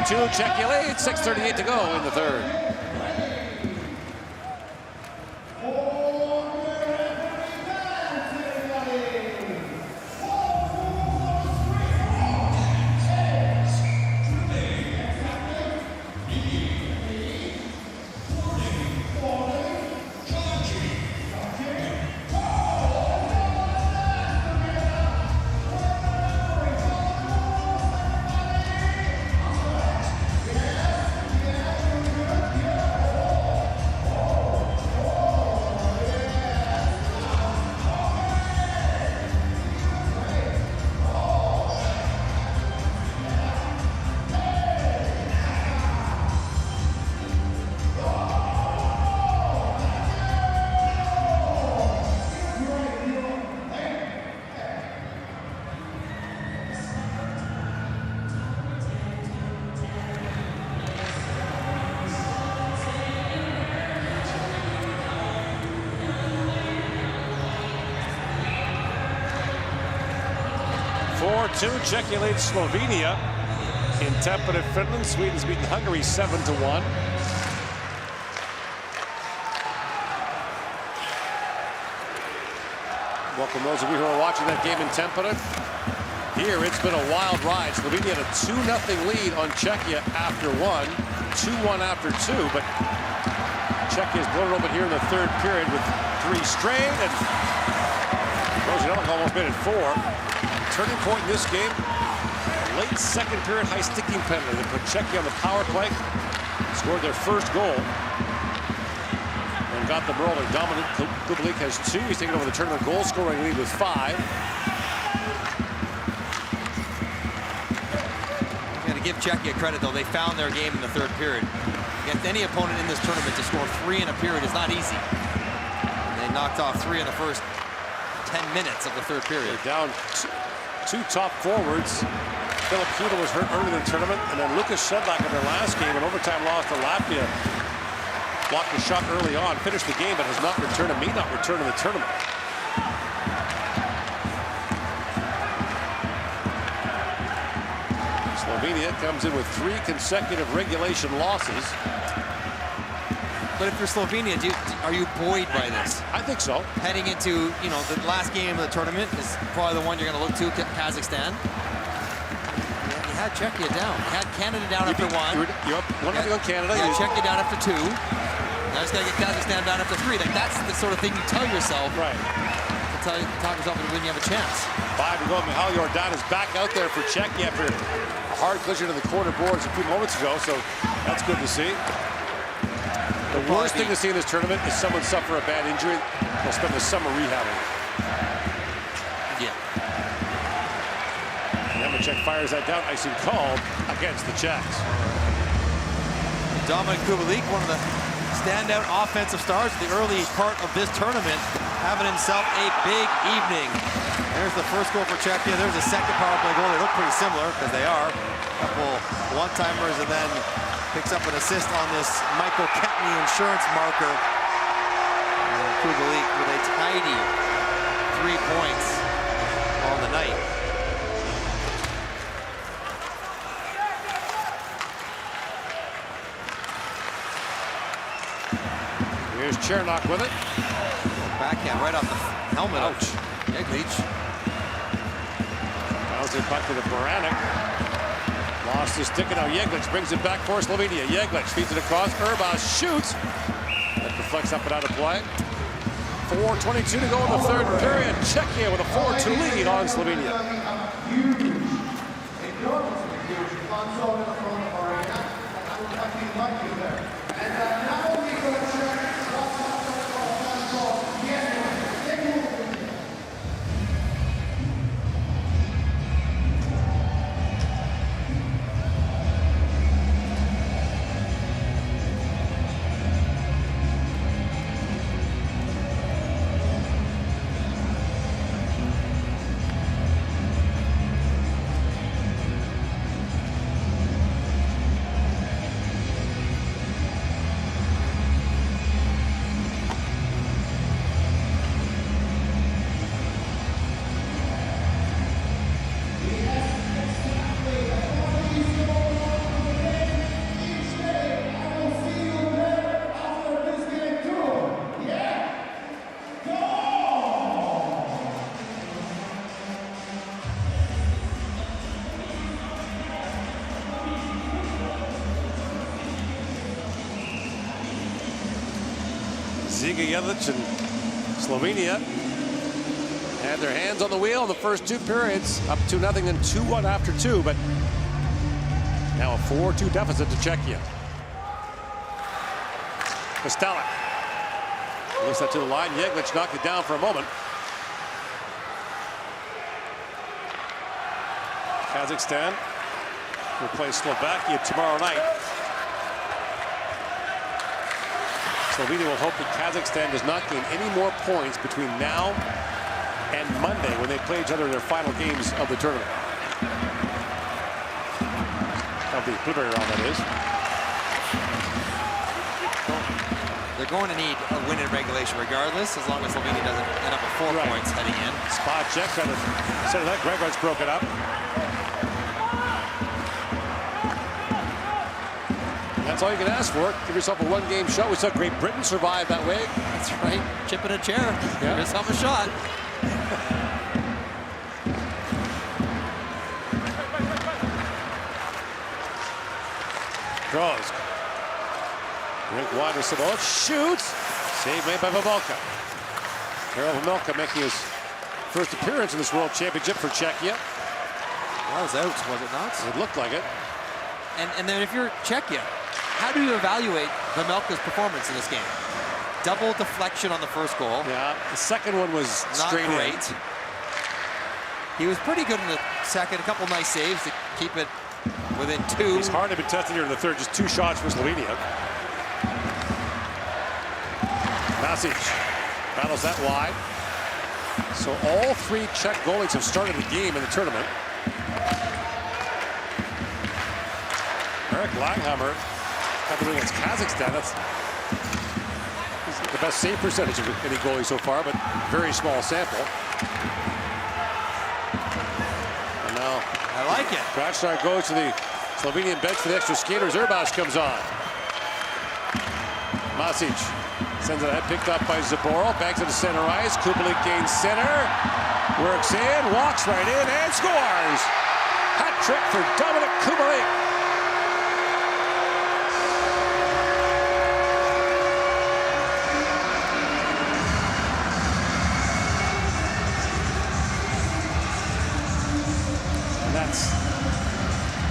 4-2, Czechia lead, 6:38 to go in the third. Czechia leads Slovenia in Tampere, Finland. Sweden's beaten Hungary 7-1. Welcome those of you who are watching that game in Tampere. Here, it's been a wild ride. Slovenia had a 2-0 lead on Czechia after one, 2-1 after two, but Czechia's blown it open here in the third period with 3 straight, and Rosenelk almost made it 4. Turning point in this game, late second period high sticking penalty that put Czechia on the power play, scored their first goal, and got them rolling. Dominik Kubalik has 2. He's taken over the tournament goal scoring lead with 5. Give Czechia credit, though. They found their game in the third period. Against any opponent in this tournament, to score 3 in a period is not easy. They knocked off 3 in the first 10 minutes of the third period. They're down 2 top forwards. Philip Kuda was hurt early in the tournament, and then Lucas Shedlak in their last game, an overtime loss to Latvia, blocked a shot early on, finished the game, but has not returned and may not return in the tournament. Slovenia comes in with 3 consecutive regulation losses. But if you're Slovenia, are you buoyed by this? I think so. Heading into, the last game of the tournament is probably the one you're going to look to, Kazakhstan. You had Czechia down. You had Canada down after 1. You're up 1-0 on Canada. You had Czechia down after 2. Now just got to get Kazakhstan down after 3. Like, that's the sort of thing you tell yourself. Right. Talk yourself into when you have a chance. 5 to go. Michal Jordan is back out there for Czechia after a hard collision to the corner boards a few moments ago, so that's good to see. The worst thing to see in this tournament is someone suffer a bad injury. They'll spend the summer rehabbing. Yeah. Nemechek fires that down. Icing called against the Czechs. Dominik Kubalik, one of the standout offensive stars in the early part of this tournament, having himself a big evening. There's the first goal for Czechia. There's a second power play goal. They look pretty similar, because they are. A couple one-timers, and then picks up an assist on this Michael Ketney insurance marker. And Kubalik with a tidy 3 points on the night. Here's Chernok with it. Backhand right off the helmet. Ouch. Yeglich. Bounce it back to the Baranek. Lost his stick, and now Yeglich brings it back for Slovenia. Yeglich feeds it across. Urbas shoots. That deflects up and out of play. 4:22 to go in the third period. Czechia with a 4-2 lead on Slovenia. Ziga Jelic and Slovenia had their hands on the wheel in the first 2 periods, up 2-0 and 2-1 after 2, but now a 4-2 deficit to Czechia. Kostelec released that to the line. Yeglich knocked it down for a moment. Kazakhstan will play Slovakia tomorrow night. Slovenia will hope that Kazakhstan does not gain any more points between now and Monday when they play each other in their final games of the tournament. Of the preliminary round, that is. They're going to need a win in regulation regardless, as long as Slovenia doesn't end up with 4 points heading in. Spot check trying to set it up. Gregor's broke it up. That's all you can ask for. Give yourself a one-game shot. We saw Great Britain survive that way. That's right. Chip in a chair. Give yourself a shot. Draws. Rink wide with Sabot. Shoots. Save made by Vavilka. Karel Vavilka making his first appearance in this World Championship for Czechia. That was out, was it not? It looked like it. And then if you're Czechia, how do you evaluate Vavilka's performance in this game? Double deflection on the first goal. Yeah, the second one was not straight great. in. He was pretty good in the second. A couple nice saves to keep it within 2. He's hardly been tested here in the third. Just 2 shots for Slovenia. Masic battles that wide. So all 3 Czech goalies have started the game in the tournament. Eric Langhammer got the win against Kazakhstan. That's the best save percentage of any goalie so far, but very small sample. And now I like it. Krasnar goes to the Slovenian bench for the extra skaters. Urbas comes on. Masic sends it ahead, picked up by Zaboral. Banks it to center ice. Kubalik gains center. Works in, walks right in, and scores! Hat trick for Dominic Kubalik.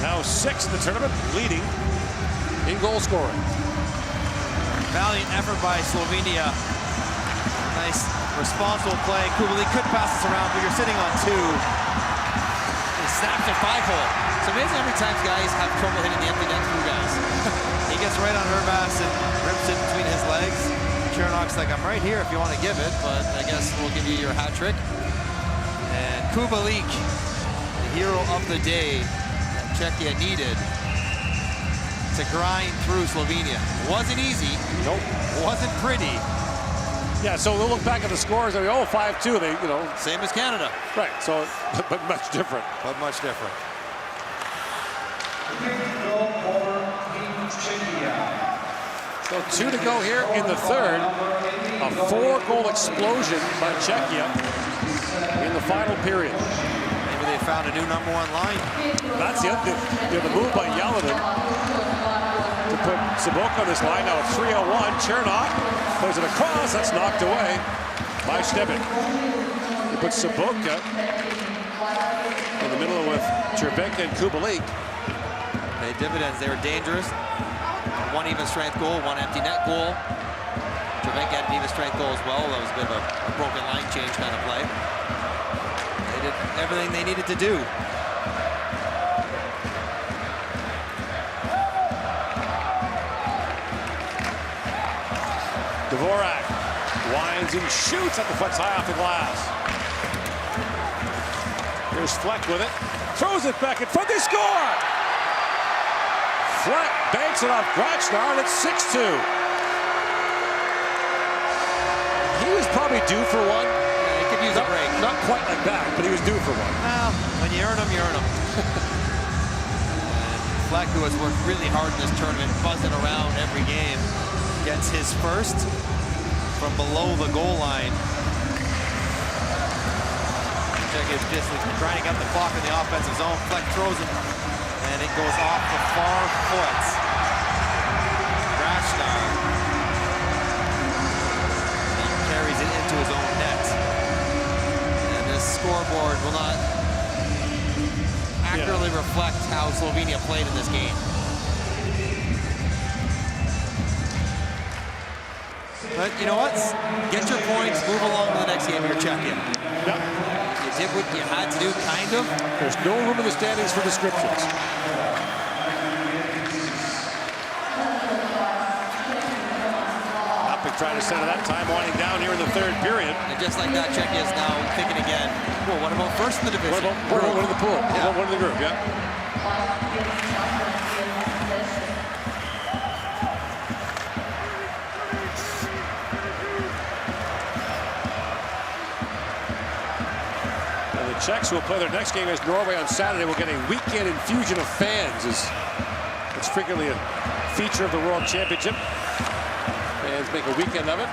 Now 6th in the tournament, leading in goal scoring. Valiant effort by Slovenia. Nice responsible play. Kubalik could pass this around, but you're sitting on 2. He snaps a 5-hole. It's amazing how many times guys have trouble hitting the empty net through guys. He gets right on Urbas and rips it between his legs. Chernok's like, I'm right here if you want to give it, but I guess we'll give you your hat trick. And Kubalik, the hero of the day, Czechia needed to grind through Slovenia. Wasn't easy. Nope. Wasn't pretty. Yeah, so we'll look back at the scores and go, 5-2. They, same as Canada. Right. So, but much different. But much different. So 2 to go here in the third. A 4-goal explosion by Czechia in the final period. Maybe they found a new #1 line. That's the move by Yalanin to put Sabok on this line. Now it's 3-on-1. Chernok plays it across. That's knocked away by Stebik. He puts Saboka in the middle with Červenka and Kubalik. They dividends. They were dangerous. 1 even strength goal, 1 empty net goal. Červenka had an even strength goal as well. That was a bit of a broken line change kind of play. They did everything they needed to do. Dvorak winds and shoots at the foot high off the glass. Here's Fleck with it. Throws it back in front. They score! Fleck banks it off Krasnar, and it's 6-2. He was probably due for one. Yeah, he could use a break. Not quite like that, but he was due for one. Well, when you earn them, you earn them. Fleck, who has worked really hard in this tournament, buzzing around every game, gets his first from below the goal line. Czechia is just grinding up the clock in the offensive zone. Fleck throws it, and it goes off the far foot. Krasnar. He carries it into his own net. And this scoreboard will not accurately reflect how Slovenia played in this game. But you know what? Get your points, move along to the next game. You're Czechia. Yep. You did what you had to do, kind of. There's no room in the standings for descriptions. Uppick trying to center that time, winding down here in the third period. And just like that, Czechia is now thinking again, well, what about first in the division? What about one in the pool? Yeah. One in the group, yeah. Czechs will play their next game as Norway on Saturday. We'll get a weekend infusion of fans as it's frequently a feature of the World Championship. Fans make a weekend of it.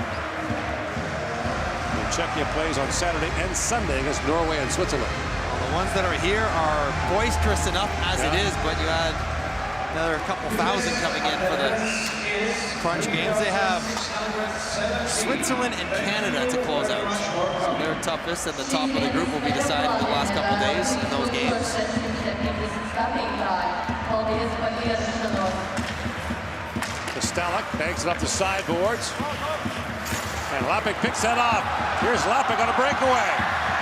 And Czechia plays on Saturday and Sunday against Norway and Switzerland. Well, the ones that are here are boisterous enough as it is, but you had another couple thousand coming in for the crunch games. They have Switzerland and Canada to close out. So their toughest and the top of the group will be decided in the last couple of days in those games. Kosteluk bangs it up the sideboards. And Lapik picks that up. Here's Lapik on a breakaway.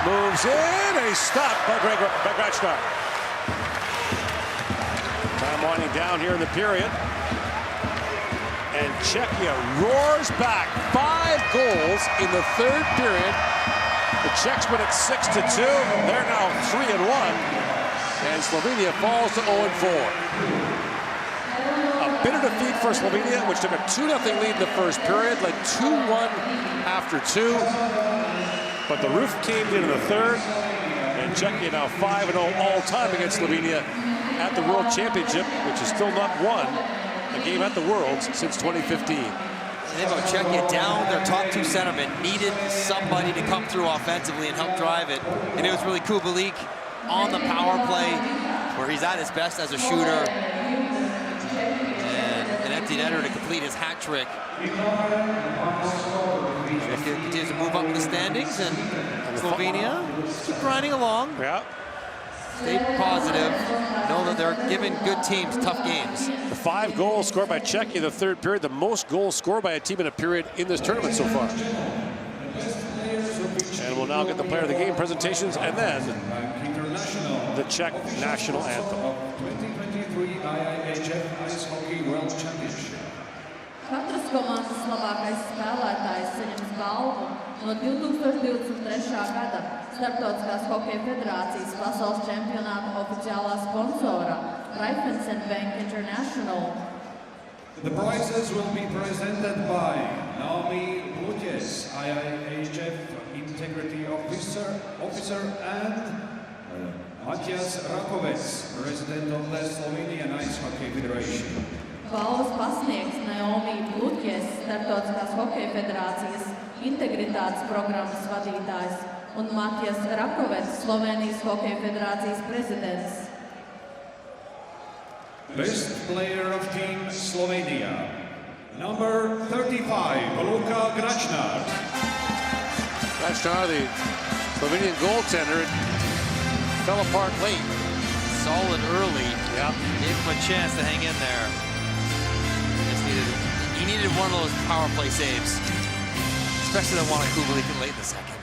Moves in, and he's stopped by Grachnar. Time winding down here in the period. And Czechia roars back. 5 goals in the third period. The Czechs win it 6-2. They're now 3-1. And Slovenia falls to 0-4. A bitter defeat for Slovenia, which took a 2-0 lead in the first period, led 2-1 after 2. But the roof caved in the third. And Czechia now 5-0 all-time against Slovenia at the World Championship, which is still not won a game at the Worlds since 2015. They about Czechia down their top 2 centermen, needed somebody to come through offensively and help drive it. And it was really Kubalik on the power play, where he's at his best as a shooter. And an empty netter to complete his hat trick. Czechia continues to move up in the standings, and Slovenia keep grinding along. Yeah. Stay positive. Know that they're giving good teams tough games. The 5 goals scored by Czechia in the third period, the most goals scored by a team in a period in this tournament so far. And we'll now get the player of the game presentations and then the Czech national anthem. 2023 IIHF Ice Hockey World Championship. Katras komandas labākais spēlētājs saņems balvu no 2023. gada Starptautiskās hokeja federācijas pasaules čempionāta oficiālā sponsora Raiffeisenbank International. The prizes will be presented by Naomi Blutes, IIHF Integrity Officer and Matthias Rakovec, President of the Slovenian Ice Hockey Federation. Balvas pasniegs Naomi Blutes, Starptautiskās hokeja federācijas integritātes programmas vadītājs, un Matthias Rakovec, Slovenijas hokeja federācijas prezidents. Best player of team Slovenia, number 35, Luka Grachnar. Grachnar, the Slovenian goaltender, fell apart late. Solid early. Yeah. Gave him a chance to hang in there. He needed one of those power play saves, especially the one on Kubalik late in the second.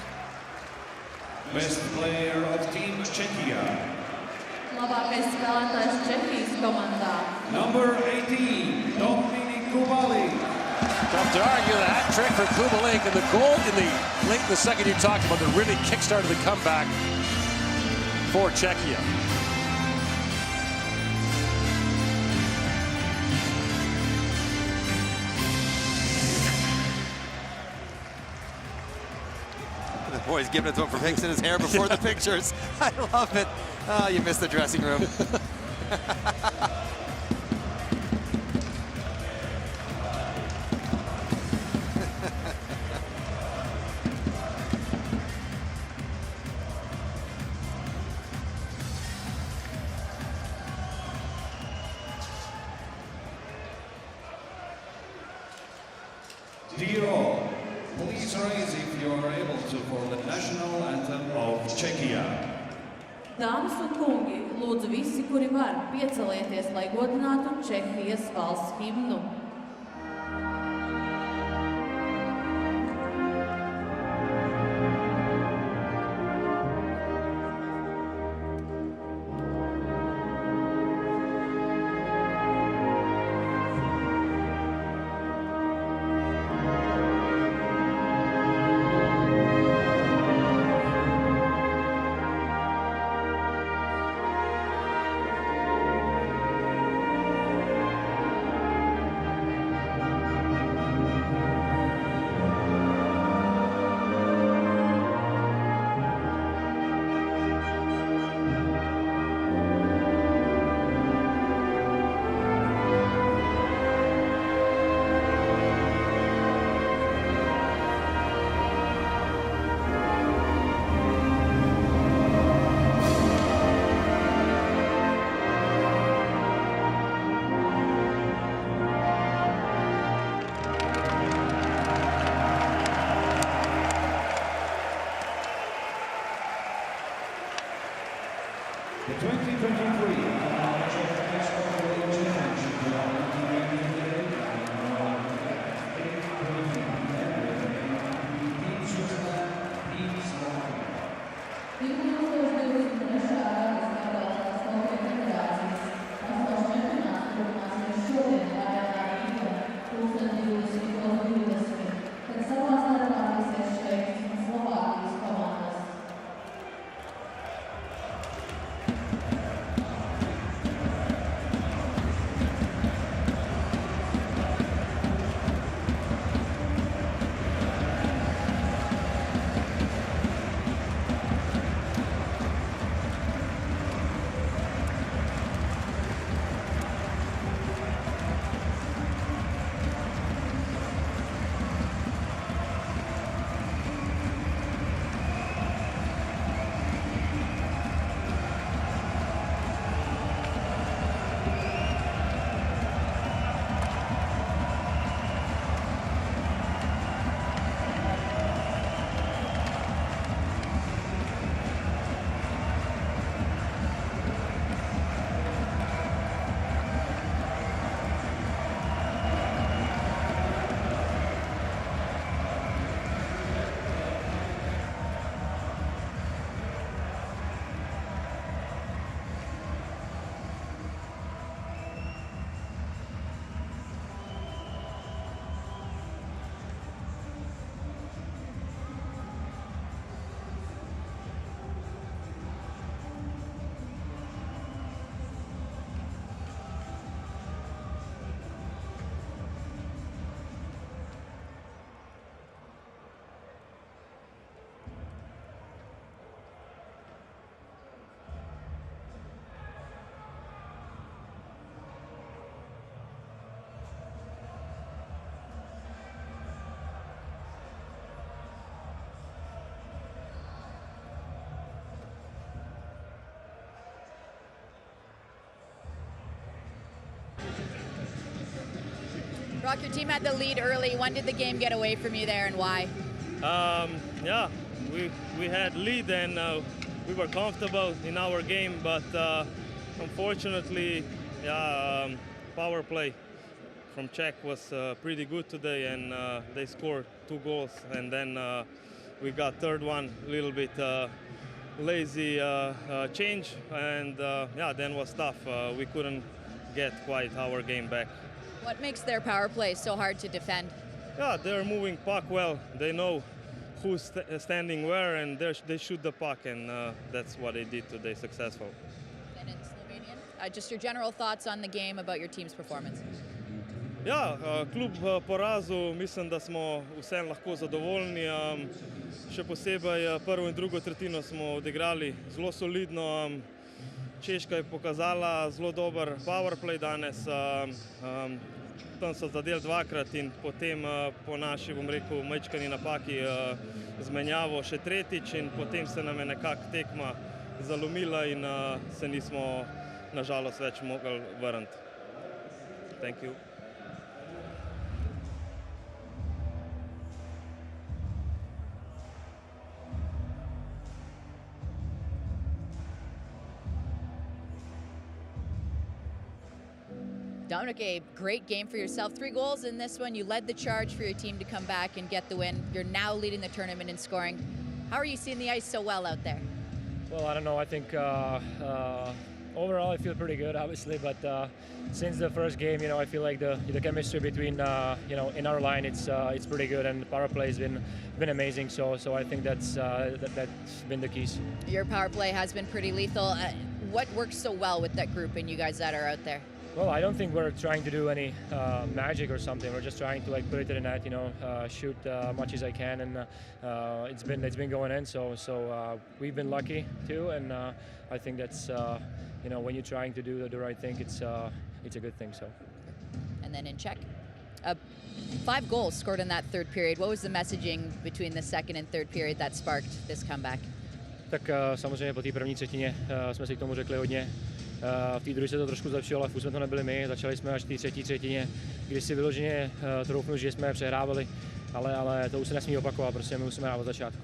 Best player of team Czechia, Labākais spēlētājs Čehijas komandā. number 18, Dominik Kubalik. Tough to argue the hat trick for Kubalik, and the goal in the late in the second you talked about that really kick-started the comeback for Czechia. The boy's giving it to him for fixing his hair before the pictures. I love it. Oh, you missed the dressing room. Dear all, please rise if you are able to for the national anthem of Czechia. Dāmas un kungi, lūdzu visi, kuri var, piecelieties, lai godinātu Čehijas valsts himnu. Brock, your team had the lead early. When did the game get away from you there and why? Yeah, we had lead and we were comfortable in our game, but unfortunately, power play from Czech was pretty good today, and they scored 2 goals, and then we got third one a little bit lazy change, and then was tough. We couldn't get quite our game back. What makes their power play so hard to defend? Yeah, they're moving puck well. They know who's standing where, and they shoot the puck, and that's what they did today, successful. And in Slovenian, just your general thoughts on the game, about your team's performance. Ja, kljub porazu mislim, da smo vseeno lahko zadovoljni. Še posebej prvo in drugo tretjino smo odigrali zelo solidno. Češka je pokazala zelo dober powerplay danes. Tam so zadeli 2-krat in potem po naši, bom rekel, majčkani napaki zmenjavo še tretjič in potem se nam je nekako tekma zalomila in se nismo nažalost več mogli vrniti. Thank you. Dominic, a great game for yourself. 3 goals in this one. You led the charge for your team to come back and get the win. You're now leading the tournament in scoring. How are you seeing the ice so well out there? Well, I don't know. I think overall I feel pretty good, obviously. But since the first game, I feel like the chemistry between, in our line, it's pretty good, and the power play has been amazing. So I think that's been the keys. Your power play has been pretty lethal. What works so well with that group and you guys that are out there? Well, I don't think we're trying to do any magic or something. We're just trying to put it to the net, shoot much as I can, and it's been going in. So we've been lucky too, and I think that's when you're trying to do the right thing, it's a good thing. So. And then in Czech, 5 goals scored in that third period. What was the messaging between the second and third period that sparked this comeback? Tak samozřejmě po té první třetině jsme si k tomu řekli hodně. V té druhé se to trošku zlepšilo, ale furt jsme to nebyli my. Začali jsme až v té třetí třetině, kdy si vyloženě troufnu, že jsme přehrávali, ale to už se nesmí opakovat, prostě my musíme hrát od začátku.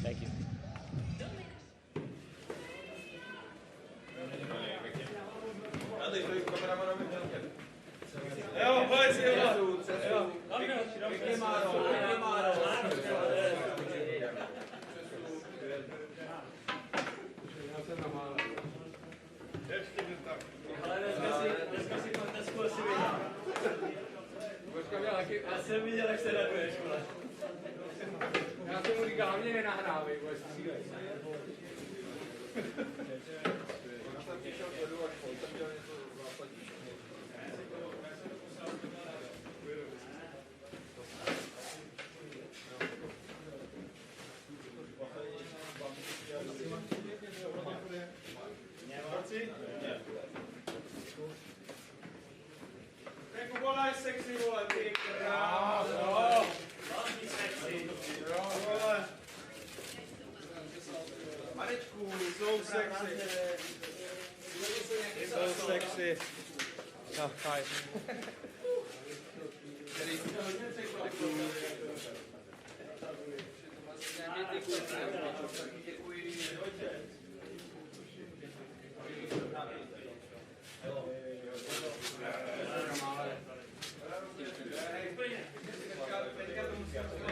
Thank you. Jo, pojď si, jo. Já jsem viděl, jak se raduješ, vole. Já jsem mu říkal, hlavně nenahrávej, vole, střílej. Volaj sexy, vole, ty krávo. Velmi sexy. Jo, vole. Marečku, jsou sexy. Jsou sexy. No, hi. Teďka to musím